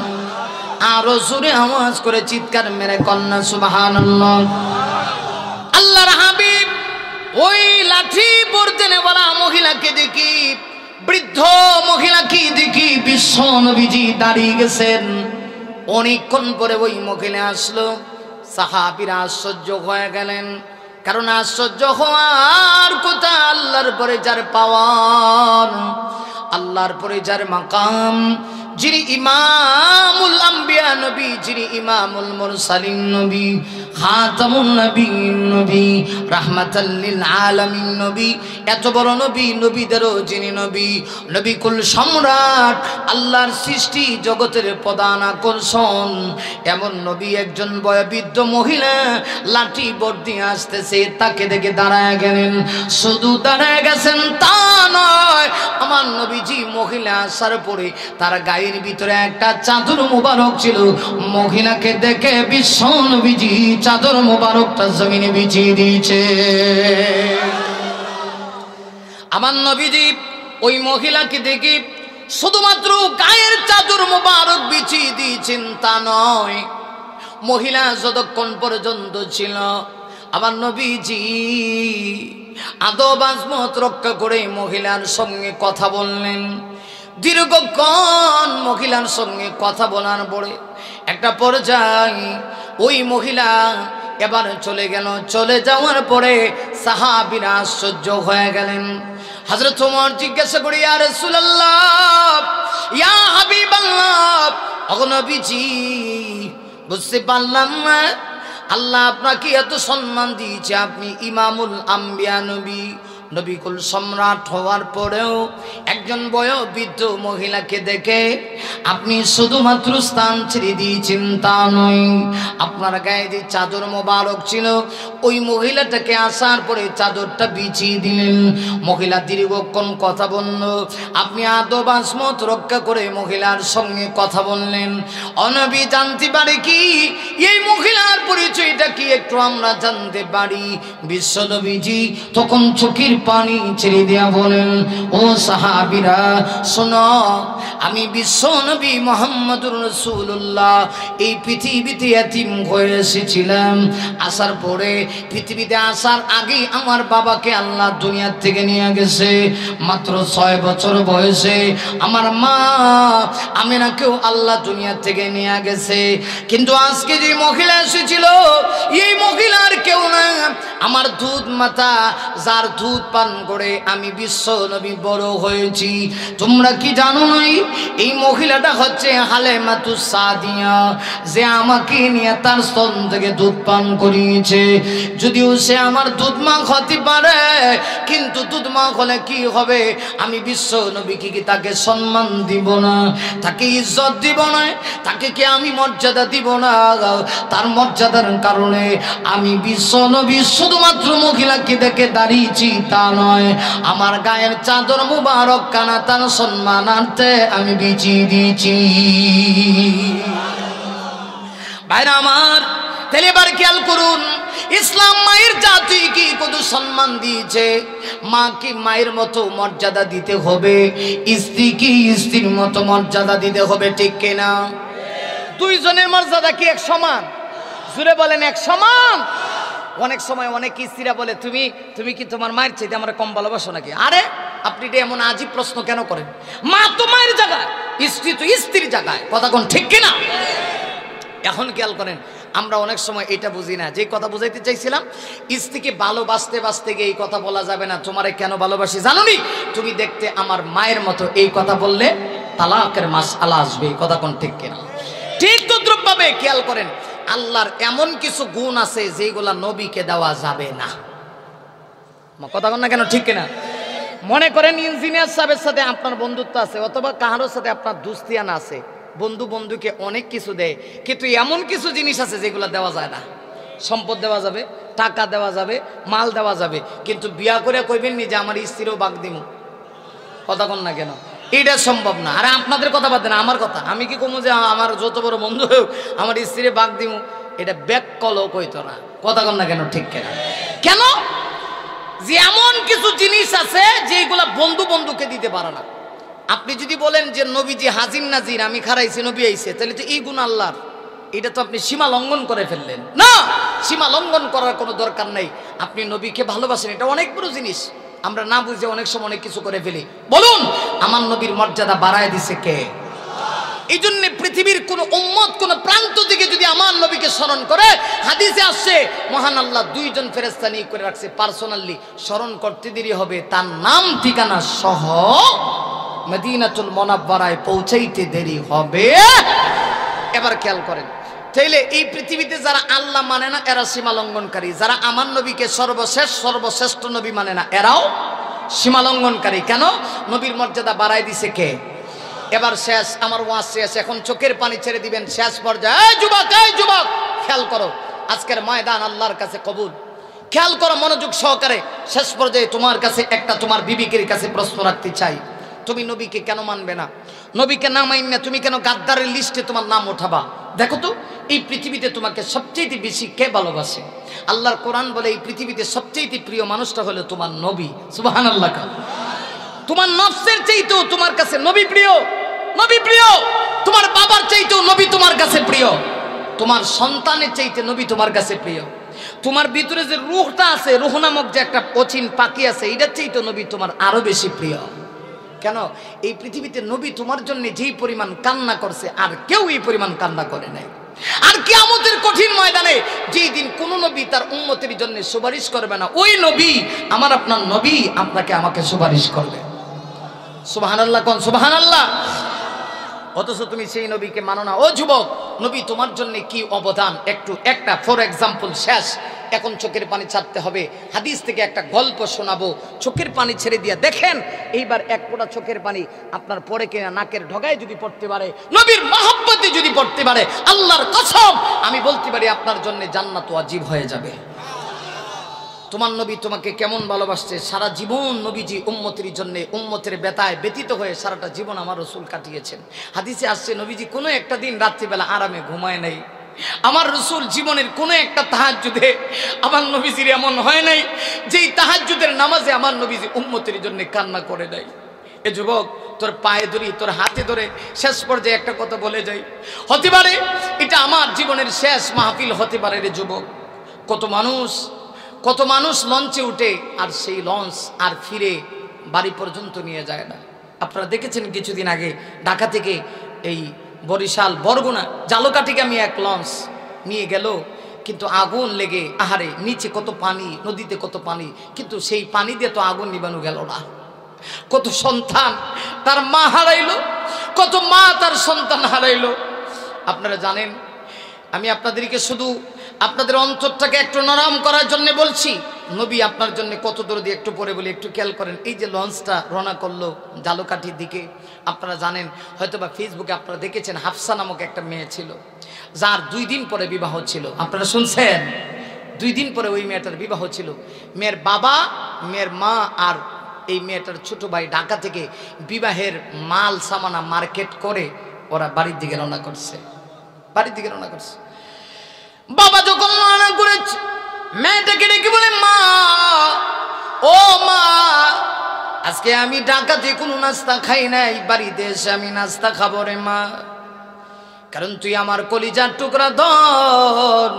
আরো জোরে আওয়াজ করে চিৎকার মেরে কন্যা সুবহানাল্লাহ। আল্লাহর হাবিব ওই লাঠি পড়তেনে বলা মহিলাকে দেখি, বৃদ্ধ মহিলাকে দেখি বিশ্ব নবীজি দাঁড়িয়ে গেছেন। অনেকক্ষণ পরে ওই মহিলা আসলো, সাহাবীরা আশ্চর্য হয়ে গেলেন। কারণ আশ্চর্য হওয়ার কথা, আল্লাহর পরে যার পাওয়ার, আল্লাহর পরে যার মাকাম, যিনি ইমামুল আম্বিয়া নবী, যিনি ইমামুল মুরসালিন নবী, খাতামুন নবীন নবী, রাহমাতাল লিল আলামিন নবী, এত বড় নবী, নবীদেরও যিনি নবী, নবী কুল সম্রাট, আল্লাহর সৃষ্টি জগতের প্রধান আকর্ষণ, এমন নবী একজন বয়োবৃদ্ধ মহিলা লাঠি বর্দি আসতেছে, তাকে দেখে দাঁড়ায় গেলেন। শুধু দাঁড়ায় গেছেন তা নয়, আমার নবীজি মহিলা আসার পরে তার গায়ের ভিতরে একটা চাদর মুবারক ছিল। মহিলাকে দেখে বিশ্ব নবীজি চাদর মুবারকটা জমিনে বিছিয়ে দিয়েছে। আমার নবীজি ওই মহিলাকে দেখে শুধুমাত্র গায়ের চাদর মুবারক বিছিয়ে দিয়েছেন তা নয়, মহিলা যতক্ষণ পর্যন্ত ছিল আমার নবীজি আদব আজমত রক্ষা করে মহিলার সঙ্গে কথা বললেন। দীর্ঘক্ষণ মহিলার সঙ্গে কথা বলার পরে একটা পর্যায়ে ওই মহিলা এবার চলে গেল। চলে যাওয়ার পরে সাহাবীরা আশ্চর্য হয়ে গেলেন। হযরত ওমর জিজ্ঞাসা করে, ইয়া রাসূলুল্লাহ, ইয়া হাবিবাল্লাহ, ওগো নবীজি, বুঝতে পারলাম না আল্লাহ আপনাকে এত সম্মান দিয়েছে, আপনি ইমামুল আম্বিয়া নবী, নবীকুল সম্রাট হওয়ার পরেও একজন বয়োবৃদ্ধ মহিলাকে দেখে আপনি শুধুমাত্র স্থান ছেড়ে দিয়েছেন তা নয়, আপনার গায়ে যে চাদর মোবারক ছিল ওই মহিলাটাকে আসার পরে চাদরটা বিছিয়ে দিলেন। মহিলা দীর্ঘক্ষণ কথা বলল, আপনি আদব আসমত রক্ষা করে মহিলার সঙ্গে কথা বললেন। নবী জানতে পারে কি এই মহিলার পরিচয়টা কি একটু আমরা জানতে পারি। বিশ্ব নবীজি তখন চোখের পানি ছেড়ে দেয়া বলেন, ও সাহাবীরা শোনো, আমি বিশ্ব নবী মুহাম্মদুর রাসূলুল্লাহ এই পৃথিবীতে এতিম হয়ে এসেছিলাম। আসার পরে পৃথিবীতে আসার আগে আমার বাবাকে আল্লাহ দুনিয়া থেকে নিয়ে গেছে। মাত্র 6 বছর বয়সে আমার মা আমিনাকেও আল্লাহ দুনিয়া থেকে নিয়ে গেছে। কিন্তু আজকে যে মহিলা এসেছিল এই মহিলার কেউ না, আমার দুধ মাতা, যার দুধ পান করে আমি বিশ্ব নবী বড় হয়েছি। তোমরা কি জানো নাই এই মহিলাটা হচ্ছে হালেমাতুস সাদিয়া, যে আমাকে নিয়ে তার স্তন থেকে দুধ পান করিয়েছে। যদিও সে আমার দুধ মা হতে পারে, কিন্তু দুধ মা হলে কি হবে, আমি বিশ্ব নবীকে কি তাকে সম্মান দিব না, তাকে ইজ্জত দিব না, তাকে কি আমি মর্যাদা দিব না? তার মর্যাদার কারণে আমি বিশ্ব নবী শুধুমাত্র মহিলাকে দেখে দাঁড়িয়েছি তা নয়, আমার গায়ের চাদর মুবারক কানা তার সম্মানার্থে আমি বিছিয়ে দিয়েছি। ভাইরা আমার, তাহলে এবার খেয়াল করুন, ইসলাম মায়ের জাতিকে কত সম্মান দিয়েছে। মাকে মায়ের মতো মর্যাদা দিতে হবে, স্ত্রীকে স্ত্রীর মতো মর্যাদা দিতে হবে, ঠিক কিনা? দুইজনের মর্যাদা কি এক সমান? জুড়ে বলেন এক সমান। অনেক সময় অনেক স্ত্রীরা বলে, তুমি কি তোমার মায়ের চাইতে আমরা কম ভালোবাসো নাকি? আরে আপনি এটা এমন আজীব প্রশ্ন কেন করেন? মা তো মায়ের জায়গায়, স্ত্রী তো স্ত্রীর জায়গায়, কথা কোন ঠিক কিনা? এখন খেয়াল করেন, আমরা অনেক সময় এটা বুঝি না। যে কথা বুঝাইতে চাইছিলাম, স্ত্রীকে ভালোবাসতে বাসতে গিয়ে এই কথা বলা যাবে না, তোমারে কেন ভালোবাসি জানো নি, তুমি দেখতে আমার মায়ের মতো, এই কথা বললে তালাকের মাসআলা আসবে। কথা কোন ঠিক কিনা? ঠিক তদ্রুপ ভাবে খেয়াল করেন, আল্লাহর এমন কিছু গুণ আছে যেগুলা নবীকে দেওয়া যাবে না। কথা কোন না কেন? ঠিক কিনা? মনে করেন ইঞ্জিনিয়ার সাহেবের সাথে আপনার বন্ধুত্ব আছে, অথবা কাহারোর সাথে আপনার দুস্তিয়ানা আছে, বন্ধু বন্ধুকে অনেক কিছু দেয়, কিন্তু এমন কিছু জিনিস আছে যেগুলো দেওয়া যায় না। সম্পদ দেওয়া যাবে, টাকা দেওয়া যাবে, মাল দেওয়া যাবে, কিন্তু বিয়া করে কইবেন নি যে আমার স্ত্রীও বাগ দিমু। কথা কন না কেন? এটা সম্ভব না। আরে আপনাদের কথা বাদ দেন, আমার কথা। আমি কি কমু যে আমার যত বড় বন্ধু হোক আমার স্ত্রী বাগ দিমু? এটা ব্যাককলও কইতো না। কথা কন না কেন? ঠিক কেনা? কেন? যে এমন কিছু জিনিস আছে যেগুলা বন্ধু বন্ধুকে দিতে পারে না। আপনি যদি বলেন যে নবীজি হাজির নাজির, আমি খারাইছি নবী আইছে, তাহলে তো এই গুণ আল্লাহর, এটা তো আপনি সীমা লঙ্ঘন করে ফেললেন। না, সীমা লঙ্ঘন করার কোনো দরকার নেই। আপনি নবীকে ভালোবাসেন, এটা অনেক বড় জিনিস। আমরা না বুঝে অনেক সময় অনেক কিছু করে ফেলি। বলুন, আমার নবীর মর্যাদা বাড়ায় দিছে কে? এই জন্য পৃথিবীর কোন উম্মত কোন প্রান্ত থেকে যদি আমার নবীকে স্মরণ করে, হাদিসে আসছে মহান আল্লাহ দুইজন ফেরেশতা নিয়োগ করে রাখছে পার্সোনালি, স্মরণ করতে দেরি হবে তার নাম ঠিকানা সহ মদিনাতুল মুনাওয়ারায় পৌঁছাইতে দেরি হবে। এবার খেয়াল করেন, তাইলে এই পৃথিবীতে যারা আল্লাহ মানে না এরা সীমা লঙ্ঘনকারী, যারা আমার নবীকে সর্বশ্রেষ্ঠ নবী মানে না এরাও সীমা লঙ্ঘনকারী। কেন? নবীর মর্যাদা বাড়ায় দিছে কে? এবার শেষ, আমার ওয়াজ শেষ, এখন চোখের পানি ছেড়ে দিবেন শেষ পর্যায়ে। এই যুবক, এই যুবক, খেয়াল করো, আজকের ময়দান আল্লাহর কাছে কবুল। খেয়াল করো মনোযোগ সহকারে। শেষ পর্যায়ে তোমার কাছে একটা, তোমার বিবিকের কাছে প্রশ্ন রাখতে চাই, তুমি নবীকে কেন মানবে না? নবীকে না মানলে তুমি কেন গাদ্দারের লিস্টে তোমার নাম ওঠাবা? দেখো তো, এই পৃথিবীতে তোমাকে সবচেয়ে বেশি কে ভালোবাসে? আল্লাহর কোরআন বলে এই পৃথিবীতে সবচেয়ে প্রিয় মানুষটা হলো তোমার নবী। সুবহানাল্লাহ। তোমার নফসের চাইতেও তোমার কাছে নবী প্রিয়। নবী প্রিয়। তোমার বাবার চাইতেও নবী তোমার কাছে প্রিয়। তোমার সন্তানের চাইতে নবী তোমার কাছে প্রিয়। তোমার ভিতরে যে রূহটা আছে, রূহ নামক যে একটা অচিন পাখি আছে, এটার চাইতেও নবী তোমার আরো বেশি প্রিয়। কেন? এই পৃথিবীতে নবী তোমার জন্য যেই পরিমাণ কান্না করছে আর কেউ এই পরিমাণ কান্না করে নাই। আর কিয়ামতের কঠিন ময়দানে যেই দিন কোন নবী তার উম্মতের জন্য সুপারিশ করবে না, ওই নবী, আমার আপনার নবী, আপনাকে আমাকে সুপারিশ করবে। সুবহানাল্লাহ কোন? সুবহানাল্লাহ। অথচ তুমি সেই নবীকে মানো না। ও যুবক, নবী তোমার জন্য কি অবদান, একটা ফর এক্সাম্পল শেষ, এখন চোখের পানি ছাড়তে হবে। হাদিস থেকে একটা গল্প শোনাবো, চোখের পানি ছেড়ে দিয়া দেখেন এইবার এক ফোঁটা চোখের পানি আপনার পরে কিনা নাকের ঢগায় যদি পড়তে পারে, নবীর মহব্বতে যদি পড়তে পারে, আল্লাহর কসম আমি বলতে পারি আপনার জন্য জান্নাত ওয়াজিব হয়ে যাবে। তোমার নবী তোমাকে কেমন ভালোবাসছে, সারা জীবন নবীজি উম্মতের জন্য, উম্মতের ব্যথায় ব্যতীত হয়ে সারাটা জীবন আমার রাসূল কাটিয়েছেন। হাদিসে আসছে নবীজি কোনো একটা দিন রাত্রিবেলা আরামে ঘুমায় নাই। আমার রাসূল জীবনের কোনো একটা তাহাজ্জুদে আমার নবীজির এমন হয় নাই যেই তাহাজ্জুদের নামাজে আমার নবীজি উম্মতের জন্য কান্না করে নাই। এ যুবক, তোর পায়ে ধরি, তোর হাতে ধরে শেষ পর্যায়ে একটা কথা বলে যাই, হতে পারে এটা আমার জীবনের শেষ মাহফিল হতে পারে রে যুবক। কত মানুষ লঞ্চে উঠে আর সেই লঞ্চ আর ফিরে বাড়ি পর্যন্ত নিয়ে যায় না। আপনারা দেখেছেন কিছুদিন আগে ঢাকা থেকে এই বরিশাল বরগুনা জালকাঠিগামী এক লঞ্চ নিয়ে গেল, কিন্তু আগুন লেগে আহারে নিচে কত পানি, নদীতে কত পানি, কিন্তু সেই পানি দিয়ে তো আগুন নিবানো গেল না। কত সন্তান তার মা হারাইলো, কত মা তার সন্তান হারাইলো। আপনারা জানেন, আমি আপনাদেরকে শুধু আপনাদের অন্তরটাকে একটু নরম করার জন্য বলছি। নবী আপনার জন্য কত দূর দিয়ে একটু পরে বলি, একটু খেয়াল করেন। এই যে লঞ্চটা রওনা করলো জালকাঠির দিকে, আপনারা জানেন হয়তোবা ফেসবুকে আপনারা দেখেছেন, হাফসা নামক একটা মেয়ে ছিল যার 2 দিন পরে বিবাহ ছিল। আপনারা শুনছেন? 2 দিন পরে ওই মেয়েটার বিবাহ ছিল। মেয়ের বাবা, মেয়ের মা আর এই মেয়েটার ছোট ভাই ঢাকা থেকে বিবাহের মাল সামানা মার্কেট করে ওরা বাড়ির দিকে রওনা করছে। বাবা যখন রওনা করেছে, মেয়েটাকে ডেকে বলে, মা, ও মা, আজকে আমি ঢাকাতে কোনো নাস্তা খাই নাই, বাড়িতে এসে আমি নাস্তা খাবো রে মা, কারণ তুই আমার কলিজার টুকরা ধন।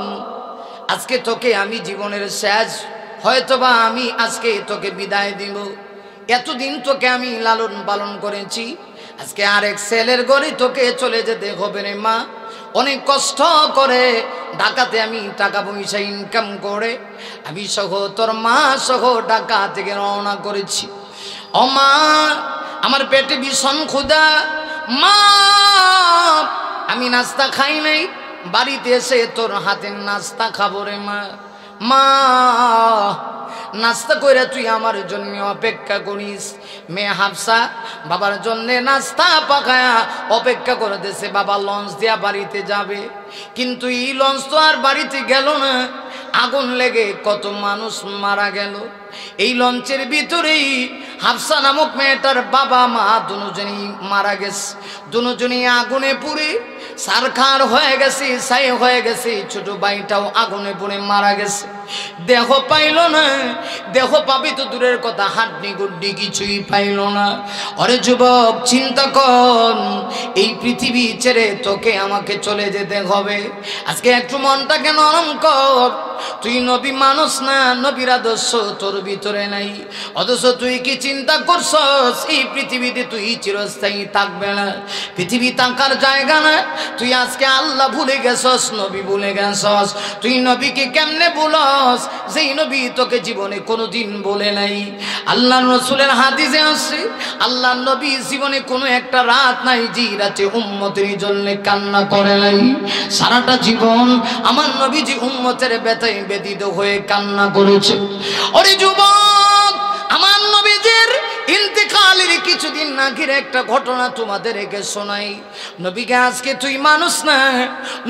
আজকে তোকে আমি জীবনের শেষ, হয়তোবা আমি আজকে তোকে বিদায় দিব। এতদিন তোকে আমি লালন পালন করেছি, আজকে আরেক ছেলের ঘরে তোকে চলে যেতে হবে রে মা। অনেক কষ্ট করে ঢাকাতে আমি টাকা পয়সা ইনকাম করে আমি সহ তোর মা সহ ঢাকা থেকে রওনা করেছি। ও মা, আমার পেটে ভীষণ ক্ষুধা, মা আমি নাস্তা খাই নাই, বাড়িতে এসে তোর হাতের নাস্তা খাবো রে মা। মা নাস্তা করে তুই আমার জন্য অপেক্ষা করিস। মেয়ে হাফসা বাবার জন্য নাস্তা পাকায়া অপেক্ষা করে দেশে। বাবা লঞ্চ দিয়া বাড়িতে যাবে, কিন্তু এই লঞ্চ তো আর বাড়িতে গেল না, আগুন লেগে কত মানুষ মারা গেল। এই লঞ্চের ভিতরেই হাফসা নামক মেয়েটার বাবা মা দুজনেই মারা গেছে। দুজনেই আগুনে পুড়ে সারখার হয়ে গেছে, ছাই হয়ে গেছে। ছোট ভাইটাও আগুনে পুড়ে মারা গেছে। দেহ পাইল না, দেহ পাবি তো দূরের কথা, হাড্ডি গুড্ডি কিছুই পাইল না। অরে যুবক চিন্তা কর, এই পৃথিবী ছেড়ে তোকে আমাকে চলে যেতে হবে। আজকে একটু মনটাকে নরম কর। তুই নবী মানুষ না, নবীর আদর্শ তোর ভিতরে নাই, অথচ তুই কি চিন্তা করছস এই পৃথিবীতে তুই চিরস্থায়ী থাকবে না। পৃথিবী থাকার জায়গা না। তুই আজকে আল্লাহ ভুলে গেছস, নবী ভুলে গেছস। তুই নবীকে কেমনে ভুলস যেই নবী তোকে জীবনে কোনোদিন বলে নাই। আল্লাহ রসুলের হাদিসে আসছে, আল্লাহ নবী জীবনে কোনো একটা রাত নাই যে রাতে উম্মতের জন্য কান্না করে নাই। সারাটা জীবন আমার নবীজি উম্মতের ব্যথায় ব্যথিত হয়ে কান্না করেছে। ওরে যুবক, আমার নবীজির ইন্তেকালের কিছুদিন আগের একটা ঘটনা তোমাদেরকে শোনাই। নবীকে আজকে তুই মানুষ না,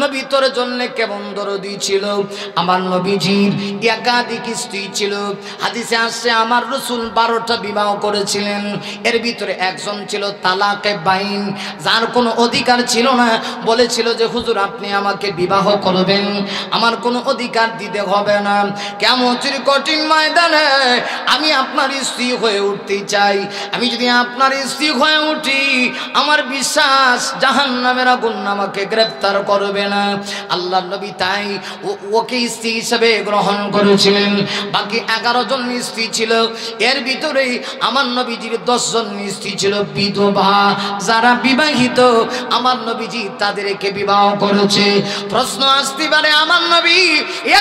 নবী তোর জন্য কেমন দরদি ছিল। আমার নবীজির একাধিক স্ত্রী ছিল। হাদিসে আসছে আমার রাসূল 12টা বিবাহ করেছিলেন। এর ভিতরে একজন ছিল তালাকে বাইন, যার কোনো অধিকার ছিল না। বলেছিল যে হুজুর আপনি আমাকে বিবাহ করবেন, আমার কোনো অধিকার দিতে হবে না। কিয়ামতের কঠিন ময়দানে আমি আপনার স্ত্রী হয়ে উঠতে চাই। আমি যদি আপনার স্ত্রী হয়ে উঠি, আমার বিশ্বাস জাহান্নামের আগুন আমাকে গ্রেফতার করবে না। আল্লাহর নবী তাই ওকে স্ত্রী হিসেবে গ্রহণ করেছিলেন। বাকি 11 জন স্ত্রী ছিল। এর ভিতরে আমার নবীজির 10 জন স্ত্রী ছিল বিধবা, যারা বিবাহিত। আমার নবীজি তাদেরকে বিবাহ করেছে। প্রশ্ন আসতে পারে আমার নবী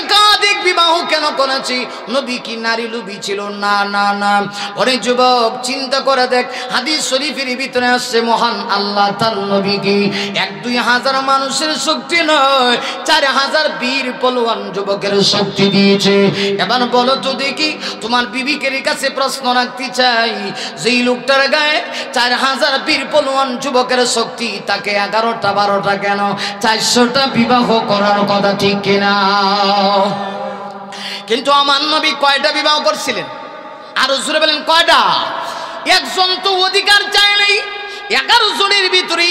একাধিক বিবাহ কেন করেছে? নবী কি নারী লোভী ছিল? না না না। ওরে যুবক চিন্তা করে দেখ, হাদিস শরীফের ভিতরে আসছে মহান আল্লাহ তার নবীকে 1-2 হাজার মানুষের শক্তি নয়, 4000 বীর পলোয়ান যুবকের শক্তি দিয়েছে। এবার বলো তো দেখি, তোমার বিবিকের কাছে প্রশ্ন রাখতে চাই, যেই লোকটার গায়ে 4000 বীর পলোয়ান যুবকের শক্তি, তাকে 11টা 12টা কেন 400টা বিবাহ করার কথা ঠিক কিনা? কিন্তু আমার নবী কয়টা বিবাহ করছিলেন? আরো জোরে বলেন কয়টা? একজন তো অধিকার চায় নাই। 11 জনের ভিতরে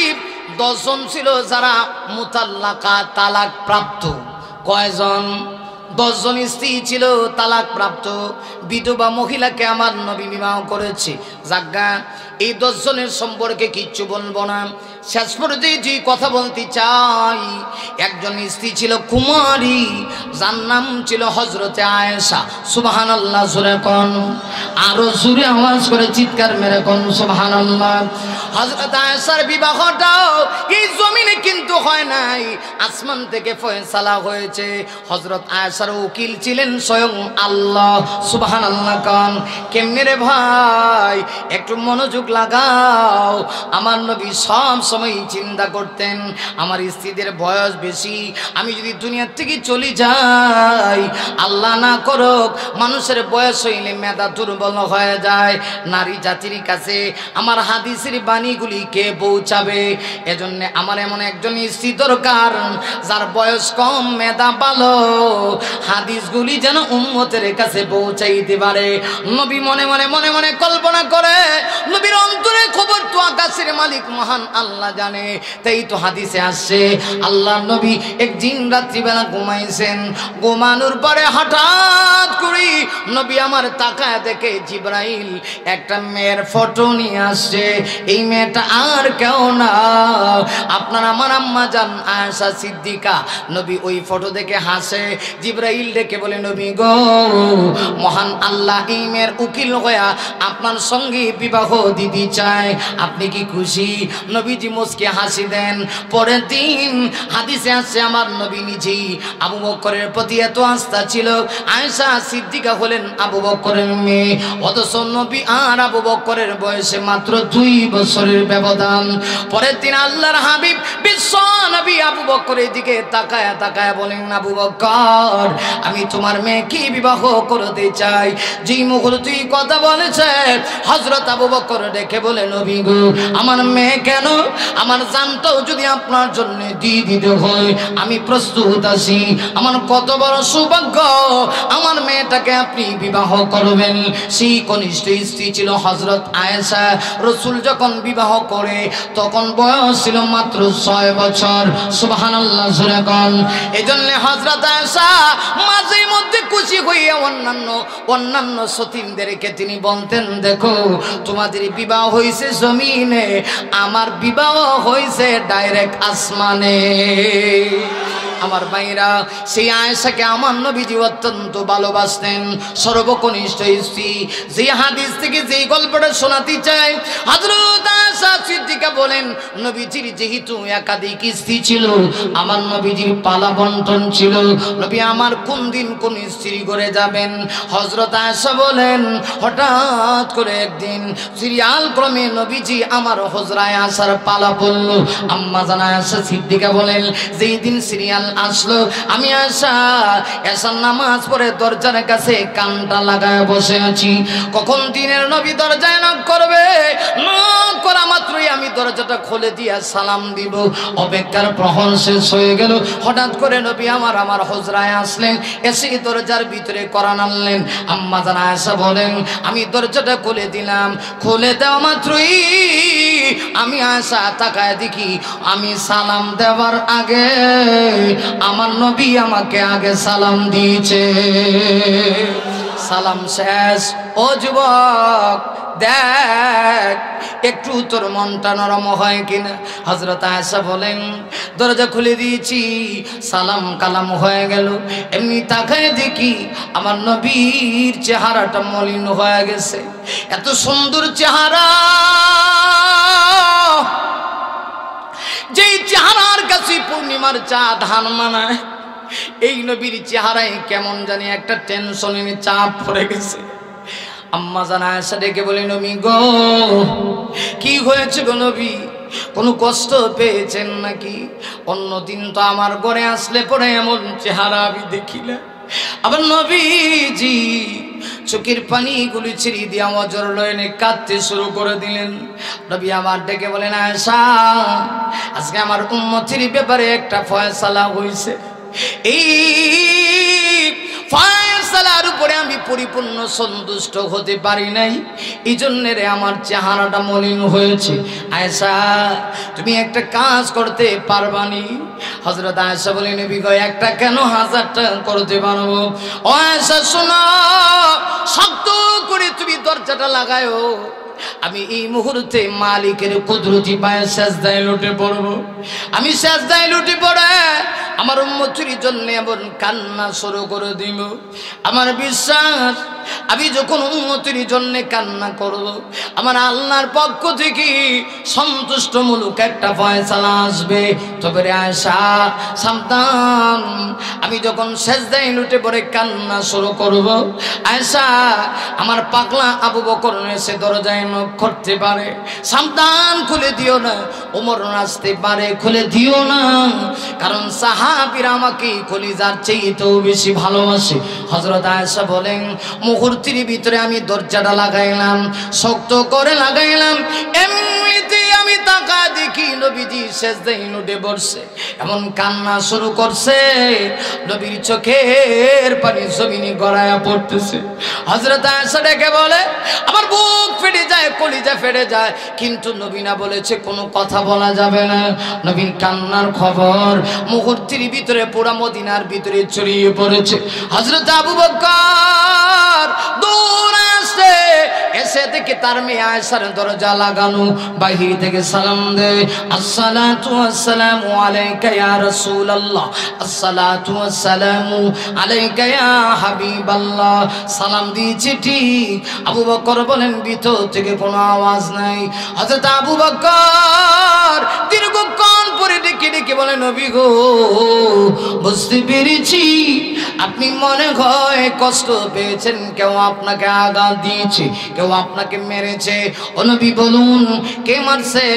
10 জন ছিল যারা মুতাল্লাকা, তালাক প্রাপ্ত। কয়জন? 10 জন স্ত্রী ছিল তালাক প্রাপ্ত বিধবা মহিলাকে আমার নবী বিবাহ করেছে। জাগা এই 10 জনের সম্পর্কে কিচ্ছু বলবো না। শেষ পর্যায়ে যে কথা বলতে চাই, একজন স্ত্রী ছিল কুমারী, যার নাম ছিল হযরতে আয়েশা। সুবহানাল্লাহ জোরে কোন, আরো জোরে আওয়াজ করে চিৎকার মেরে কোন সুবহানাল্লাহ। হযরত আয়েশার বিবাহটাও এই জমিনে কিন্তু হয় নাই, আসমান থেকে ফয়সালা হয়েছে। হযরত আয়েশার উকিল ছিলেন স্বয়ং আল্লাহ। সুবহানাল্লাহ কোন। কেমনে রে ভাই, একটু মনোযোগ লাগাও। আমার নবী সব সময় চিন্তা করতেন, আমার স্ত্রীদের বয়স বেশি, আমি যদি দুনিয়ার থেকে চলে যাই, আল্লাহ না করুক মানুষের বয়স হইলে মেধা দুর্বল হয়ে যায়, নারী জাতির কাছে আমার হাদিসের বাণীগুলি কে পৌঁছাবে? এজন্য আমার এমন একজন স্ত্রী দরকার যার বয়স কম, মেধা ভালো, হাদিসগুলি যেন উম্মতের কাছে পৌঁছাইতে পারে। নবী মনে মনে মনে মনে কল্পনা করে, নবীর অন্তরে খবর তো আকাশের মালিক মহান আল্লাহ জানে। তাই তো হাদিসে আসছে, আল্লাহ নবী একদিন রাত্রিবেলা ঘুমাইছেন, ঘুমানোর পরে হঠাৎ করে নবী আমার তাকায় দেখে জিবরাইল একটা মেয়ের ফটো নিয়ে আসছে। এই মেয়েটা আর কেউ না, আপনার আমার আম্মা জান আয়েশা সিদ্দিকা। নবী ওই ফটো দেখে হাসে। জিবরাইল জিবরাইল ডেকে বলে নবী গো মহান আল্লাহ ইমের উকিল হইয়া আপনার সঙ্গে বিবাহ দিতে চায়, আপনি কি খুশি? নবীজি মুস্কি হাসি দেন। পরের দিন হাদিসে আছে আমার নবী নিজেই আবু বকরের প্রতি এত আস্থা ছিল, আয়েশা সিদ্দিকা হলেন আবু বকরের মেয়ে, অথচ নবী আর আবু বকরের বয়সে মাত্র 2 বছরের ব্যবধান। পরের দিন আল্লাহর হাবিব বিশ্ব নবী আবু বকরের দিকে তাকায়া তাকায়া বলেন আবু বকর আমি তোমার মেয়েকে বিবাহ করতে চাই। যেই মুহূর্তে কথা বলেছে হযরত আবু বকর ডেকে বলে নবী গো আমার মেয়ে কেন, আমার জানটাও যদি আপনার জন্য দিয়ে দিতে হয় আমি প্রস্তুত আছি। আমার কত বড় সৌভাগ্য আমার মেয়েটাকে আপনি বিবাহ করবেন। সেই কনিষ্ঠ স্ত্রী ছিল হযরত আয়েশা। রাসূল যখন বিবাহ করে তখন বয়স ছিল মাত্র 6 বছর। সুবহানাল্লাহ জোরে কোন। এজন্য হযরত আয়েশা মাঝে মধ্যে খুশি হইয়া অন্যান্য সতীনদেরকে তিনি বলতেন দেখো তোমাদের বিবাহ হয়েছে জমিনে, আমার বিবাহ হয়েছে ডাইরেক্ট আসমানে। আমার ভাইরা সেই আয়েশাকে আমার নবীজি অত্যন্ত ভালোবাসতেন, সর্বকনিষ্ঠ স্ত্রী। যে হাদিস থেকে যেই গল্পটা শোনাতে চাই হযরত আয়েশা সিদ্দিকা বলেন নবীজির যেহেতু একাধিক স্ত্রী ছিল আমার নবীজির পালা বন্টন ছিল, নবী আমার কোন দিন কোন স্ত্রী করে যাবেন। হযরত আয়েশা বলেন হঠাৎ করে একদিন সিরিয়াল ক্রমে নবীজি আমার হুজরায় আসার পালা পড়ল। আম্মা জান আয়েশা সিদ্দিকা বলেন যেই দিন সিরিয়াল আসলো আমি এসার নামাজ পড়ে দরজার কাছে কানটা লাগায় বসে আছি, কখন দিনের নবী দরজায় নক করবে, নক করা মাত্রই আমি দরজাটা খুলে দিয়া সালাম দিব। অপেক্ষার প্রহর শেষ হয়ে গেল, হঠাৎ করে নবী আমার হুজরায় আসলেন, এসে দরজার ভিতরে কোরআন আনলেন। আম্মা জান আয়েশা বলেন আমি দরজাটা খুলে দিলাম, খুলে দেওয়া মাত্রই আমি আয়েশা তাকায় দেখি আমি সালাম দেওয়ার আগে আমার নবী আমাকে আগে সালাম দিয়েছে। সালাম শেষ। ও যুবক দেখ একটু তোর মনটা নরম হয় কিনা। হযরত আয়েশা বলেন দরজা খুলে দিয়েছি, সালাম কালাম হয়ে গেল, এমনি তাকায় দেখি আমার নবীর চেহারাটা মলিন হয়ে গেছে। এত সুন্দর চেহারা, যেই চেহারার কাছে পূর্ণিমার চাঁদ হান মানায়, এই নবীর চেহারায় কেমন জানি একটা টেনশনের চাপ পড়ে গেছে। আম্মা জান আয়েশা ডেকে বলে নবী গো কি হয়েছে গো নবী, কোনো কষ্ট পেয়েছেন নাকি? অন্যদিন তো আমার ঘরে আসলে পরে এমন চেহারা আমি দেখি না। আবার নবীজি চোখের পানিগুলি ছিঁড়ে দিয়ে অজর লয়নে কাঁদতে শুরু করে দিলেন। নবী আমার ডেকে বলেন আয়েশা আজকে আমার উম্মতের ব্যাপারে একটা ফয়সালা হয়েছে, এই ফয়সালার উপরে আমি পরিপূর্ণ সন্তুষ্ট হতে পারি নাই, এই জন্য রে আমার চেহারাটা মলিন হয়েছে। আয়েশা তুমি একটা কাজ করতে পারবানি? হযরত আয়েশা বলেন নবী গো একটা কেন 1000টা করতে পারবো। ও আয়েশা শোনো, শক্ত করে তুমি দরজাটা লাগায়ো, আমি এই মুহূর্তে মালিকের কুদরতি পায়ে সেজদায় লুটে পড়ব। আমি সেজদায় লুটে পড়ে আমার উম্মতের জন্য এমন কান্না শুরু করে দিব। আমার বিশ্বাস আমি যখন উম্মতের জন্য কান্না করব আমার আল্লাহর পক্ষ থেকে সন্তুষ্টমূলক একটা ফয়সালা আসবে। তবে রে আয়েশা সাবধান, আমি যখন সেজদায় লুটে পড়ে কান্না শুরু করব আয়েশা আমার পাগলা আবু বকর এসে দরজায় নক করতে পারে, সাবধান খুলে দিও না। ওমর আসতে পারে, খুলে দিও না, কারণ সাহাবীরা আমাকে কলিজার চাইতেও বেশি ভালোবাসে। হযরত আয়েশা বলেন মুহূর্তের ভিতরে আমি দরজাটা লাগাইলাম, শক্ত করে লাগাইলাম, এমনিতে আমি তাকা দেখি নবীজি সেজদায় লুটে পড়ছে, এমন কান্না শুরু করছে নবীর চোখের পানি জমিনে গড়ায়া পড়তেছে। হযরত আয়েশা ডেকে বলে আমার বুক ফেটে যায়, কলিজা ফেটে যায়, কিন্তু নবী না বলেছে কোনো কথা বলা যাবে না। নবীর কান্নার খবর মুহূর্তের ভিতরে পুরা মদিনার ভিতরে ছড়িয়ে পড়েছে। হযরত আবু বকর দৌড়ে আসতে আসে, এসে থেকে তার মেয়ে আয়েশার দরজা লাগানো, বাহির থেকে সালাম দেয়, আসসালাতু ওয়াসসালামু আলাইকা ইয়া রাসূলুল্লাহ, আসসালাতু ওয়াসসালামু আলাইকা ইয়া হাবিবাল্লাহ। সালাম দিয়েছে ঠিক, আবু বকর বলেন ভিতর থেকে কোনো আওয়াজ নাই। হযরত আবু বকর দীর্ঘক্ষণ পরে ডেকে ডেকে বলে, নবী গো, বুঝতে পেরেছি আপনি মনে হয় কষ্ট পেয়েছেন, কেউ আপনাকে আঘাত দিয়েছে, কেউ আপনাকে মেরেছে। ও নবী বলুন কে মারছে?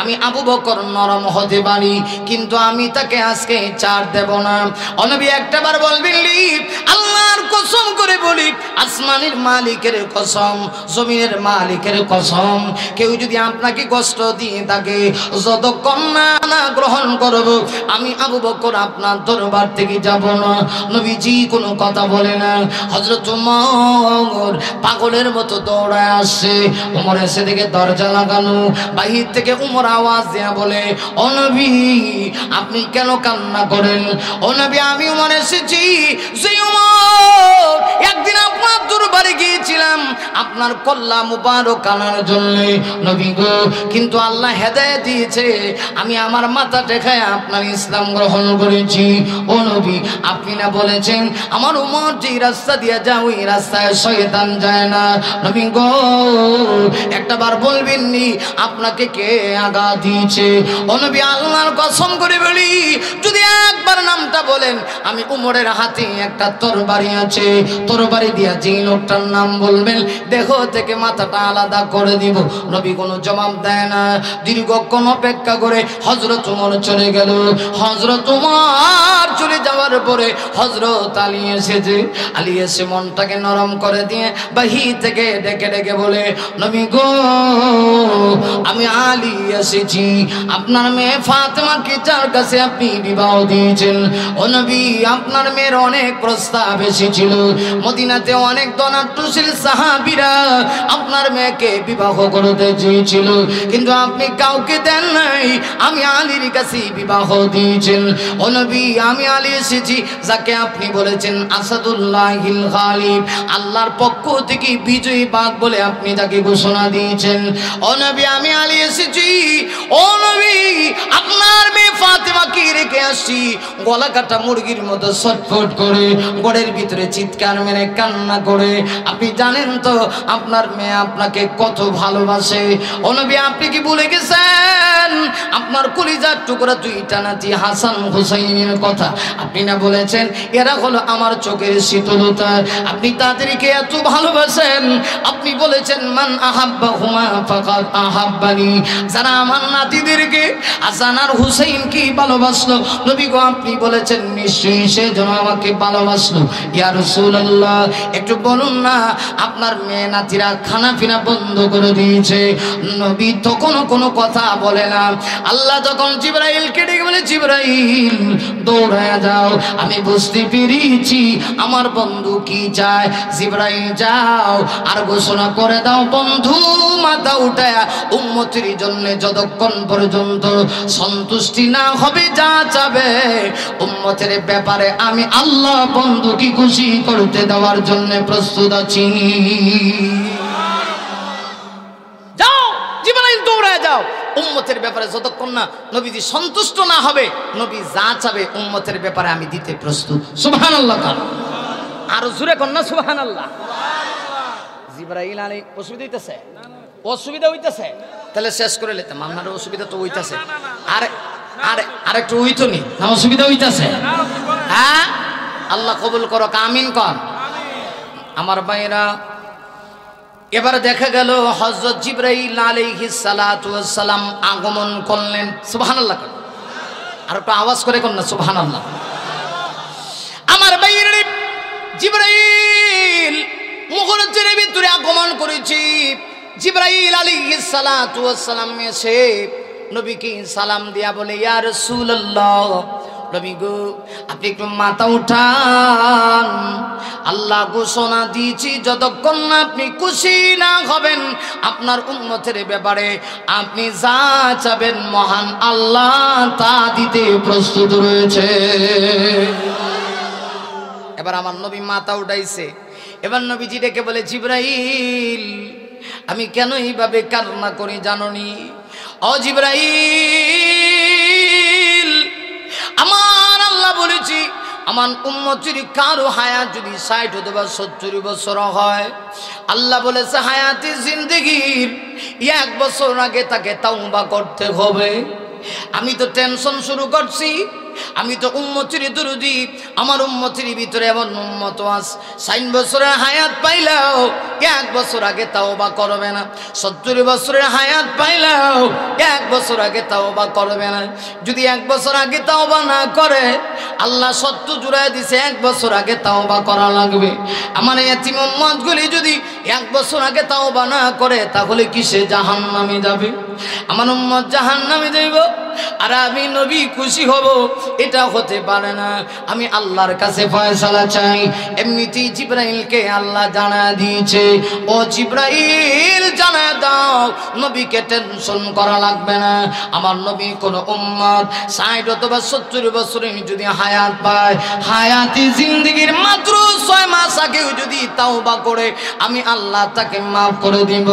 আমি আবু বকর নরম হতে পারি, কিন্তু আমি তাকে আজকে ছাড় দেব না। ও নবী একটাবার বলবেন লি, আল্লাহর কসম করে বলি, আসমানের মালিকের কসম, জমিনের মালিকের কসম, কেউ যদি আপনাকে কষ্ট দিয়ে থাকে, যতক্ষণ না গ্রহণ করব আমি আবু বকর আপনার দরবার থেকে যাব না। নবীজি কোনো কথা বলে না। হযরত ওমর পাগলের মতো দৌড়ায় আসছে, ওমর এসে থেকে দরজা লাগানো, বাহির থেকে ওমর আওয়াজ দেয়া বলে, ও নবী আপনি কেন কান্না করেন? ও নবী আমি ওমর এসেছি, যে ওমর একদিন আপনার দরবারে গিয়েছিলাম আপনার কল্লা মুবারক আনার জন্য নবী গো, কিন্তু আল্লাহ হেদায়েত দিয়েছে, আমি আমার মাথা টেকায় আপনার ইসলাম গ্রহণ করেছি। ও নবী আপনি না বলেছেন আমার উমর যে রাস্তা দিয়ে যায় ওই রাস্তায় শয়তান যায় না? নবী গো একটাবার বলবেন নি আপনাকে কে আঘাত দিয়েছে? ও নবী আল্লাহর কসম করে বলি, যদি একবার নামটা বলেন, আমি উমরের হাতে একটা তরবারি আছে, তরবারি দিয়া যে লোকটার নাম বলবেন দেহ থেকে মাথাটা আলাদা করে দিব। নবী কোনো জবাব দেয় না। দীর্ঘক্ষণ অপেক্ষা করে হযরত ওমর চলে গেল। হযরত ওমর চলে যাওয়ার পরে হযরত আলী এসেছে। আলী এসে মনটাকে নরম করে দিয়ে বাহির থেকে ডেকে ডেকে বলে, নবী গো আমি আলী এসেছি, আপনার মেয়ে ফাতেমাকে যার কাছে আপনি বিবাহ দিয়েছেন। ও নবী আপনার মেয়ের অনেক প্রস্তাব এসেছিল, মদিনাতে অনেক ধনাঢ্যশীল সাহাবীরা আপনার মেয়েকে বিবাহ করতে চেয়েছিল, কিন্তু আপনি কাউকে দেন নাই, আমি আলীর কাছে বিবাহ দিয়েছেন। ও নবী আমি আলী এসেছি, যাকে আপনি বলেছেন আসাদুল্লাহিল গালিব, আল্লাহর পক্ষ থেকে বিজয়ী বাঘ বলে আপনি যাকে ঘোষণা দিয়েছেন। ও নবী আমি আলী এসেছি। ও নবী আপনার মেয়ে ফাতেমাকে রেখে আসছি, গলা কাটা মুরগির মতো ছটফট করে ঘরের ভিতরে চিৎকার মেরে কান্না করে। আপনি জানেন তো আপনার মেয়ে আপনাকে কত ভালোবাসে। ও নবী আপনি কি ভুলে গেছেন আপনার কলিজার টুকরা দুইটা নাতি হাসান হুসাইনের কথা? আপনি না বলেছেন এরা হলো আমার চোখের শীতলতা, আপনি তাদেরকে এত ভালোবাসেন। আপনি বলেছেন মান আহাব্বাহুমা ফাকাদ আহাব্বানি, যারা আমার নাতিদেরকে হাসান আর হুসাইনকে ভালোবাসলো, নবী গো আপনি বলেছেন নিশ্চয়ই সে যেন আমাকে ভালোবাসলো। ইয়া রাসূলুল্লাহ একটু বলুন না, আপনার মেয়ে নাতিরা খানা পিনা বন্ধ করে দিয়েছে, নবী তখনও কোনো কথা বলে না। আল্লাহ যখন জিবরাইলকে ডেকে বলে, জিবরাইল দৌড়ায় যাও, আমি বুঝতে পেরেছি আমার বন্ধু কি চায়। জিবরাইল যাও আর ঘোষণা করে দাও, বন্ধু মাথা উঠায়া উম্মতের জন্য যতক্ষণ পর্যন্ত সন্তুষ্টি না হবে যা চাবে উম্মতের ব্যাপারে আমি আল্লাহ বন্ধুকে খুশি করতে দেওয়ার জন্য প্রস্তুত আছি। যাও জিবরাইল দৌড়ায় যাও, উম্মতের ব্যাপারে যতক্ষণ না নবীজি সন্তুষ্ট না হবে, নবী যা চাবে উম্মতের ব্যাপারে আমি দিতে প্রস্তুত। সুবহানাল্লাহ। আরো জোরে কর না সুবহানাল্লাহ। জিবরাইল আলী অসুবিধা হইতেছে? অসুবিধা হইতেছে? তাহলে শেষ করে নিতাম। আপনার অসুবিধা তো হইতেছে, আর একটু হইতো নি না? অসুবিধা হইতেছে? হ্যাঁ আল্লাহ কবুল করো, আমিন কর। আমার ভাইরা এবার দেখা গেল হযরত জিবরাইল আলাইহিস সালাতু ওয়াস সালাম আগমন করলেন। সুবহানাল্লাহ। আর একটু আওয়াজ করে কর না সুবহানাল্লাহ। আমার ভাইরা জিবরাইল মুহূর্তের ভিতরে আগমন করেছি। জিবরাইল আলাইহিস সালাতু ওয়াস সালাম এসে নবীকে সালাম দিয়া বলে, ইয়া রাসূলুল্লাহ, নবী গো আপনি একটু মাথা উঠান, আল্লাহ ঘোষণা দিয়েছি যতক্ষণ না আপনি খুশি না হবেন আপনার উম্মতের ব্যাপারে আপনি যা চাবেন মহান আল্লাহ তা দিতে প্রস্তুত রয়েছে। এবার আমার নবী মাথা উঠাইছে, এবার নবীজি ডেকে বলে, জিবরাইল আমি কেন এইভাবে কান্না করি জাননি? ও জিবরাইল, আমার আল্লাহ বলেছি আমার উম্মতের কারো হায়াত যদি 60 অথবা 70 বছর হয়, আল্লাহ বলেছে হায়াতে জিন্দেগির 1 বছর আগে তাকে তাওবা করতে হবে। আমি তো টেনশন শুরু করছি, আমি তো উম্মতের দরদি, আমার উম্মতের ভিতরে এমন উম্মত আছে 60 বছরের হায়াত পাইলেও 1 বছর আগে তাওবা করবে না, 70 বছরের হায়াত পাইলেও 1 বছর আগে তাওবা করবে না। যদি 1 বছর আগে তাওবা না করে, আল্লাহ সত্য জুড়ায় দিছে 1 বছর আগে তাওবা করা লাগবে। আমার এতিম উম্মতগুলি যদি 1 বছর আগে তাওবা না করে, তাহলে কিসে জাহান্নামে যাবে? আমার উম্মত জাহান্নামে যাইব আর আমি নবী খুশি হব, এটা হতে পারে না। আমি আল্লাহর কাছে ফয়সালা চাই। এমনিতেই জিবরাইলকে আল্লাহ জানা দিয়েছে, ও জিবরাইল জানা দাও নবীকে টেনশন করা লাগবে না। আমার নবী কোন উম্মত 60 অথবা 70 বছরের যদি হায়াত পায়, হায়াতি জিন্দেগির মাত্র 6 মাস আগেও যদি তাওবা করে, আমি আল্লাহ তাকে মাফ করে দিব।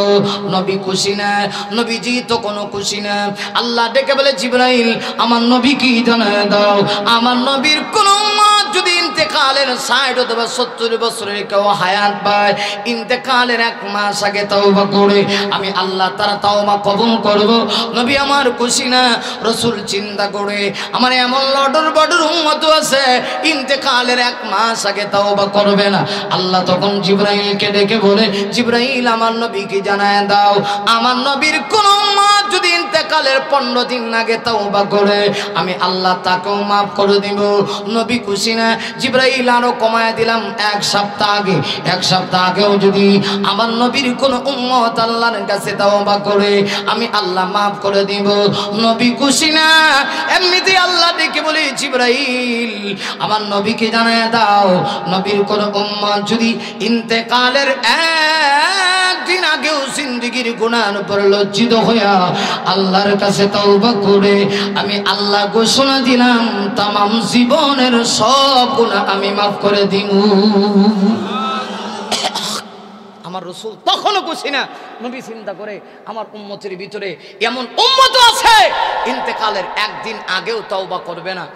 নবী খুশি না? নবীজি তো কোনো খুশি না। আল্লাহ ডেকে বলে, জিবরাইল আমার নবী কি জানায় দাও, আমার নবীর কোন উম্মত যদি ইন্তেকালের 60 অথবা 70 বছরের কেউ হায়াত পায়, ইন্তেকালের 1 মাস আগে তাওবা করে, আমি আল্লাহ তার তাওবা কবুল করব। নবী আমার খুশি না? রাসূল চিন্তা করে, আমার এমন লডর বডর উম্মত আছে ইন্তেকালের 1 মাস আগে তাওবা করবে না। আল্লাহ তখন জিবরাইলকে ডেকে বলে, জিবরাইল আমার নবী কি জানায় দাও, আমার নবীর কোন উম্মত যদি ইন্তেকালের 15 দিন আগে তাওবা করে, আমি আল্লাহ তাকেও মাফ করে দিব। নবী খুশি না? জিবরাইল আরো কমায় দিলাম 1 সপ্তাহ আগে। 1 সপ্তাহ আগেও যদি আমার নবীর কোন উম্মত আল্লাহর কাছে তাওবা করে, আমি আল্লাহ মাফ করে দিব। নবী খুশি না? এমনিতে আল্লাহ ডেকে বলে, জিবরাইল আমার নবীকে জানায় দাও, নবীর কোন উম্মত যদি ইন্তেকালের 1 দিন আগেও জিন্দেগির গুনার উপর লজ্জিত হইয়া আল্লাহর কাছে তাওবা করে, আমি আল্লাহ ঘোষণা দিলাম তামাম জীবনের সব গুনাহ আমি মাফ করে দিব। আমার রাসূল তখনও খুশি না। নবী চিন্তা করে, আমার উম্মতের ভিতরে এমন উম্মত আছে ইন্তেকালের 1 দিন আগেও তাওবা করবে না।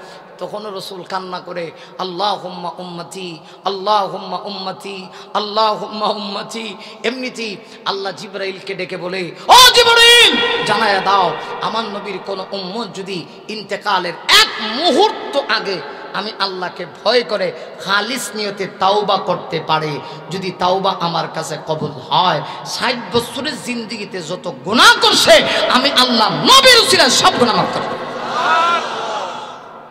তখন রাসূল কান্না করে, আল্লাহুম্মা উম্মতি, আল্লাহুম্মা উম্মতি, আল্লাহুম্মা উম্মতি। এমনিতেই আল্লাহ জিবরাইলকে ডেকে বলে, ও জিবরাইল জানায়া দাও, আমার নবীর কোন উম্মত যদি ইন্তেকালের 1 মুহূর্ত আগে আমি আল্লাহকে ভয় করে খালিস নিয়তে তাওবা করতে পারে, যদি তাওবা আমার কাছে কবুল হয়, 60 বছরের জিন্দেগিতে যত গুনাহ করছে আমি আল্লাহ নবীর উসিলায় সব গুনাহ মাফ করে দেব।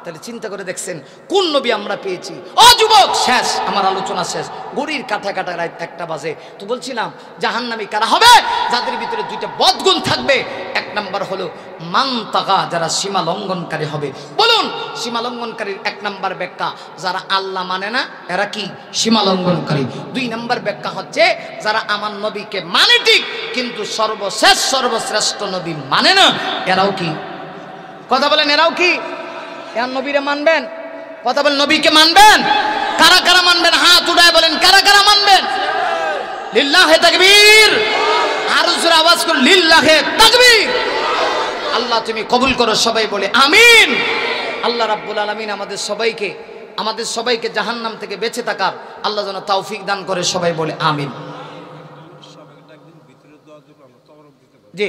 তাহলে চিন্তা করে দেখছেন কোন নবী আমরা পেয়েছি। ও যুবক, শেষ আমার আলোচনা শেষ, গড়ির কাটা কাটা রাত 1টা বাজে। তো বলছিলাম জাহান্নামী কারা হবে? যাদের ভিতরে 2টা বদগুণ থাকবে। 1 নাম্বার হলো মানতাগা, যারা সীমা লঙ্ঘনকারী হবে। বলুন, সীমা লঙ্ঘনকারীর 1 নাম্বার ব্যাখ্যা, যারা আল্লাহ মানে না এরা কি সীমা লঙ্ঘনকারী। 2 নাম্বার ব্যাখ্যা হচ্ছে যারা আমার নবীকে মানে ঠিক, কিন্তু সর্বশেষ সর্বশ্রেষ্ঠ নবী মানে না, এরাও কি? কথা বলেন, এরাও কি? এর নবীরে মানবেন? কথা বলেন, নবীকে মানবেন? কারা কারা মানবেন? হাত উঠায় বলেন, কারা কারা মানবেন? লিল্লাহে তাকবীর। আর জোরে আওয়াজ করে লিল্লাহে তাকবীর। আল্লাহ তুমি কবুল করো, সবাই বলে আমিন। আল্লাহ রাব্বুল আলামিন আমাদের সবাইকে জাহান্নাম থেকে বেঁচে থাকার আল্লাহ যেন তৌফিক দান করে, সবাই বলে আমিন। জি।